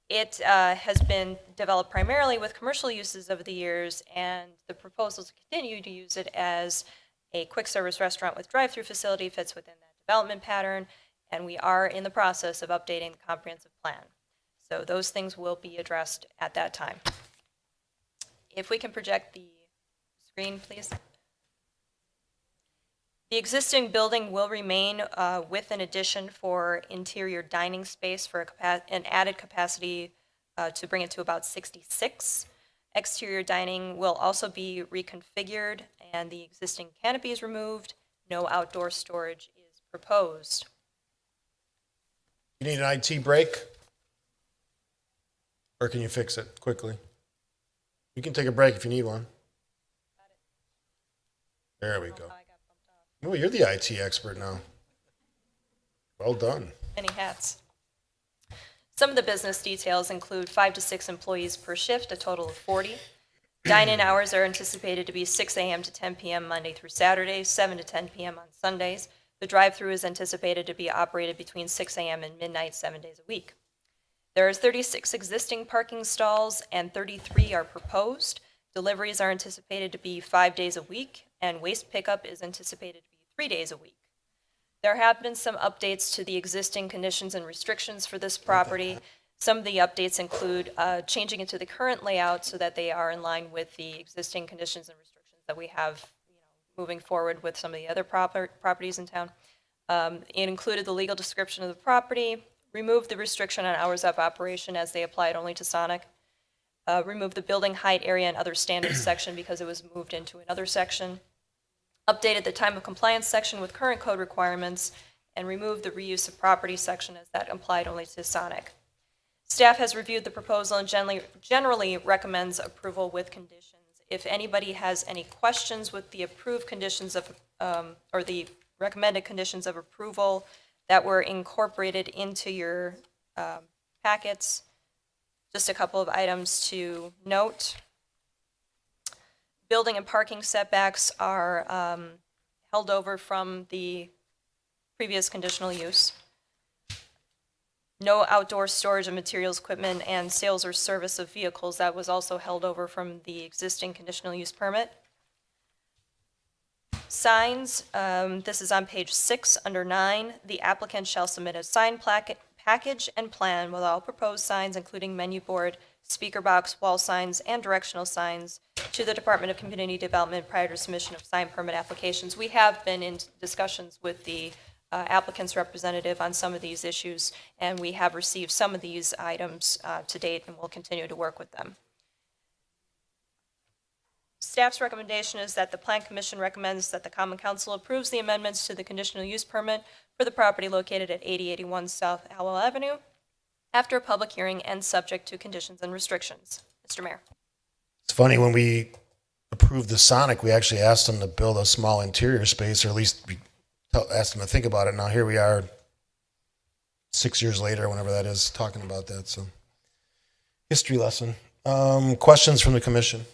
it has been developed primarily with commercial uses over the years, and the proposal to continue to use it as a quick service restaurant with drive-through facility fits within that development pattern, and we are in the process of updating the comprehensive plan. So those things will be addressed at that time. If we can project the screen, please. The existing building will remain with an addition for interior dining space for an added capacity to bring it to about 66. Exterior dining will also be reconfigured and the existing canopy is removed. No outdoor storage is proposed. You need an IT break? Or can you fix it quickly? You can take a break if you need one. There we go. Oh, you're the IT expert now. Well done. Many hats. Some of the business details include 5 to 6 employees per shift, a total of 40. Dine-in hours are anticipated to be 6 a.m. to 10 p.m. Monday through Saturday, 7 to 10 p.m. on Sundays. The drive-through is anticipated to be operated between 6 a.m. and midnight, 7 days a week. There are 36 existing parking stalls and 33 are proposed. Deliveries are anticipated to be 5 days a week, and waste pickup is anticipated to be 3 days a week. There have been some updates to the existing conditions and restrictions for this property. Some of the updates include changing it to the current layout so that they are in line with the existing conditions and restrictions that we have, moving forward with some of the other properties in town. It included the legal description of the property, removed the restriction on hours of operation as they applied only to Sonic, removed the building height, area, and other standards section because it was moved into another section, updated the time of compliance section with current code requirements, and removed the reuse of property section as that applied only to Sonic. Staff has reviewed the proposal and generally recommends approval with conditions. If anybody has any questions with the approved conditions of, or the recommended conditions of approval that were incorporated into your packets, just a couple of items to note. Building and parking setbacks are held over from the previous conditional use. No outdoor storage of materials, equipment, and sales or service of vehicles. That was also held over from the existing conditional use permit. Signs, this is on page 6 under 9. The applicant shall submit a sign package and plan with all proposed signs, including menu board, speaker box, wall signs, and directional signs to the Department of Community Development prior to submission of sign permit applications. We have been in discussions with the applicant's representative on some of these issues, and we have received some of these items to date, and we'll continue to work with them. Staff's recommendation is that the Plan Commission recommends that the Common Council approves the amendments to the conditional use permit for the property located at 8081 South Howell Avenue after a public hearing and subject to conditions and restrictions. Mr. Mayor. It's funny, when we approved the Sonic, we actually asked them to build a small interior space, or at least we asked them to think about it. Now here we are 6 years later, whenever that is, talking about that. So, history lesson. Questions from the commission?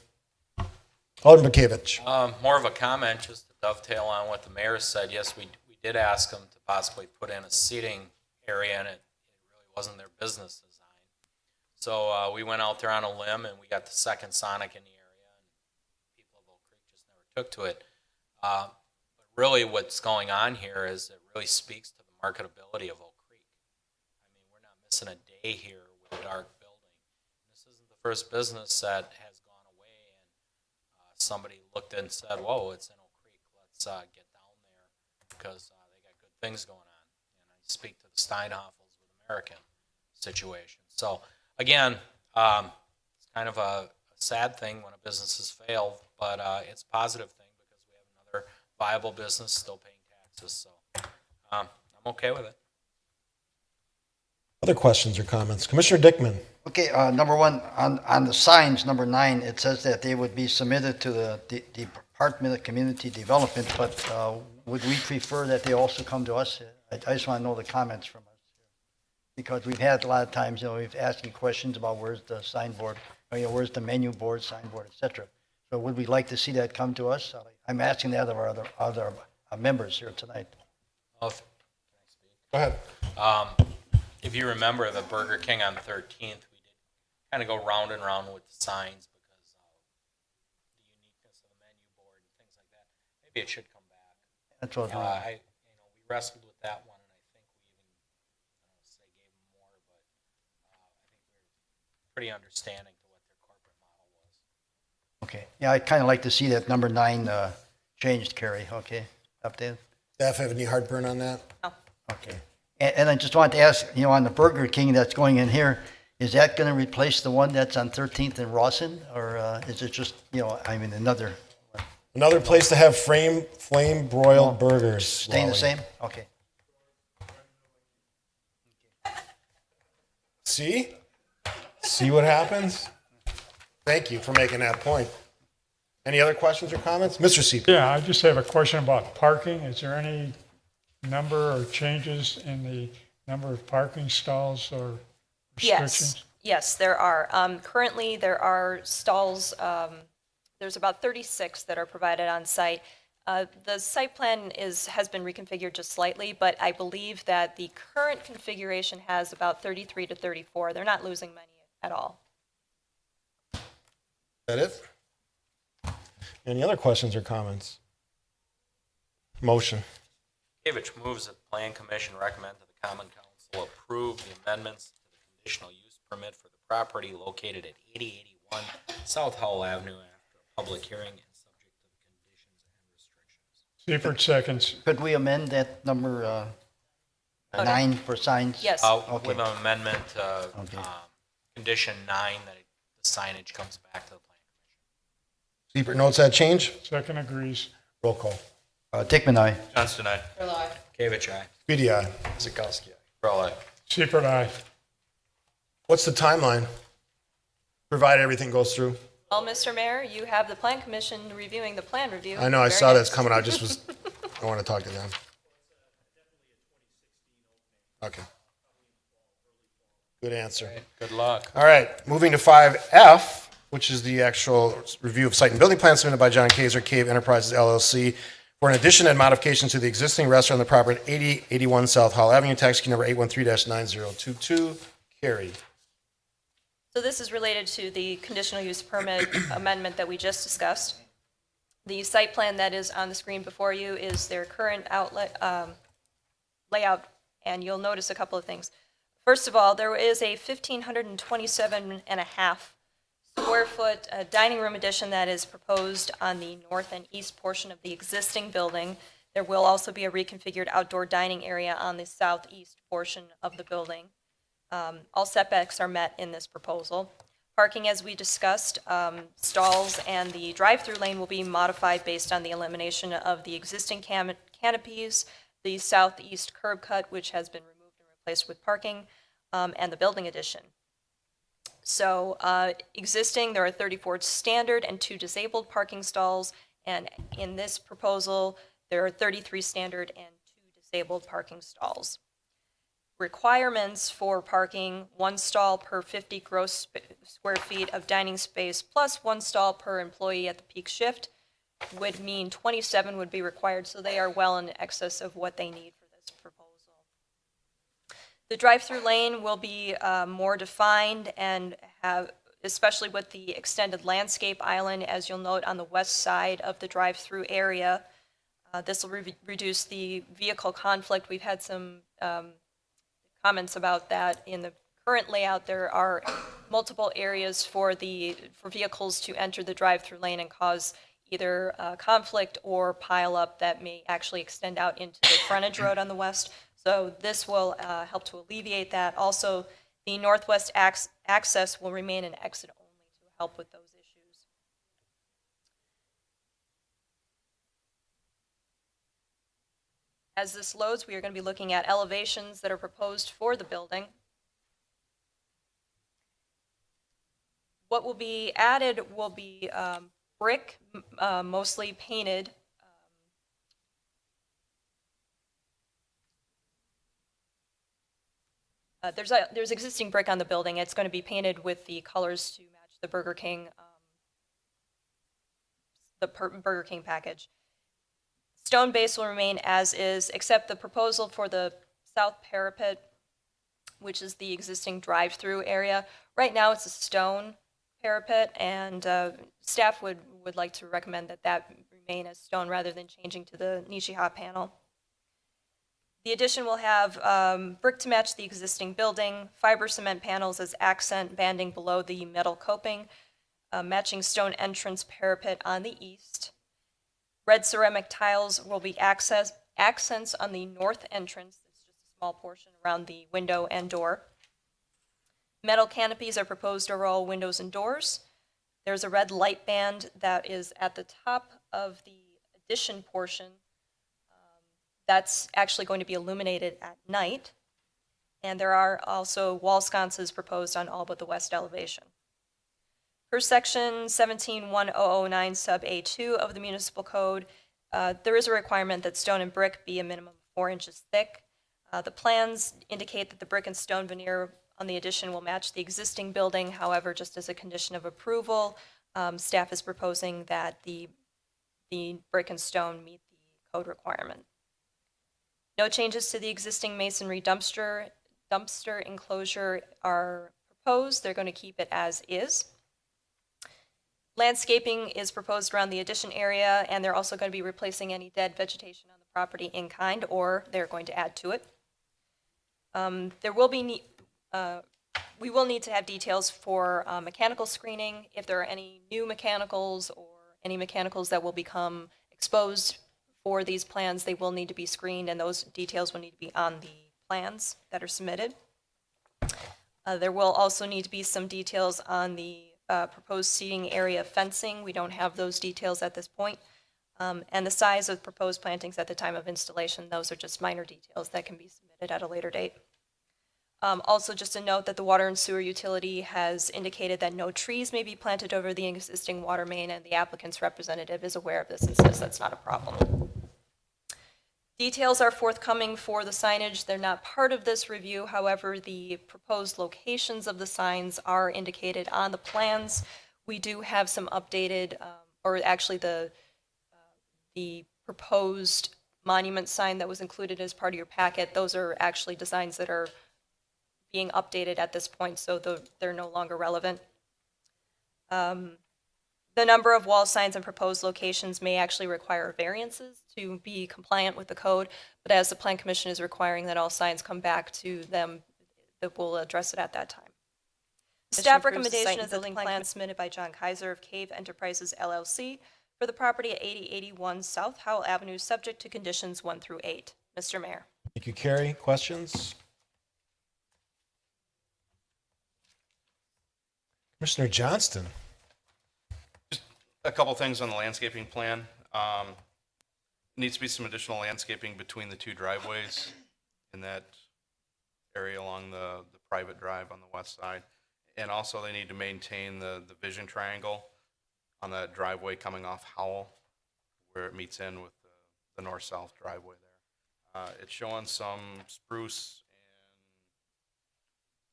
Alderman Bekavich. More of a comment, just to dovetail on what the mayor said. Yes, we did ask them to possibly put in a seating area, and it really wasn't their business design. So we went out there on a limb, and we got the second Sonic in the area, and people of Oak Creek just never took to it. But really what's going on here is it really speaks to the marketability of Oak Creek. I mean, we're not missing a day here with a dark building. This isn't the first business that has gone away and somebody looked and said, whoa, it's in Oak Creek, let's get down there because they got good things going on. And I speak to the Steinhoffels with American situation. So again, it's kind of a sad thing when a business has failed, but it's a positive thing because we have another viable business still paying taxes. So I'm okay with it. Other questions or comments? Commissioner Dickman. Okay, number one, on the signs, number 9, it says that they would be submitted to the Department of Community Development, but would we prefer that they also come to us? I just want to know the comments from us. Because we've had a lot of times, we've asking questions about where's the signboard, where's the menu board, signboard, et cetera. So would we like to see that come to us? I'm asking that of our other members here tonight. Well, Go ahead. If you remember the Burger King on 13th, we did kind of go round and round with the signs because the uniqueness of the menu board and things like that. Maybe it should come back. That's what we wrestled with that one, and I think we even, I don't want to say gave them more, but I think we were pretty understanding to what their corporate model was. Okay, yeah, I'd kind of like to see that number 9 changed, Carrie, okay, updated. Staff have any heartburn on that? No. Okay. And I just wanted to ask, on the Burger King that's going in here, is that going to replace the one that's on 13th and Rawson? Or is it just, another? Another place to have flame broiled burgers. Staying the Wally. same? Okay. See? See what happens? Thank you for making that point. Any other questions or comments? Mr. Seeper. Yeah, I just have a question about parking. Is there any number or changes in the number of parking stalls or restrictions? Yes, there are. Currently, there are stalls, there's about 36 that are provided on site. The site plan has been reconfigured just slightly, but I believe that the current configuration has about 33 to 34. They're not losing money at all. Is that it? Any other questions or comments? Motion. Gavich moves that the Plan Commission recommend to the Common Council approve the amendments to the conditional use permit for the property located at 8081 South Howell Avenue after a public hearing and subject to the conditions and restrictions. Seifert seconds. Could we amend that number 9 for signs? Yes. Okay. With an amendment, condition 9, that the signage comes back to the Plan Commission. Seeper notes that change. Second agrees. Roll call. Dickman, aye. Johnston, aye. Gavich, aye. Speedy, aye. Zagowski, aye. Kroll, aye. Seifert, aye. What's the timeline? Provided everything goes through. Well, Mr. Mayor, you have the Plan Commission reviewing the plan review. I know, I Very saw that's next. coming out. I want to talk to them. Okay. Good answer. Good luck. All right, moving to 5F, which is the actual review of site and building plan submitted by John Kaiser, Cave Enterprises LLC, for an addition and modification to the existing restaurant on the property at 8081 South Howell Avenue, tax key number 813-9022. Carrie. So this is related to the conditional use permit amendment that we just discussed. The site plan that is on the screen before you is their current layout, and you'll notice a couple of things. First of all, there is a 1,527 and a half square foot dining room addition that is proposed on the north and east portion of the existing building. There will also be a reconfigured outdoor dining area on the southeast portion of the building. All setbacks are met in this proposal. Parking, as we discussed, stalls and the drive-through lane will be modified based on the elimination of the existing canopies, the southeast curb cut, which has been removed and replaced with parking, and the building addition. So existing, there are 34 standard and 2 disabled parking stalls, and in this proposal, there are 33 standard and 2 disabled parking stalls. requirements for parking, 1 stall per 50 gross square feet of dining space, plus 1 stall per employee at the peak shift, would mean 27 would be required, so they are well in excess of what they need for this proposal. The drive-through lane will be more defined and have, especially with the extended landscape island, as you'll note on the west side of the drive-through area. This will reduce the vehicle conflict. We've had some comments about that. In the current layout, there are multiple areas for vehicles to enter the drive-through lane and cause either conflict or pile up that may actually extend out into the frontage road on the west. So this will help to alleviate that. Also, the northwest access will remain an exit only to help with those issues. As this loads, we are going to be looking at elevations that are proposed for the building. What will be added will be brick, mostly painted. There's existing brick on the building. It's going to be painted with the colors to match the Burger King, Burger King package. Stone base will remain as is, except the proposal for the south parapet, which is the existing drive-through area. Right now, it's a stone parapet, and staff would like to recommend that that remain as stone rather than changing to the Nishiha panel. The addition will have brick to match the existing building, fiber cement panels as accent banding below the metal coping, matching stone entrance parapet on the east. Red ceramic tiles will be accents on the north entrance. It's just a small portion around the window and door. Metal canopies are proposed over all windows and doors. There's a red light band that is at the top of the addition portion. That's actually going to be illuminated at night. And there are also wall sconces proposed on all but the west elevation. Per section 171009 sub A2 of the municipal code, there is a requirement that stone and brick be a minimum of 4 inches thick. The plans indicate that the brick and stone veneer on the addition will match the existing building. However, just as a condition of approval, staff is proposing that the brick and stone meet the code requirement. No changes to the existing masonry dumpster enclosure are proposed. They're going to keep it as is. Landscaping is proposed around the addition area, and they're also going to be replacing any dead vegetation on the property in kind, or they're going to add to it. We will need to have details for mechanical screening. If there are any new mechanicals or any mechanicals that will become exposed for these plans, they will need to be screened, and those details will need to be on the plans that are submitted. There will also need to be some details on the proposed seating area fencing. We don't have those details at this point. And the size of proposed plantings at the time of installation, those are just minor details that can be submitted at a later date. Also, just a note that the water and sewer utility has indicated that no trees may be planted over the existing water main, and the applicant's representative is aware of this and says that's not a problem. Details are forthcoming for the signage. They're not part of this review. However, the proposed locations of the signs are indicated on the plans. We do have some updated, or actually the proposed monument sign that was included as part of your packet. Those are actually designs that are being updated at this point, so they're no longer relevant. The number of wall signs and proposed locations may actually require variances to be compliant with the code, but as the Plan Commission is requiring that all signs come back to them, that we'll address it at that time. Staff recommendation is the building plan submitted by John Kaiser of Cave Enterprises LLC for the property at 8081 South Howell Avenue, subject to conditions 1 through 8. Mr. Mayor. Thank you, Carrie. Questions? Commissioner Johnston. A couple things on the landscaping plan. Needs to be some additional landscaping between the two driveways in that area along the private drive on the west side. And also they need to maintain the vision triangle on that driveway coming off Howell, where it meets in with the north-south driveway there. It's showing some spruce and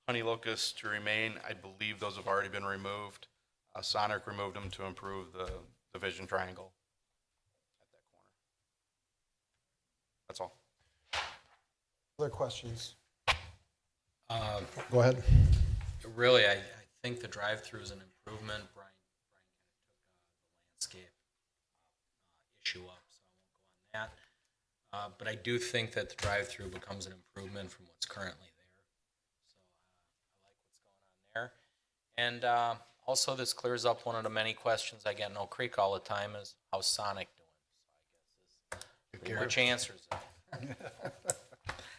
honey locusts to remain. I believe those have already been removed. Sonic removed them to improve the vision triangle at that corner. That's all. Other questions? Go ahead. Really, I think the drive-through is an improvement. Brian kind of took the landscape issue up, so I won't go on that. But I do think that the drive-through becomes an improvement from what's currently there. So I like what's going on there. And also, this clears up one of the many questions I get in Oak Creek all the time is, how's Sonic doing? So I guess this pretty much answers it.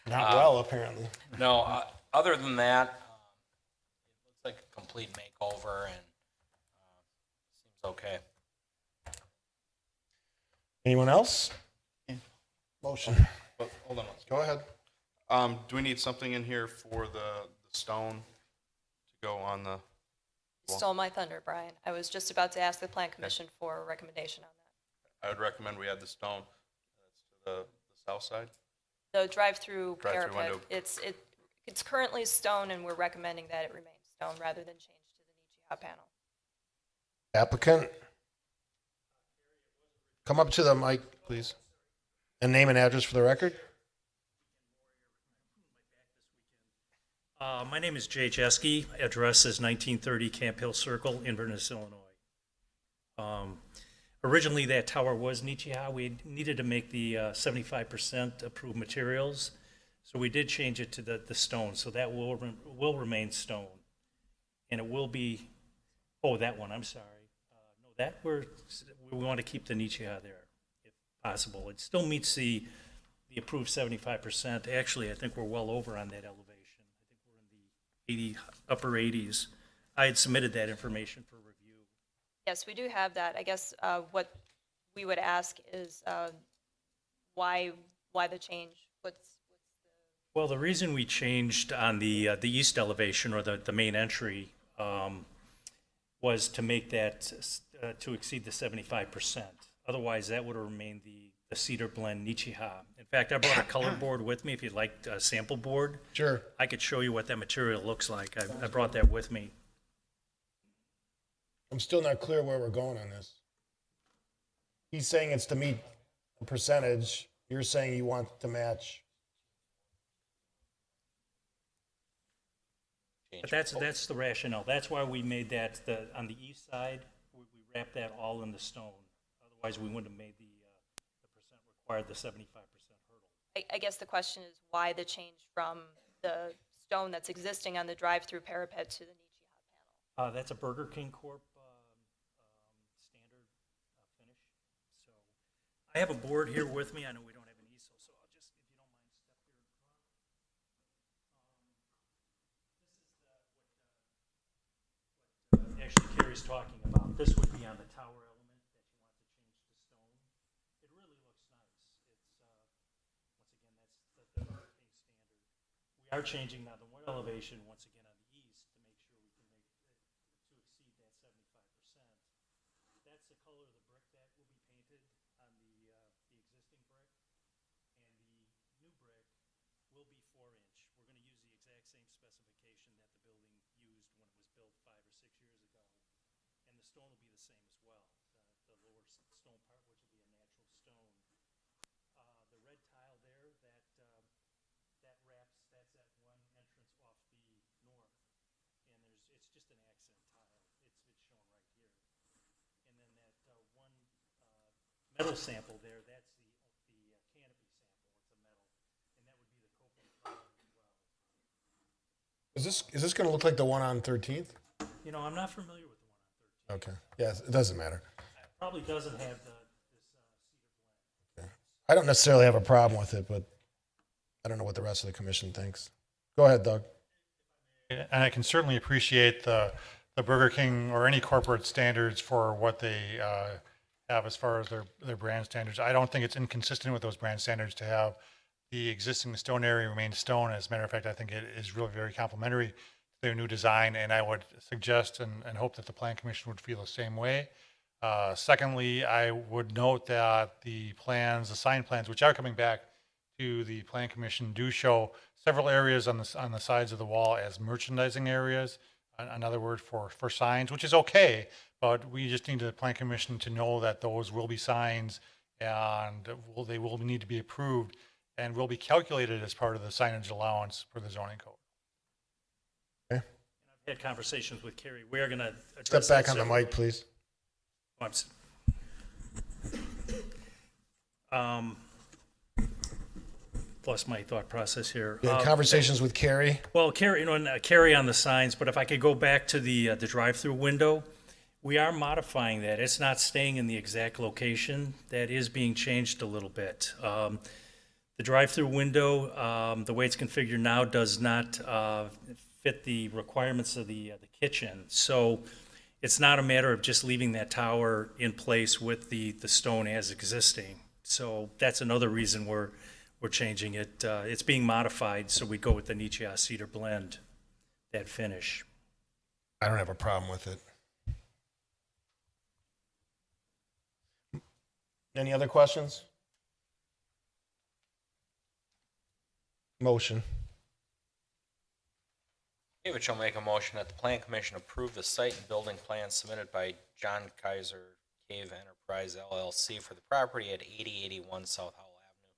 Not well, apparently. No, other than that, it looks like a complete makeover and seems okay. Anyone else? Motion. But hold on. Go ahead. Do we need something in here for the stone to go on the You stole my thunder, Brian. I was just about to ask the Plan Commission for a recommendation on that. I would recommend we add the stone that's to the south side. The drive-through Drive-through parapet, window. it's currently stone, and we're recommending that it remain stone rather than change to the Nichia panel. Applicant? Come up to the mic, please. And name and address for the record. My name is Jay Jeske. Address is 1930 Camp Hill Circle, Inverness, Illinois. Originally, that tower was Nichia. We needed to make the 75% approved materials, so we did change it to the stone. So that will remain stone, and it will be. Oh, that one. I'm sorry. No, that we want to keep the Nichia there, if possible. It still meets the approved 75%. Actually, I think we're well over on that elevation. I think we're in the upper 80s. I had submitted that information for review. Yes, we do have that. I guess what we would ask is why the change? Well, the reason we changed on the east elevation or the main entry was to make that to exceed the 75%. Otherwise, that would have remained the cedar blend Nichia. In fact, I brought a color board with me if you'd like a sample board. Sure. I could show you what that material looks like. I brought that with me. I'm still not clear where we're going on this. He's saying it's to meet a percentage. You're saying you want to match. But that's the rationale. That's why we made that on the east side. We wrapped that all in the stone. Otherwise, we wouldn't have made the percent required, the 75% hurdle. I guess the question is why the change from the stone that's existing on the drive-through parapet to the Nichia panel? That's a Burger King Corp standard finish. So I have a board here with me. I know we don't have an easel, so I'll just, if you don't mind, step here in front. This is what actually Carrie's talking about. This would be on the tower element that you want to change to stone. It really looks nice. It's once again, that's the Burger King standard. We are changing now the one elevation once again on the east to make sure we can make to exceed that 75%. That's the color of the brick that will be painted on the existing brick, and the new brick will be 4-inch. We're going to use the exact same specification that the building used when it was built 5 or 6 years ago, and the stone will be the same as well. The lower stone part, which will be a natural stone. The red tile there, that wraps. That's at one entrance off the north, and it's just an accent tile. It's shown right here. And then that one metal sample there, that's the canopy sample. It's a metal, and that would be the coping tile as well. Is this going to look like the one on 13th? You know, I'm not familiar with the one on 13th. Okay. Yes, it doesn't matter. It probably doesn't have this cedar blend. I don't necessarily have a problem with it, but I don't know what the rest of the commission thinks. Go ahead, Doug. And I can certainly appreciate the Burger King or any corporate standards for what they have as far as their brand standards. I don't think it's inconsistent with those brand standards to have the existing stone area remain stone. As a matter of fact, I think it is really very complementary to their new design, and I would suggest and hope that the Plan Commission would feel the same way. Secondly, I would note that the plans, the sign plans, which are coming back to the Plan Commission, do show several areas on the sides of the wall as merchandising areas. Another word for signs, which is okay, but we just need the plan commission to know that those will be signs and they will need to be approved and will be calculated as part of the signage allowance for the zoning code. I've had conversations with Carrie. We're going to Step back on the mic, please. Lost my thought process here. You had conversations with Carrie? Well, Carrie, Carrie on the signs, but if I could go back to the drive-through window, we are modifying that. It's not staying in the exact location. That is being changed a little bit. The drive-through window, the way it's configured now, does not fit the requirements of the kitchen. So it's not a matter of just leaving that tower in place with the stone as existing. So that's another reason we're changing it. It's being modified, so we go with the Nietzsche cedar blend, that finish. I don't have a problem with it. Any other questions? Motion. David will make a motion that the Plan Commission approve the site and building plan submitted by John Kaiser Cave Enterprise LLC for the property at 8081 South Howell Avenue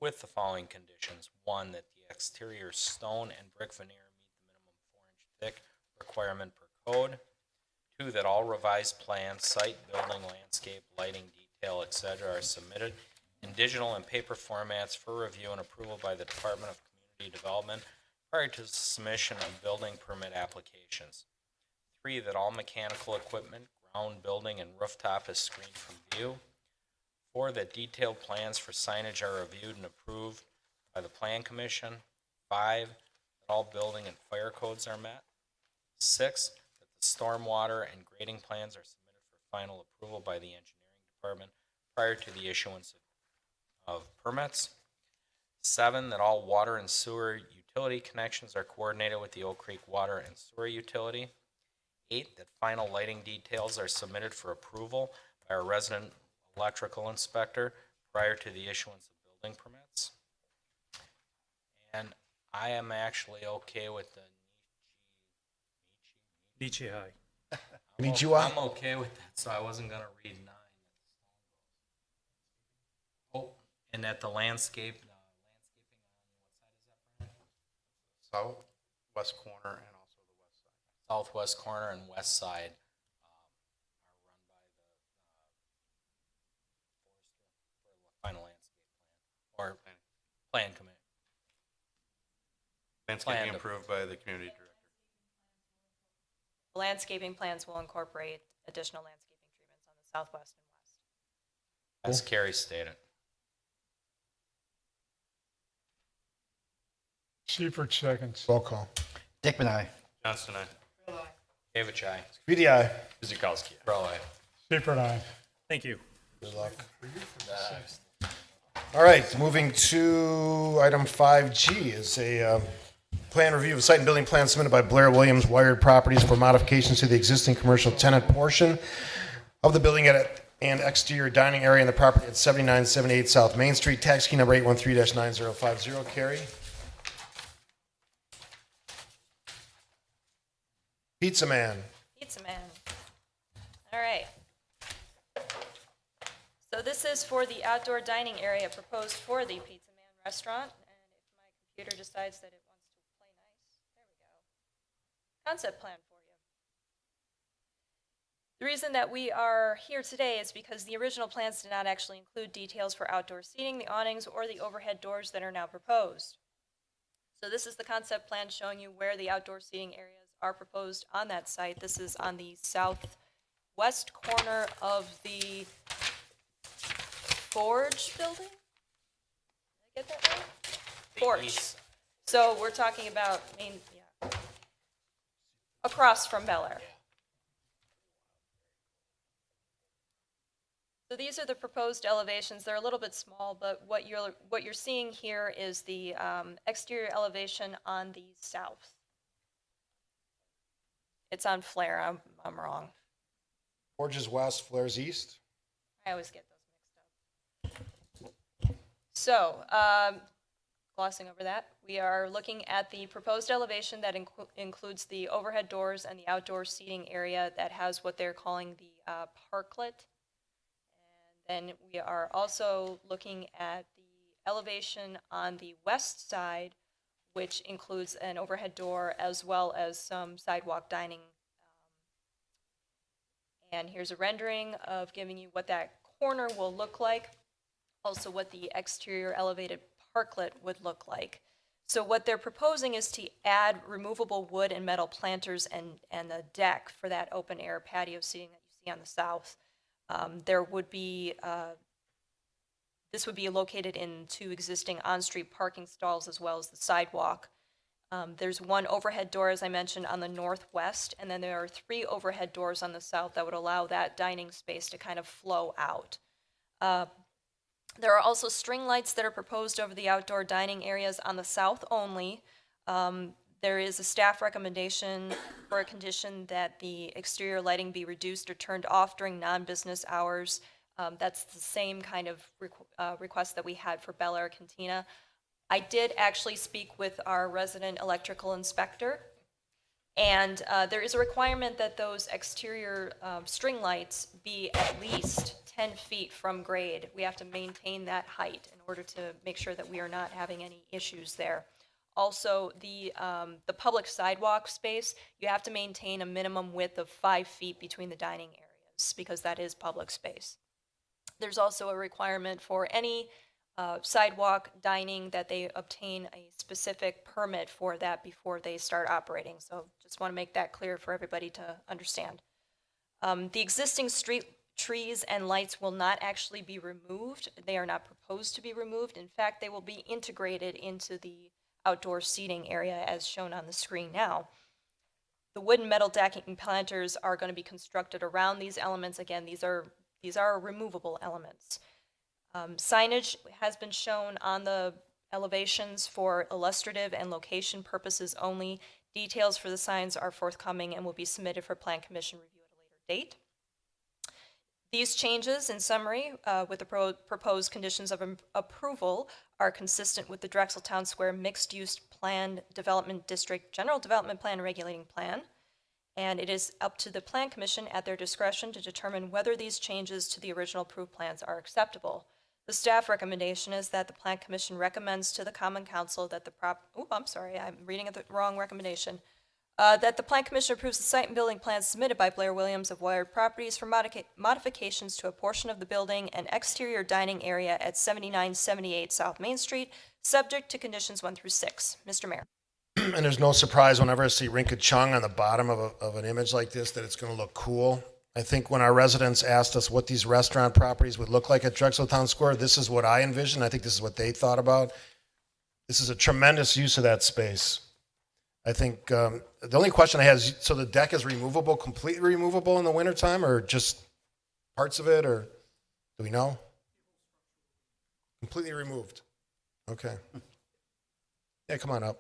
with the following conditions. 1, that the exterior stone and brick veneer meet the minimum 4-inch thick requirement per code. 2, that all revised plans, site, building, landscape, lighting, detail, etc. are submitted in digital and paper formats for review and approval by the Department of Community Development prior to the submission of building permit applications. 3, that all mechanical equipment, ground, building, and rooftop is screened from view. 4, that detailed plans for signage are reviewed and approved by the Plan Commission. 5, that all building and fire codes are met. 6, that the stormwater and grading plans are submitted for final approval by the engineering department prior to the issuance of permits. 7, that all water and sewer utility connections are coordinated with the Oak Creek Water and Sewer Utility. 8, that final lighting details are submitted for approval by our resident electrical inspector prior to the issuance of building permits. And I am actually okay with the Nietzsche High. I'm okay with that, so I wasn't going to read 9. Oh, and that the landscaping on what side is that, Brian? Southwest corner and also the west side. Southwest corner and west side are run by the forester for the final landscape plan or plan committee. Landscaping approved by the community director. The landscaping plans will incorporate additional landscaping treatments on the southwest and west. As Carrie stated. Seifert seconds. Roll call. Dickman, aye. Johnston, aye. David Chai. Speedy, aye. Kuzikowski. Bro, aye. Seifert, aye. Thank you. Good luck. All right, moving to item 5G is a plan review of site and building plan submitted by Blair Williams Wired Properties for modifications to the existing commercial tenant portion of the building and exterior dining area in the property at 7978 South Main Street, tax key number 813-9050. Carrie? Pizza Man. Pizza Man. All right. So this is for the outdoor dining area proposed for the Pizza Man restaurant. And if my computer decides that it wants to play nice, there we go. Concept plan for you. The reason that we are here today is because the original plans did not actually include details for outdoor seating, the awnings, or the overhead doors that are now proposed. So this is the concept plan showing you where the outdoor seating areas are proposed on that site. This is on the southwest corner of the Forge building? Did I get that right? Forge. So we're talking about across from Bel Air. So these are the proposed elevations. They're a little bit small, but what you're seeing here is the exterior elevation on the south. It's on Flare. I'm wrong. Forge is west, Flair's east. I always get those mixed up. So glossing over that. We are looking at the proposed elevation that includes the overhead doors and the outdoor seating area that has what they're calling the parklet. And then we are also looking at the elevation on the west side, which includes an overhead door as well as some sidewalk dining. And here's a rendering of giving you what that corner will look like, also what the exterior elevated parklet would look like. So what they're proposing is to add removable wood and metal planters and the deck for that open air patio seating that you see on the south. There would be, this would be located in 2 existing on-street parking stalls as well as the sidewalk. There's 1 overhead door, as I mentioned, on the northwest, and then there are 3 overhead doors on the south that would allow that dining space to kind of flow out. There are also string lights that are proposed over the outdoor dining areas on the south only. There is a staff recommendation for a condition that the exterior lighting be reduced or turned off during non-business hours. That's the same kind of request that we had for Bel Air Cantina. I did actually speak with our resident electrical inspector, and there is a requirement that those exterior string lights be at least 10 feet from grade. We have to maintain that height in order to make sure that we are not having any issues there. Also, the public sidewalk space, you have to maintain a minimum width of 5 feet between the dining areas because that is public space. There's also a requirement for any sidewalk dining that they obtain a specific permit for that before they start operating. So just want to make that clear for everybody to understand. The existing street trees and lights will not actually be removed. They are not proposed to be removed. In fact, they will be integrated into the outdoor seating area as shown on the screen now. The wood and metal decking planters are going to be constructed around these elements. Again, these are removable elements. Signage has been shown on the elevations for illustrative and location purposes only. Details for the signs are forthcoming and will be submitted for Plan Commission review at a later date. These changes, in summary, with the proposed conditions of approval, are consistent with the Drexel Town Square Mixed-Use Plan Development District General Development Plan Regulating Plan, and it is up to the Plan Commission at their discretion to determine whether these changes to the original approved plans are acceptable. The staff recommendation is that the Plan Commission recommends to the Common Council that the I'm reading the wrong recommendation. That the Plan Commission approves the site and building plans submitted by Blair Williams of Wired Properties for modifications to a portion of the building and exterior dining area at 7978 South Main Street, subject to conditions 1 through 6. Mr. Mayor. And there's no surprise whenever I see Rinka Chung on the bottom of an image like this that it's going to look cool. I think when our residents asked us what these restaurant properties would look like at Drexel Town Square, this is what I envisioned. I think this is what they thought about. This is a tremendous use of that space. I think the only question I have is, so the deck is removable, completely removable in the wintertime, or just parts of it, or do we know? Completely removed. Okay. Yeah, come on up.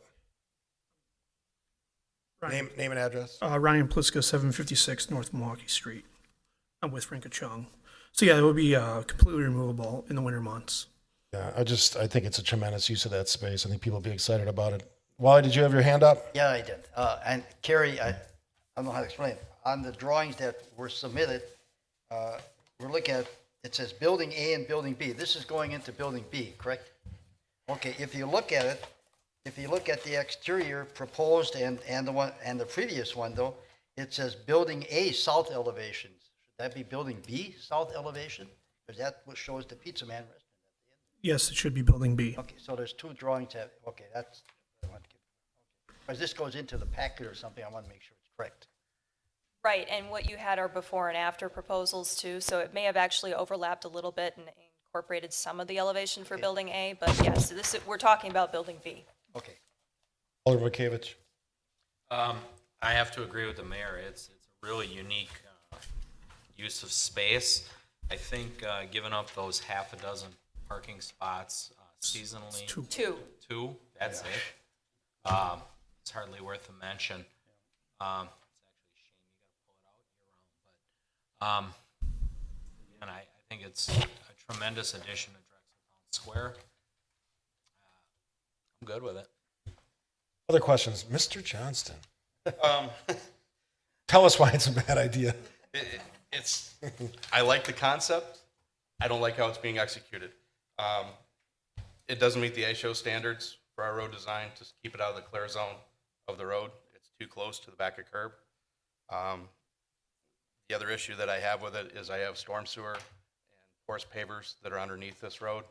Name and address. Ryan Pliska, 756 North Milwaukee Street. I'm with Rinka Chung. So yeah, it would be completely removable in the winter months. Yeah, I think it's a tremendous use of that space. I think people will be excited about it. Wally, did you have your hand up? Yeah, I did. And Carrie, I don't know how to explain it. On the drawings that were submitted, we're looking at, it says Building A and Building B. This is going into Building B, correct? Okay, if you look at it, if you look at the exterior proposed and the previous one though, it says Building A south elevations. Should that be Building B south elevation? Because that what shows the Pizza Man restaurant. Yes, it should be Building B. Okay, so there's 2 drawings that, okay, that's, I want to give. Because this goes into the packet or something, I want to make sure it's correct. Right, and what you had are before and after proposals too, so it may have actually overlapped a little bit and incorporated some of the elevation for Building A, but yes, we're talking about Building B. Okay. Alderman Makevich. I have to agree with the mayor. It's a really unique use of space. I think giving up those half a dozen parking spots seasonally. Two. That's it. It's hardly worth a mention. It's actually a shame you got to pull it out year round. But again, I think it's a tremendous addition to Drexel Town Square. I'm good with it. Other questions? Mr. Johnston. Tell us why it's a bad idea. It's, I like the concept. I don't like how it's being executed. It doesn't meet the ASHO standards for our road design to keep it out of the clear zone of the road. It's too close to the back of curb. The other issue that I have with it is I have storm sewer and porous pavers that are underneath this road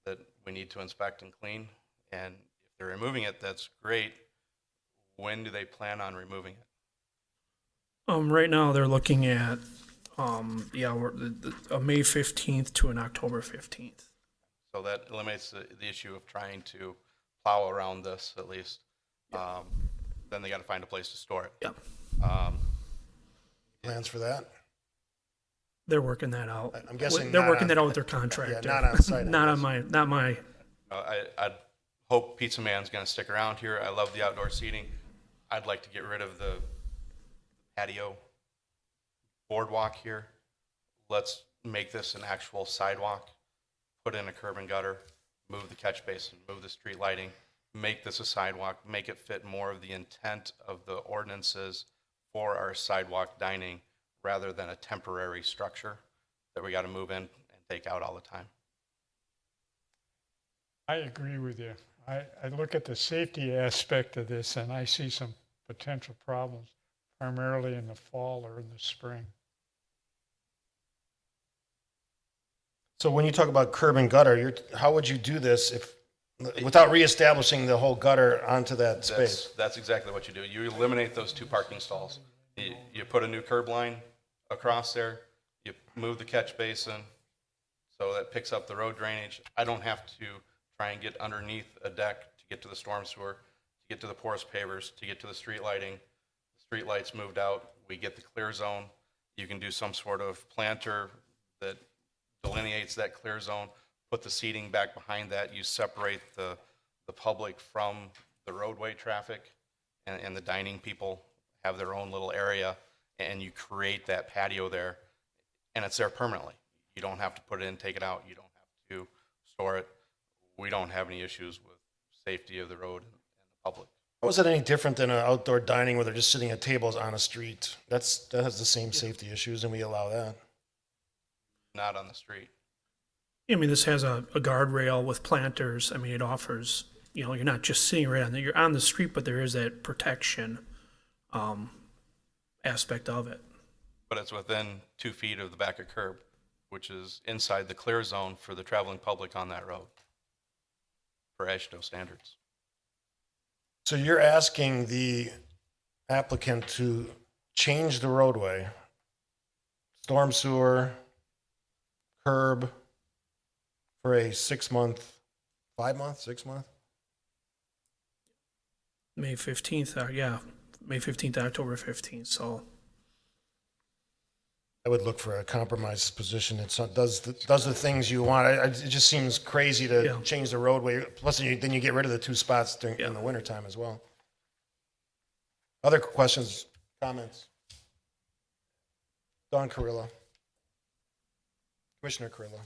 that we need to inspect and clean. And if they're removing it, that's great. When do they plan on removing it? Right now, they're looking at, a May 15th to an October 15th. So that eliminates the issue of trying to plow around this at least. Then they got to find a place to store it. Yep. Plans for that? They're working that out. I'm guessing they're not working on- that out with their contractor. Yeah, not on site, I Not on guess. not my. I'd hope Pizza Man's going to stick around here. I love the outdoor seating. I'd like to get rid of the patio boardwalk here. Let's make this an actual sidewalk, put in a curb and gutter, move the catch basin, move the street lighting, make this a sidewalk, make it fit more of the intent of the ordinances for our sidewalk dining rather than a temporary structure that we got to move in and take out all the time. I agree with you. I look at the safety aspect of this and I see some potential problems, primarily in the fall or in the spring. So when you talk about curb and gutter, how would you do this if, without reestablishing the whole gutter onto that space? That's exactly what you do. You eliminate those two parking stalls. You put a new curb line across there, you move the catch basin so that picks up the road drainage. I don't have to try and get underneath a deck to get to the storm sewer, to get to the porous pavers, to get to the street lighting. The street lights moved out, we get the clear zone. You can do some sort of planter that delineates that clear zone, put the seating back behind that. You separate the public from the roadway traffic, and the dining people have their own little area, and you create that patio there, and it's there permanently. You don't have to put it in, take it out. You don't have to store it. We don't have any issues with safety of the road and the public. How is it any different than an outdoor dining where they're just sitting at tables on a street? That has the same safety issues, and we allow that. Not on the street. I mean, this has a guardrail with planters. I mean, it offers, you're not just sitting right on there. You're on the street, but there is that protection aspect of it. But it's within 2 feet of the back of curb, which is inside the clear zone for the traveling public on that road for ASHTO standards. So you're asking the applicant to change the roadway, storm sewer, curb, for a 6 month, 5 month, 6 month? May 15th, May 15th, October 15th, so. I would look for a compromise position that does the things you want. It just seems crazy to change the roadway. Plus, then you get rid of the 2 spots in the wintertime as well. Other questions, comments? Don Carrillo. Commissioner Carrillo.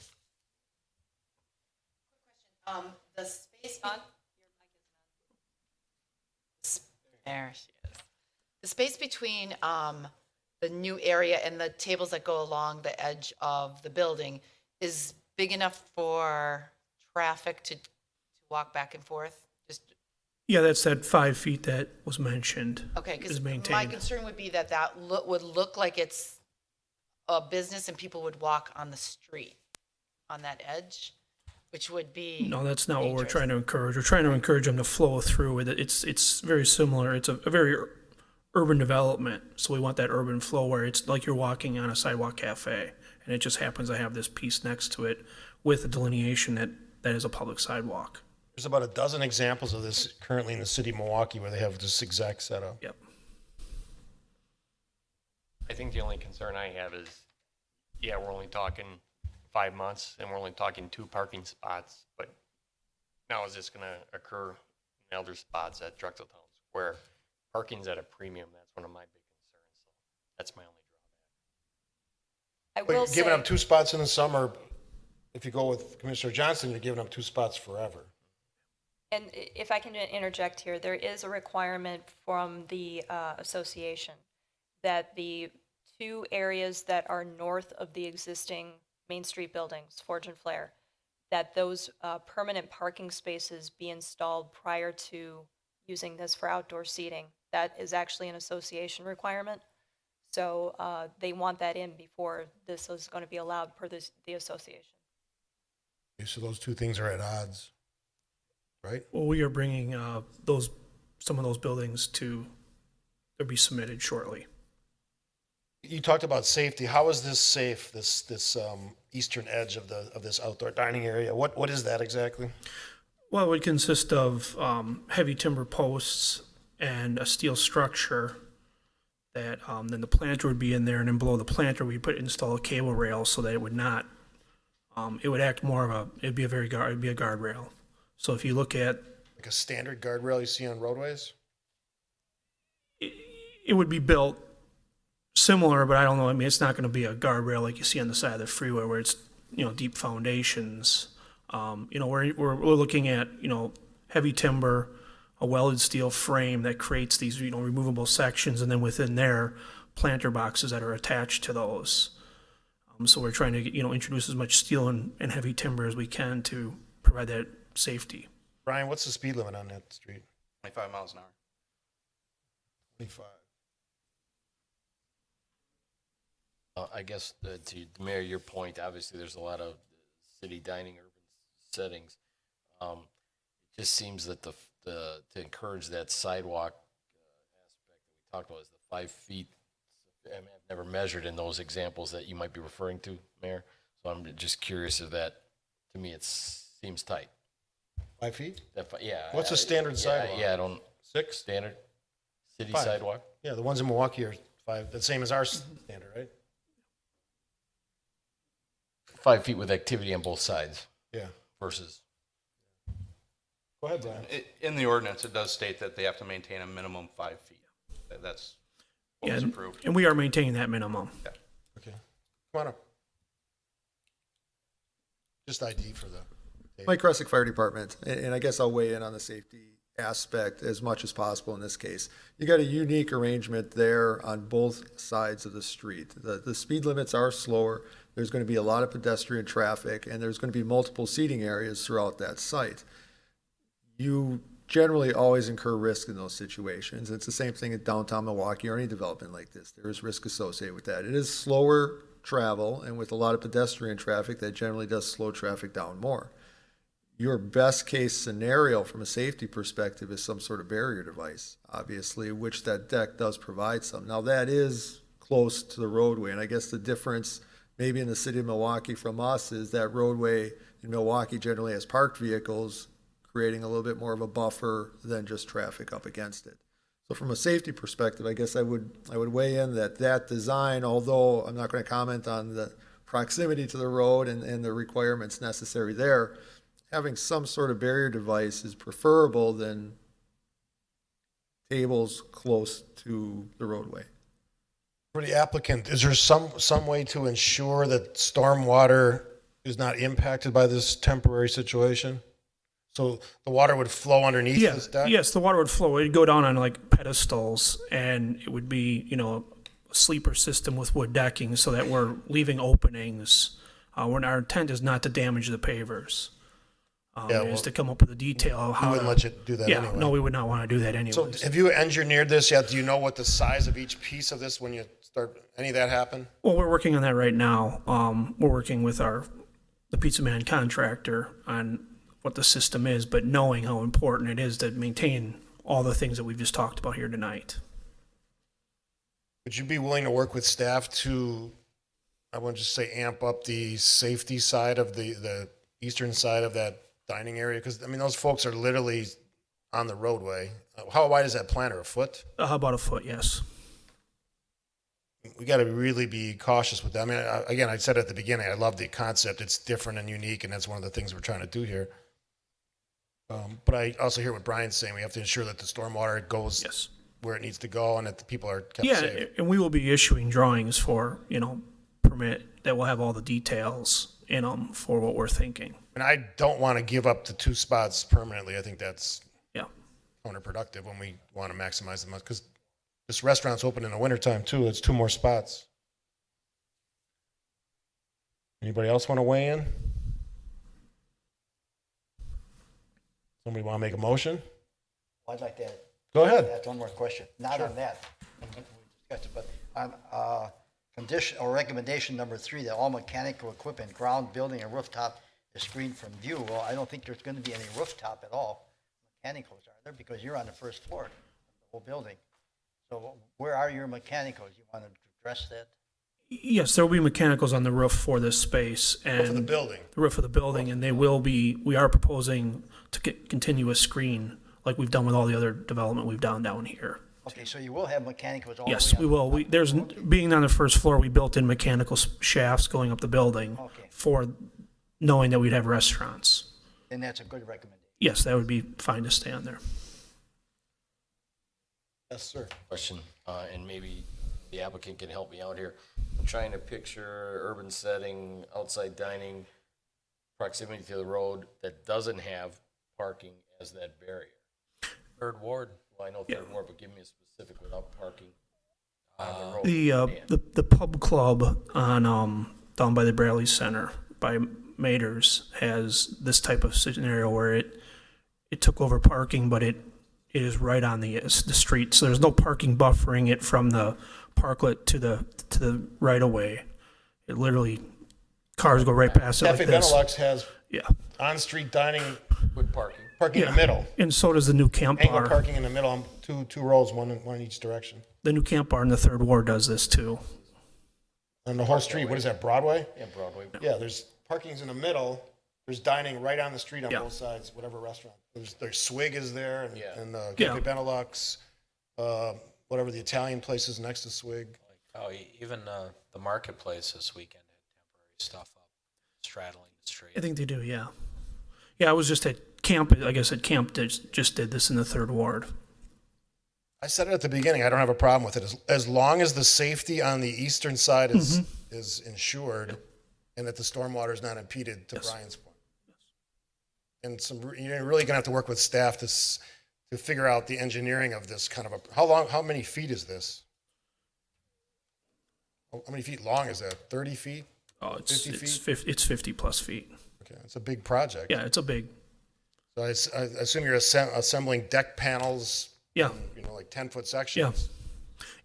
The space on there she is. The space between the new area and the tables that go along the edge of the building is big enough for traffic to walk back and forth. Yeah, that's that 5 feet that was mentioned. Okay, is because maintained. my concern would be that would look like it's a business and people would walk on the street on that edge, which would be No, that's not what we're trying to encourage. We're trying to encourage them to flow through with it. It's very similar. It's a very urban development, so we want that urban flow where it's like you're walking on a sidewalk cafe, and it just happens to have this piece next to it with a delineation that is a public sidewalk. There's about a dozen examples of this currently in the city of Milwaukee where they have this exact setup. Yep. I think the only concern I have is, we're only talking 5 months and we're only talking 2 parking spots, but now is this gonna occur in other spots at Drexel Town Square? Parking's at a premium, that's one of my big concerns, so that's my only drawback. But you're giving up 2 spots in the summer. If you go with Commissioner Johnson, you're giving up 2 spots forever. And if I can interject here, there is a requirement from the association that the two areas that are north of the existing Main Street buildings, Forge and Flair, that those permanent parking spaces be installed prior to using this for outdoor seating. That is actually an association requirement. So they want that in before this is going to be allowed per the association. Okay, so those two things are at odds, right? Well, we are bringing some of those buildings to be submitted shortly. You talked about safety. How is this safe, this eastern edge of this outdoor dining area? What is that exactly? Well, it would consist of heavy timber posts and a steel structure that then the planter would be in there, and then below the planter we install a cable rail so that it would not. It would act more of it'd be a guardrail. So if you look at Like a standard guardrail you see on roadways? it would be built similar, but I don't know. I mean, it's not going to be a guardrail like you see on the side of the freeway where it's, deep foundations. We're looking at, heavy timber, a welded steel frame that creates these, removable sections, and then within there, planter boxes that are attached to those. So we're trying to, introduce as much steel and heavy timber as we can to provide that safety. Brian, what's the speed limit on that street? 25 miles an hour. 25. I guess to Mayor, your point, obviously there's a lot of city dining urban settings. It just seems that to encourage that sidewalk aspect that we talked about is the 5 feet. I mean, I've never measured in those examples that you might be referring to, Mayor. So I'm just curious if that, to me, it seems tight. 5 feet? Yeah. What's a standard sidewalk? Yeah, I don't. 6? Standard city 5. sidewalk? Yeah, the ones in Milwaukee are 5, the same as our standard, right? 5 feet with activity on both sides. Yeah. Versus. Go ahead, Brian. In the ordinance, it does state that they have to maintain a minimum 5 feet. That's what was approved. And we are maintaining that minimum. Yeah. Okay. Come on up. Just ID for the. Mike Kresick, Fire Department, and I guess I'll weigh in on the safety aspect as much as possible in this case. You got a unique arrangement there on both sides of the street. The speed limits are slower. There's going to be a lot of pedestrian traffic, and there's going to be multiple seating areas throughout that site. You generally always incur risk in those situations. It's the same thing at downtown Milwaukee or any development like this. There is risk associated with that. It is slower travel, and with a lot of pedestrian traffic, that generally does slow traffic down more. Your best case scenario from a safety perspective is some sort of barrier device, obviously, which that deck does provide some. Now, that is close to the roadway, and I guess the difference maybe in the city of Milwaukee from us is that roadway in Milwaukee generally has parked vehicles, creating a little bit more of a buffer than just traffic up against it. So from a safety perspective, I guess I would weigh in that design, although I'm not going to comment on the proximity to the road and the requirements necessary there, having some sort of barrier device is preferable than tables close to the roadway. For the applicant, is there some way to ensure that stormwater is not impacted by this temporary situation? So the water would flow underneath this deck? Yes, the water would flow. It'd go down on like pedestals, and it would be, a sleeper system with wood decking so that we're leaving openings. When our intent is not to damage the pavers. Is to come up with a detail of how. We wouldn't let you do that anyway. No, we would not want to do that anyway. So have you engineered this yet? Do you know what the size of each piece of this when you start, any of that happen? Well, we're working on that right now. We're working with the Pizza Man contractor on what the system is, but knowing how important it is to maintain all the things that we've just talked about here tonight. Would you be willing to work with staff to, I want to just say, amp up the safety side of the eastern side of that dining area? Because, those folks are literally on the roadway. How wide is that planter, a foot? About a foot, yes. We got to really be cautious with that. Again, I said at the beginning, I love the concept. It's different and unique, and that's one of the things we're trying to do here. But I also hear what Brian's saying. We have to ensure that the stormwater goes where it needs to go and that the people are kept safe. And we will be issuing drawings for, permit that will have all the details in them for what we're thinking. And I don't want to give up the 2 spots permanently. I think that's Yeah. counterproductive when we want to maximize the month, because this restaurant's open in the wintertime too. It's 2 more spots. Anybody else want to weigh in? Somebody want to make a motion? I'd like to Go ahead. add one more question, not on that, we discussed it, but on condition or recommendation number 3, that all mechanical equipment, ground, building, and rooftop is screened from view. Well, I don't think there's going to be any rooftop at all. Mechanicals are there because you're on the first floor of the whole building. So where are your mechanicals? You want to address that? Yes, there will be mechanicals on the roof for this space and Roof of the building. the roof of the building, and they will be. We are proposing to continue a screen like we've done with all the other development we've done down here. Okay, so you will have mechanicals all Yes, the way we up? will. There's being on the first floor, we built in mechanical shafts going up the building Okay. for knowing that we'd have restaurants. Then that's a good recommendation. Yes, that would be fine to stay on there. Yes, sir. Question, and maybe the applicant can help me out here. I'm trying to picture urban setting, outside dining, proximity to the road that doesn't have parking as that barrier. Third Ward. Well, I know third ward, but give me a specific without parking on the road. The pub club on down by the Bradley Center by Mater's has this type of scenario where it took over parking, but it is right on the street, so there's no parking buffering it from the parklet to the right of way. It literally cars go right past it like Cafe this. Benelux has Yeah, on-street dining, With parking. parking in yeah. the middle. And so does the new camp Angle bar. parking in the middle, two rows, one in each direction. The new camp bar in the third ward does this too. On the whole street, what is that, Broadway? Yeah, Broadway. Yeah, there's parking's in the middle, there's dining right on the street on Yeah. both sides, whatever restaurant. There's Swig is there, and Yeah. Cafe Yeah. Benelux, whatever the Italian place is next to Swig. Oh, even the marketplace this weekend had temporary stuff up, straddling the street. I think they do, yeah. Yeah, I was just at camp, I guess at camp just did this in the third ward. I said it at the beginning, I don't have a problem with it, as long as the safety on the eastern side is ensured, and that the stormwater is not impeded, to Yes. Brian's point. And you're really gonna have to work with staff to figure out the engineering of this kind of how many feet is this? How many feet long is that? 30 feet? Oh, 50 it's 50 plus feet. Okay, it's a big project. Yeah, it's a big, So I assume you're assembling deck panels, yeah. like 10-foot sections?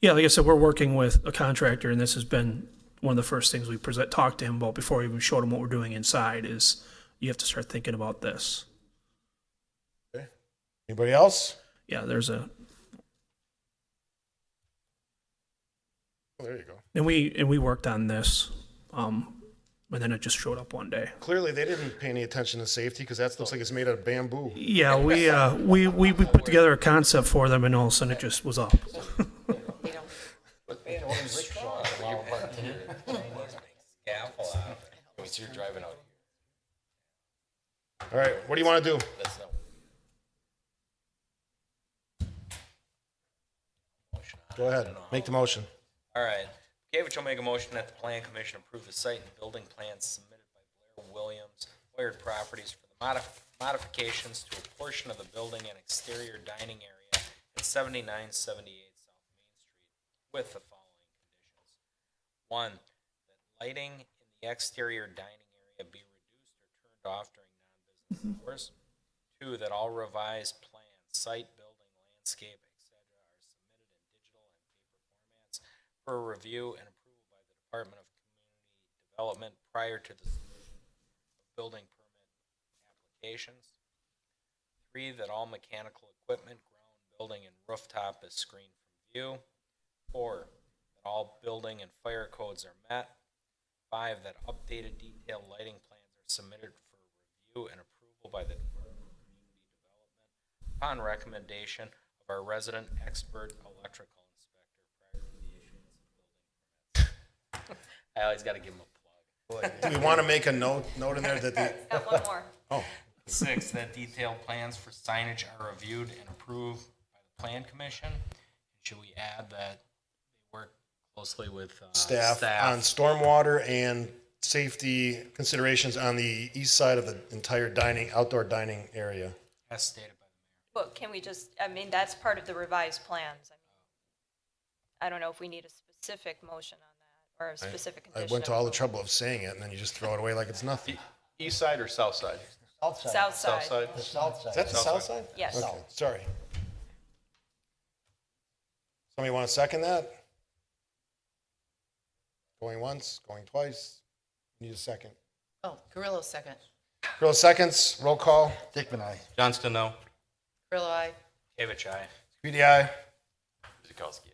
Yeah, like I said, we're working with a contractor, and this has been one of the first things we talked to him about before we even showed him what we're doing inside is you have to start thinking about this. Okay. Anybody else? Yeah, there's a, Oh, there you go. and we worked on this, and then it just showed up one day. Clearly, they didn't pay any attention to safety, because that looks like it's made out of bamboo. Yeah, we put together a concept for them, and all of a sudden it just was up. You're driving out All right, what do you want to do? here. That's not. Go ahead, make the motion. All right. Gavich will make a motion that the Plan Commission approve the site and building plans submitted by Blair Williams, Wired Properties for the modifications to a portion of the building and exterior dining area at 7978 South Main Street with the following conditions. 1, that lighting in the exterior dining area be reduced or turned off during non-business hours. 2, that all revised plans, site, building, landscape, etc. are submitted in digital and paper formats for review and approval by the Department of Community Development prior to the submission of building permit applications. 3, that all mechanical equipment, ground, building, and rooftop is screened from view. 4, that all building and fire codes are met. 5, that updated detailed lighting plans are submitted for review and approval by the Department of Community Development upon recommendation of our resident expert electrical inspector prior to the issuance of building permits. I always got to give him a plug. Do we want to make a note in there that the, Got one more. oh, 6, that detailed plans for signage are reviewed and approved by the Plan Commission. Should we add that they work closely with staff on stormwater and safety considerations on the east side of the entire outdoor dining area. As stated by Well, can we just, I mean, that's part of the revised plans. I don't know if we need a specific motion on that, or a specific I condition. went to of all the approval. trouble of saying it, and then you just throw it away like it's nothing. East side or south side? South side. South side. South side? The south side. Is that the south side? Yes. Okay, sorry. Somebody want to second that? Going once, going twice. Need a second. Oh, Carrillo second. Real seconds, roll call. Dickman, aye. Johnston, no. Carrillo, aye. Kavich, aye. Speedy, aye. Kuzikowski.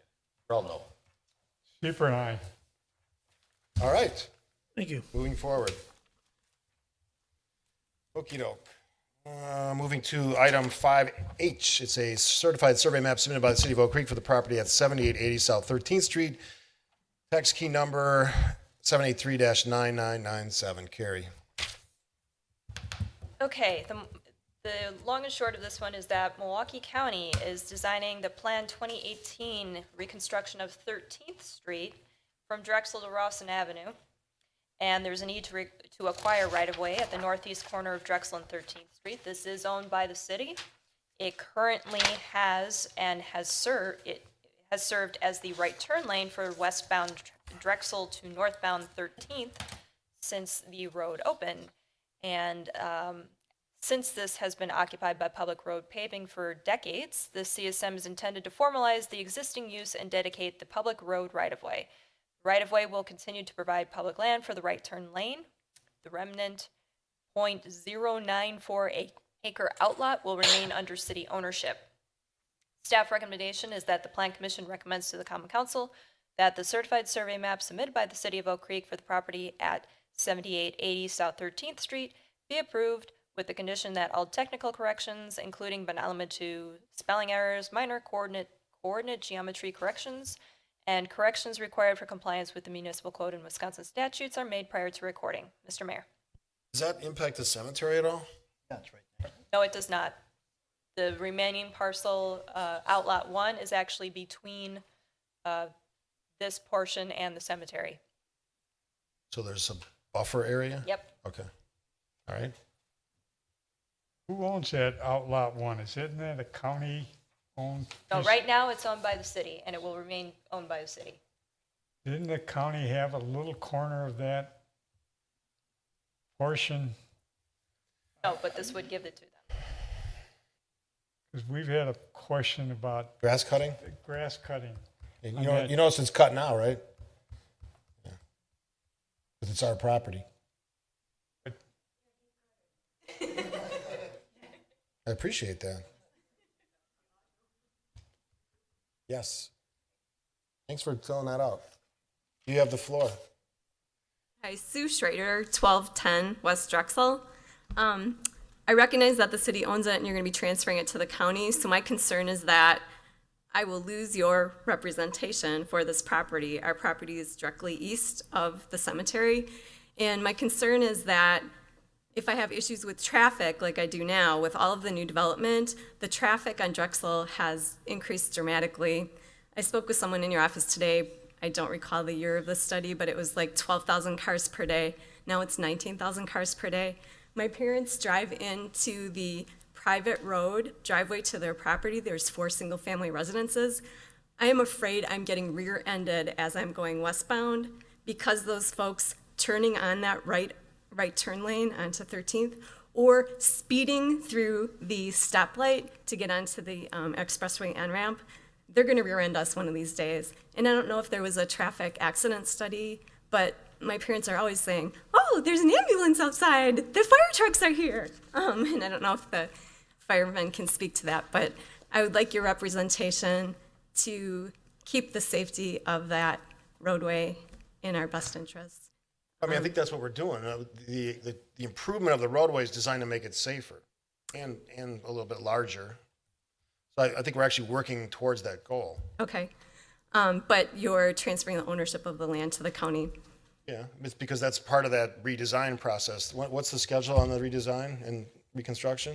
Earl, no. Sheeper and I. All right, Thank you. moving forward. Okey doke. Moving to item 5H. It's a certified survey map submitted by the City of Oak Creek for the property at 7880 South 13th Street. Tax key number 783-9997. Carrie. Okay, the long and short of this one is that Milwaukee County is designing the Plan 2018 reconstruction of 13th Street from Drexel to Rawson Avenue. And there's a need to acquire right-of-way at the northeast corner of Drexel and 13th Street. This is owned by the city. It currently has served as the right turn lane for westbound Drexel to northbound 13th since the road opened. And since this has been occupied by public road paving for decades, the CSM is intended to formalize the existing use and dedicate the public road right-of-way. The right-of-way will continue to provide public land for the right turn lane. The remnant 0.094 acre outlot will remain under city ownership. Staff recommendation is that the Plan Commission recommends to the Common Council that the certified survey map submitted by the City of Oak Creek for the property at 7880 South 13th Street be approved with the condition that all technical corrections, including but not limited to spelling errors, minor coordinate geometry corrections, and corrections required for compliance with the municipal code and Wisconsin statutes are made prior to recording. Mr. Mayor. Does that impact the cemetery at all? That's right there. No, it does not. The remaining parcel, Outlot 1, is actually between this portion and the cemetery. So there's a buffer area? Yep. Okay. All right. Who owns that Outlot 1? Isn't that a county-owned? No, right now it's owned by the city, and it will remain owned by the city. Didn't the county have a little corner of that portion? No, but this would give it to them. Because we've had a question about Grass cutting? grass cutting. You notice it's cut now, right? Yeah. Because it's our property. I appreciate that. Yes. Thanks for filling that out. You have the floor. Hi, Sue Schrader, 1210 West Drexel. I recognize that the city owns it and you're going to be transferring it to the county, so my concern is that I will lose your representation for this property. Our property is directly east of the cemetery, and my concern is that if I have issues with traffic like I do now, with all of the new development, the traffic on Drexel has increased dramatically. I spoke with someone in your office today. I don't recall the year of the study, but it was like 12,000 cars per day. Now it's 19,000 cars per day. My parents drive into the private road driveway to their property. There's 4 single-family residences. I am afraid I'm getting rear-ended as I'm going westbound because those folks turning on that right turn lane onto 13th or speeding through the stoplight to get onto the expressway on-ramp, they're going to rear-end us one of these days. And I don't know if there was a traffic accident study, but my parents are always saying, oh, there's an ambulance outside, the fire trucks are here. And I don't know if the firemen can speak to that, but I would like your representation to keep the safety of that roadway in our best interest. I mean, I think that's what we're doing. The improvement of the roadway is designed to make it safer and a little bit larger. So I think we're actually working towards that goal. Okay. But you're transferring the ownership of the land to the county. Yeah, it's because that's part of that redesign process. What's the schedule on the redesign and reconstruction?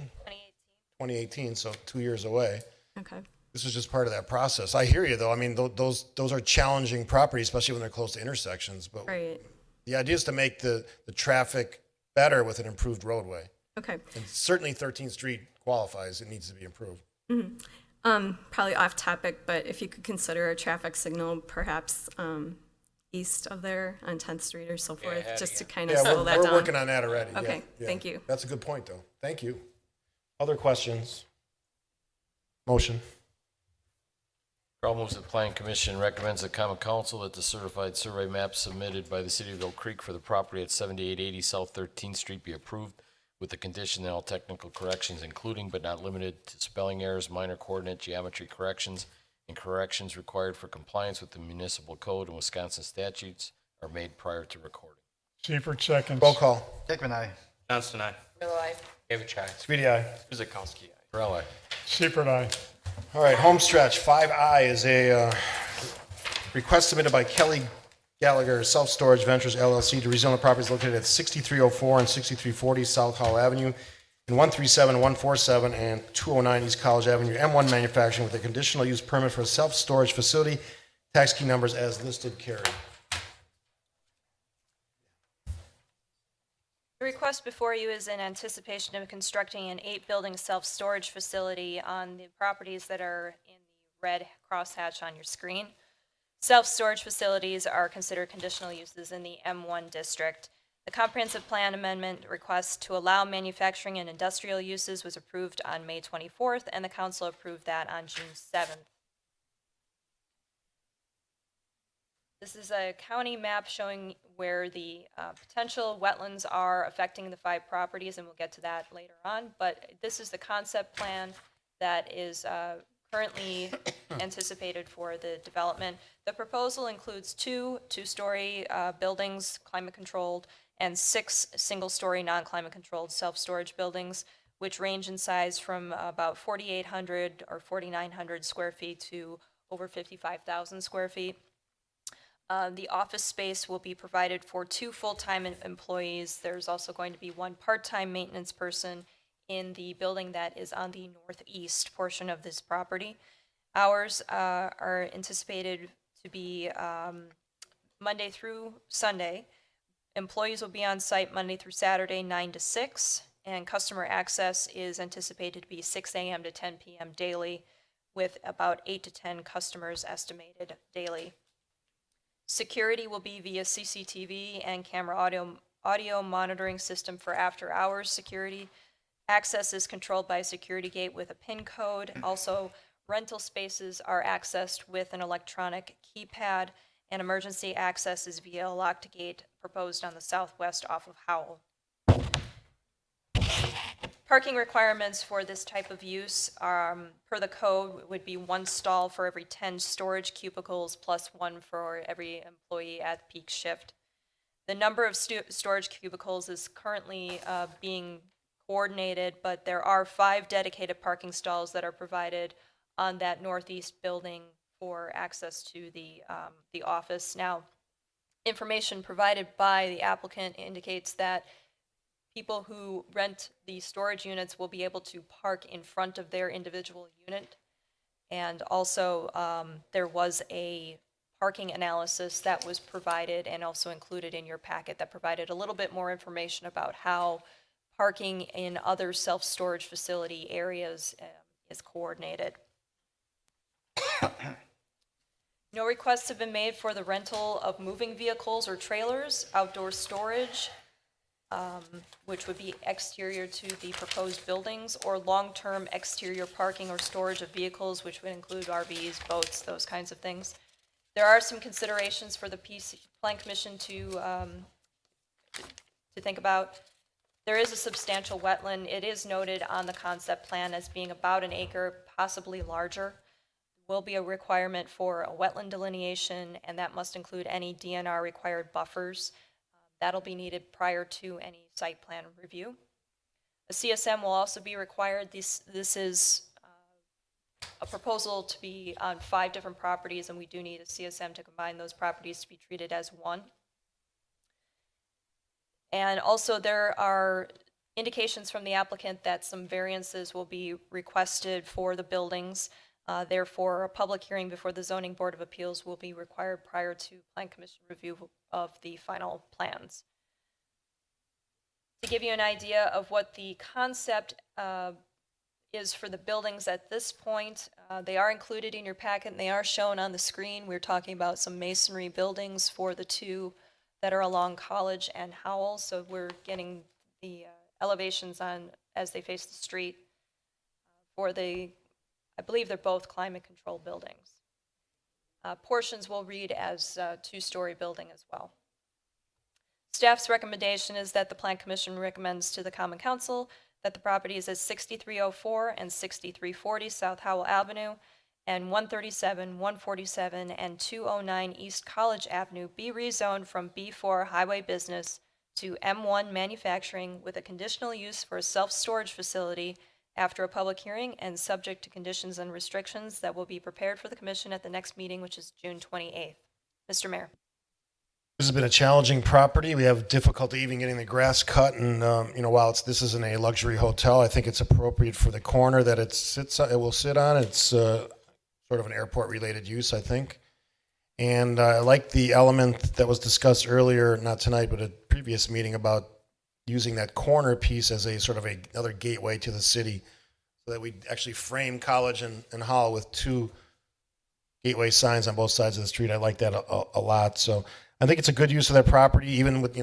2018, so 2 years away. Okay. This is just part of that process. I hear you, though. I mean, those are challenging properties, especially when they're close to intersections. But Right. The idea is to make the traffic better with an improved roadway. Okay. And certainly 13th Street qualifies, it needs to be improved. Probably off topic, but if you could consider a traffic signal perhaps east of there on 10th Street or so forth, just to kind of slow that down. We're working on that already. Yeah, Okay, yeah. thank you. That's a good point, though. Thank you. Other questions? Motion. Carl moves that the Plan Commission recommends the Common Council that the certified survey map submitted by the City of Oak Creek for the property at 7880 South 13th Street be approved with the condition that all technical corrections, including but not limited to spelling errors, minor coordinate geometry corrections, and corrections required for compliance with the municipal code and Wisconsin statutes are made prior to recording. Seifert seconds. Roll call. Hickman, aye. Johnston, aye. Real aye. David Chai. Speedy, aye. Guzekowski, aye. Correll, aye. Seifert, aye. All right, home stretch, 5I is a request submitted by Kelly Gallagher Self Storage Ventures LLC to rezone the properties located at 6304 and 6340 South Howell Avenue and 137, 147, and 209 East College Avenue, M1 Manufacturing with a conditional use permit for a self-storage facility. Tax key numbers as listed, Carrie. The request before you is in anticipation of constructing an 8-building self-storage facility on the properties that are in the red crosshatch on your screen. Self-storage facilities are considered conditional uses in the M1 district. The comprehensive plan amendment request to allow manufacturing and industrial uses was approved on May 24th, and the council approved that on June 7th. This is a county map showing where the potential wetlands are affecting the 5 properties, and we'll get to that later on. But this is the concept plan that is currently anticipated for the development. The proposal includes 2 two-story buildings, climate-controlled, and 6 single-story non-climate-controlled self-storage buildings, which range in size from about 4,800 or 4,900 square feet to over 55,000 square feet. The office space will be provided for 2 full-time employees. There's also going to be 1 part-time maintenance person in the building that is on the northeast portion of this property. Hours are anticipated to be Monday through Sunday. Employees will be on site Monday through Saturday, 9 to 6, and customer access is anticipated to be 6 a.m. to 10 p.m. daily, with about 8 to 10 customers estimated daily. Security will be via CCTV and camera audio monitoring system for after-hours security. Access is controlled by a security gate with a PIN code. Also, rental spaces are accessed with an electronic keypad, and emergency access is via a locked gate proposed on the southwest off of Howell. Parking requirements for this type of use per the code would be 1 stall for every 10 storage cubicles plus 1 for every employee at peak shift. The number of storage cubicles is currently being coordinated, but there are 5 dedicated parking stalls that are provided on that northeast building for access to the office. Now, information provided by the applicant indicates that people who rent the storage units will be able to park in front of their individual unit. And also, there was a parking analysis that was provided and also included in your packet that provided a little bit more information about how parking in other self-storage facility areas is coordinated. No requests have been made for the rental of moving vehicles or trailers, outdoor storage, which would be exterior to the proposed buildings, or long-term exterior parking or storage of vehicles, which would include RVs, boats, those kinds of things. There are some considerations for the Plan Commission to think about. There is a substantial wetland. It is noted on the concept plan as being about 1 acre, possibly larger. Will be a requirement for a wetland delineation, and that must include any DNR required buffers. That'll be needed prior to any site plan review. A CSM will also be required. This is a proposal to be on 5 different properties, and we do need a CSM to combine those properties to be treated as one. And also there are indications from the applicant that some variances will be requested for the buildings. Therefore, a public hearing before the Zoning Board of Appeals will be required prior to Plan Commission review of the final plans. To give you an idea of what the concept is for the buildings at this point, they are included in your packet and they are shown on the screen. We're talking about some masonry buildings for the two that are along College and Howell. So we're getting the elevations on as they face the street for the, I believe they're both climate control buildings. Portions will read as a two-story building as well. Staff's recommendation is that the Plan Commission recommends to the Common Council that the properties at 6304 and 6340 South Howell Avenue and 137, 147, and 209 East College Avenue be rezoned from B4 Highway Business to M1 Manufacturing with a conditional use for a self-storage facility after a public hearing and subject to conditions and restrictions that will be prepared for the Commission at the next meeting, which is June 28th. Mr. Mayor. This has been a challenging property. We have difficulty even getting the grass cut, and while this isn't a luxury hotel, I think it's appropriate for the corner that it will sit on. It's sort of an airport-related use, I think. And I like the element that was discussed earlier, not tonight, but at a previous meeting, about using that corner piece as a sort of another gateway to the city, so that we actually frame College and Howell with two gateway signs on both sides of the street. I like that a lot. So I think it's a good use of that property, even with,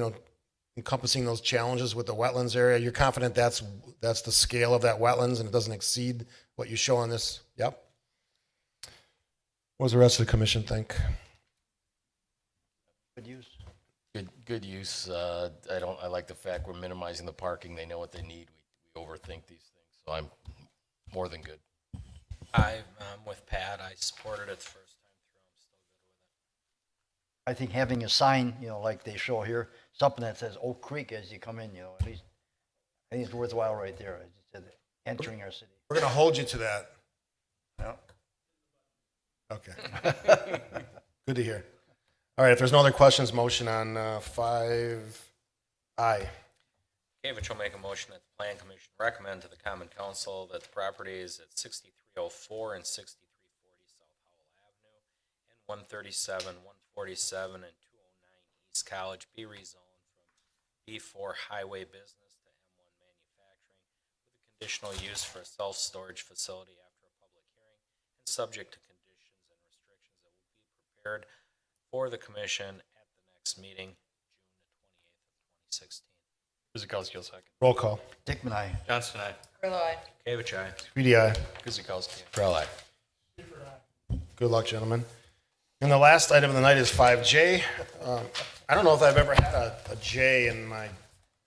encompassing those challenges with the wetlands area. You're confident that's the scale of that wetlands and it doesn't exceed what you show on this? Yep. What does the rest of the commission think? Good use. Good use. I like the fact we're minimizing the parking. They know what they need. We overthink these things, so I'm more than good. I'm with Pat. I supported it the first time through. I'm still good with it. I think having a sign, like they show here, something that says Oak Creek as you come in, at least, I think it's worthwhile right there. As you said, entering our city. We're going to hold you to that. Yeah. Okay. Good to hear. All right, if there's no other questions, motion on 5I. Kavich will make a motion that the Plan Commission recommend to the Common Council that the properties at 6304 and 6340 South Howell Avenue and 137, 147, and 209 East College be rezoned from B4 Highway Business to M1 Manufacturing with a conditional use for a self-storage facility after a public hearing and subject to conditions and restrictions that will be prepared for the Commission at the next meeting, June the 28th of 2016. Kuzikowski will second. Roll call. Dickman, aye. Johnson, aye. Grillo, aye. Kavich, aye. Speedy, aye. Kuzikowski. Farrell, aye. Good luck, gentlemen. And the last item of the night is 5J. I don't know if I've ever had a J in my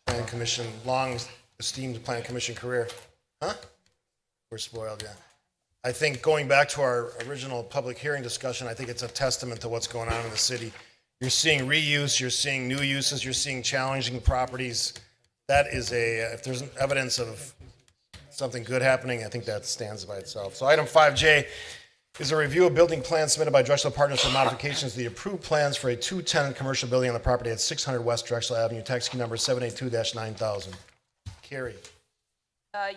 Plan Commission, long esteemed Plan Commission career. Huh? We're spoiled, yeah. I think going back to our original public hearing discussion, I think it's a testament to what's going on in the city. You're seeing reuse, you're seeing new uses, you're seeing challenging properties. That is if there's evidence of something good happening, I think that stands by itself. So item 5J is a review of building plans submitted by Drexel Partners for modifications to the approved plans for a 2-tenant commercial building on the property at 600 West Drexel Avenue, tax key number 782-9000. Carrie.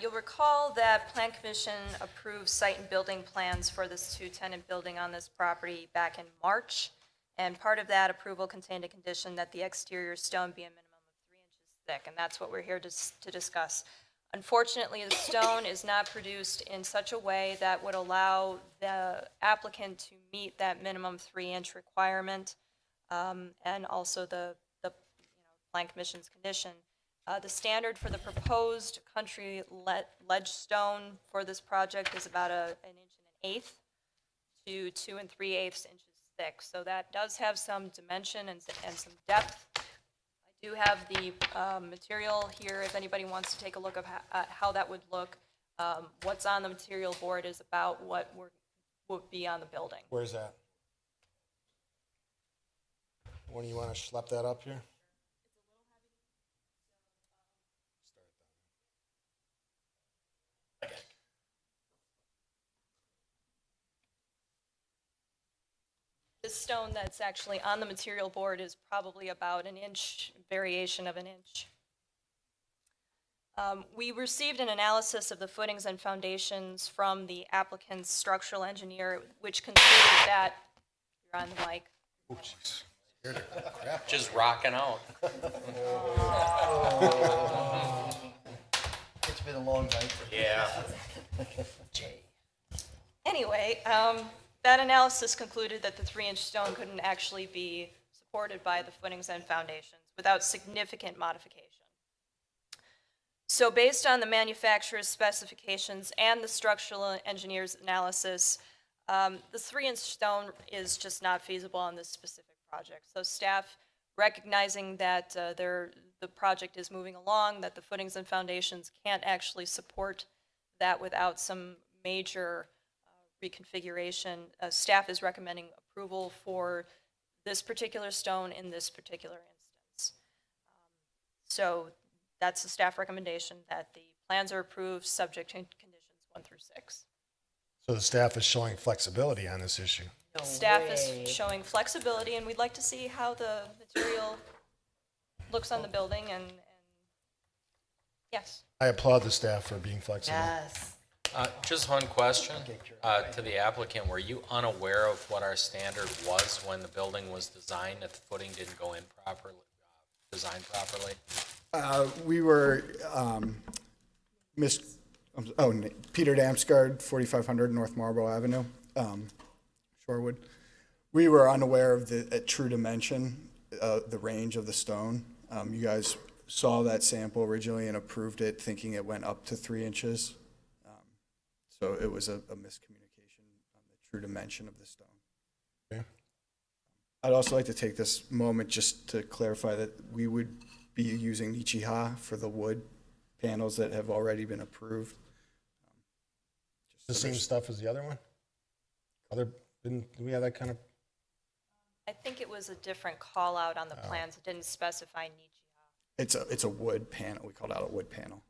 You'll recall that Plan Commission approved site and building plans for this 2-tenant building on this property back in March. And part of that approval contained a condition that the exterior stone be a minimum of 3 inches thick, and that's what we're here to discuss. Unfortunately, the stone is not produced in such a way that would allow the applicant to meet that minimum 3-inch requirement, and also the Plan Commission's condition. The standard for the proposed country ledge stone for this project is about an 1 1/8 to 2 3/8 inches thick. So that does have some dimension and some depth. I do have the material here if anybody wants to take a look at how that would look. What's on the material board is about what would be on the building. Where's that? When do you want to schlep that up here? The stone that's actually on the material board is probably about 1 inch, variation of 1 inch. We received an analysis of the footings and foundations from the applicant's structural engineer, which concluded that, you're on the mic. Just rocking out. It's been a long night. Yeah. Anyway, that analysis concluded that the 3-inch stone couldn't actually be supported by the footings and foundations without significant modification. So based on the manufacturer's specifications and the structural engineer's analysis, the 3-inch stone is just not feasible on this specific project. So staff, recognizing that the project is moving along, that the footings and foundations can't actually support that without some major reconfiguration, staff is recommending approval for this particular stone in this particular instance. So that's the staff recommendation, that the plans are approved subject to conditions 1 through 6. So the staff is showing flexibility on this issue. Staff is showing flexibility, and we'd like to see how the material looks on the building, and yes. I applaud the staff for being flexible. Yes. Just one question to the applicant. Were you unaware of what our standard was when the building was designed, that the footing didn't go in properly, designed properly? We were, Peter Damsgaard, 4500 North Marlborough Avenue, Shorewood. We were unaware of the true dimension, the range of the stone. You guys saw that sample originally and approved it, thinking it went up to 3 inches. So it was a miscommunication on the true dimension of the stone. Okay. I'd also like to take this moment just to clarify that we would be using Nichiha for the wood panels that have already been approved. The same stuff as the other one? Do we have that kind of? I think it was a different call out on the plans. It didn't specify Nichiha. It's a wood panel. We called out a wood panel.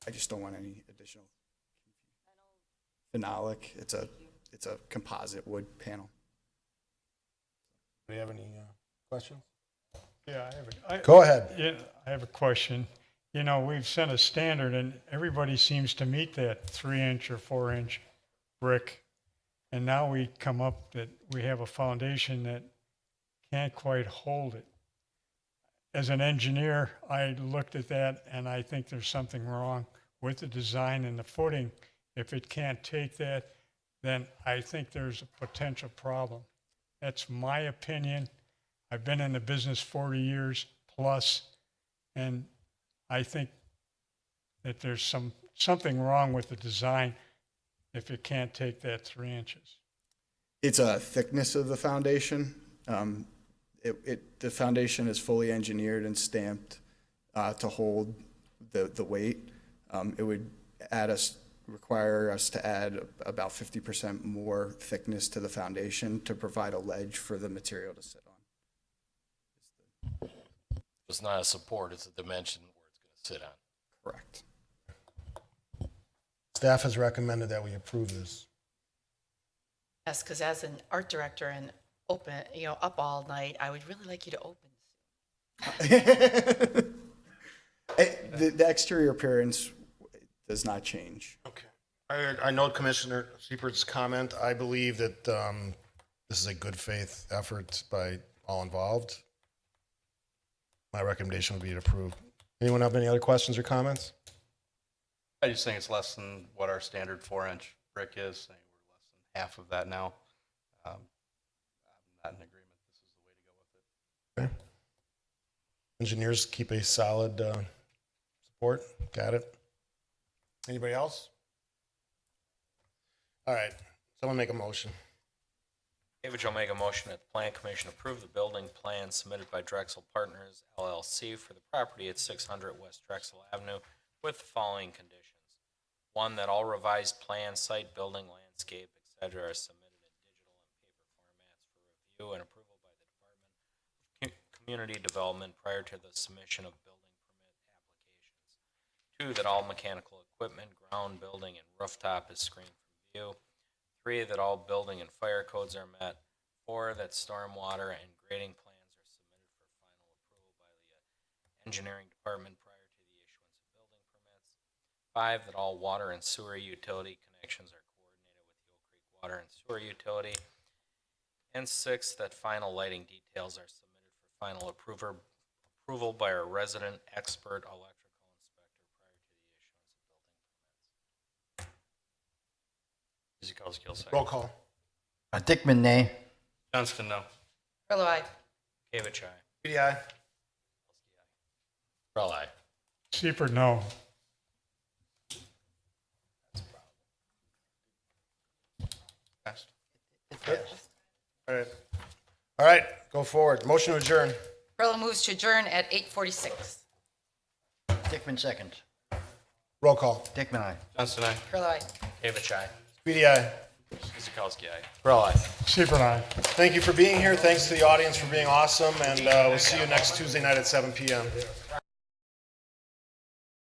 I just don't want any additional phenolic. It's a composite wood panel. Do you have any questions? Yeah, I have Go ahead. Yeah, I have a question. You know, we've set a standard and everybody seems to meet that 3-inch or 4-inch brick. And now we come up that we have a foundation that can't quite hold it. As an engineer, I looked at that and I think there's something wrong with the design and the footing. If it can't take that, then I think there's a potential problem. That's my opinion. I've been in the business 40 years plus, and I think that there's something wrong with the design if it can't take that 3 inches. It's a thickness of the foundation. The foundation is fully engineered and stamped to hold the weight. It would require us to add about 50% more thickness to the foundation to provide a ledge for the material to sit on. It's not a support, it's a dimension where it's going to sit on. Correct. Staff has recommended that we approve this. Yes, because as an art director and up all night, I would really like you to open soon. The exterior appearance does not change. Okay. I note Commissioner Siepert's comment. I believe that this is a good faith effort by all involved. My recommendation would be to approve. Anyone have any other questions or comments? I just think it's less than what our standard 4-inch brick is. I think we're less than half of that now. I'm not in agreement. This is the way to go with it. Okay. Engineers keep a solid support. Got it. Anybody else? All right. Someone make a motion. David will make a motion that the Plan Commission approve the building plan submitted by Drexel Partners LLC for the property at 600 West Drexel Avenue with the following conditions. 1, that all revised plans, site, building, landscape, etc. are submitted in digital and paper formats for review and approval by the Department of Community Development prior to the submission of building permit applications. 2, that all mechanical equipment, ground, building, and rooftop is screened from view. 3, that all building and fire codes are met. 4, that stormwater and grading plans are submitted for final approval by the engineering department prior to the issuance of building permits. 5, that all water and sewer utility connections are coordinated with the Oak Creek Water and Sewer Utility. And 6, that final lighting details are submitted for final approval by our resident expert electrical inspector prior to the issuance of building permits. Kuzikowski will second. Roll call. Dickman, nay. Johnston, no. Grillo, aye. Bekavich, aye. Reedy, aye. Well, aye. Seifert, no. Passed. All right. All right, go forward. Motion to adjourn. Grillo moves to adjourn at 8:46. Dickman, second. Roll call. Dickman, aye. Johnston, aye. Grillo, aye. Bekavich, aye. Reedy, aye. Kuzikowski, aye. Well, aye. Seifert, aye. Thank you for being here. Thanks to the audience for being awesome, and we'll see you next Tuesday night at 7 p.m.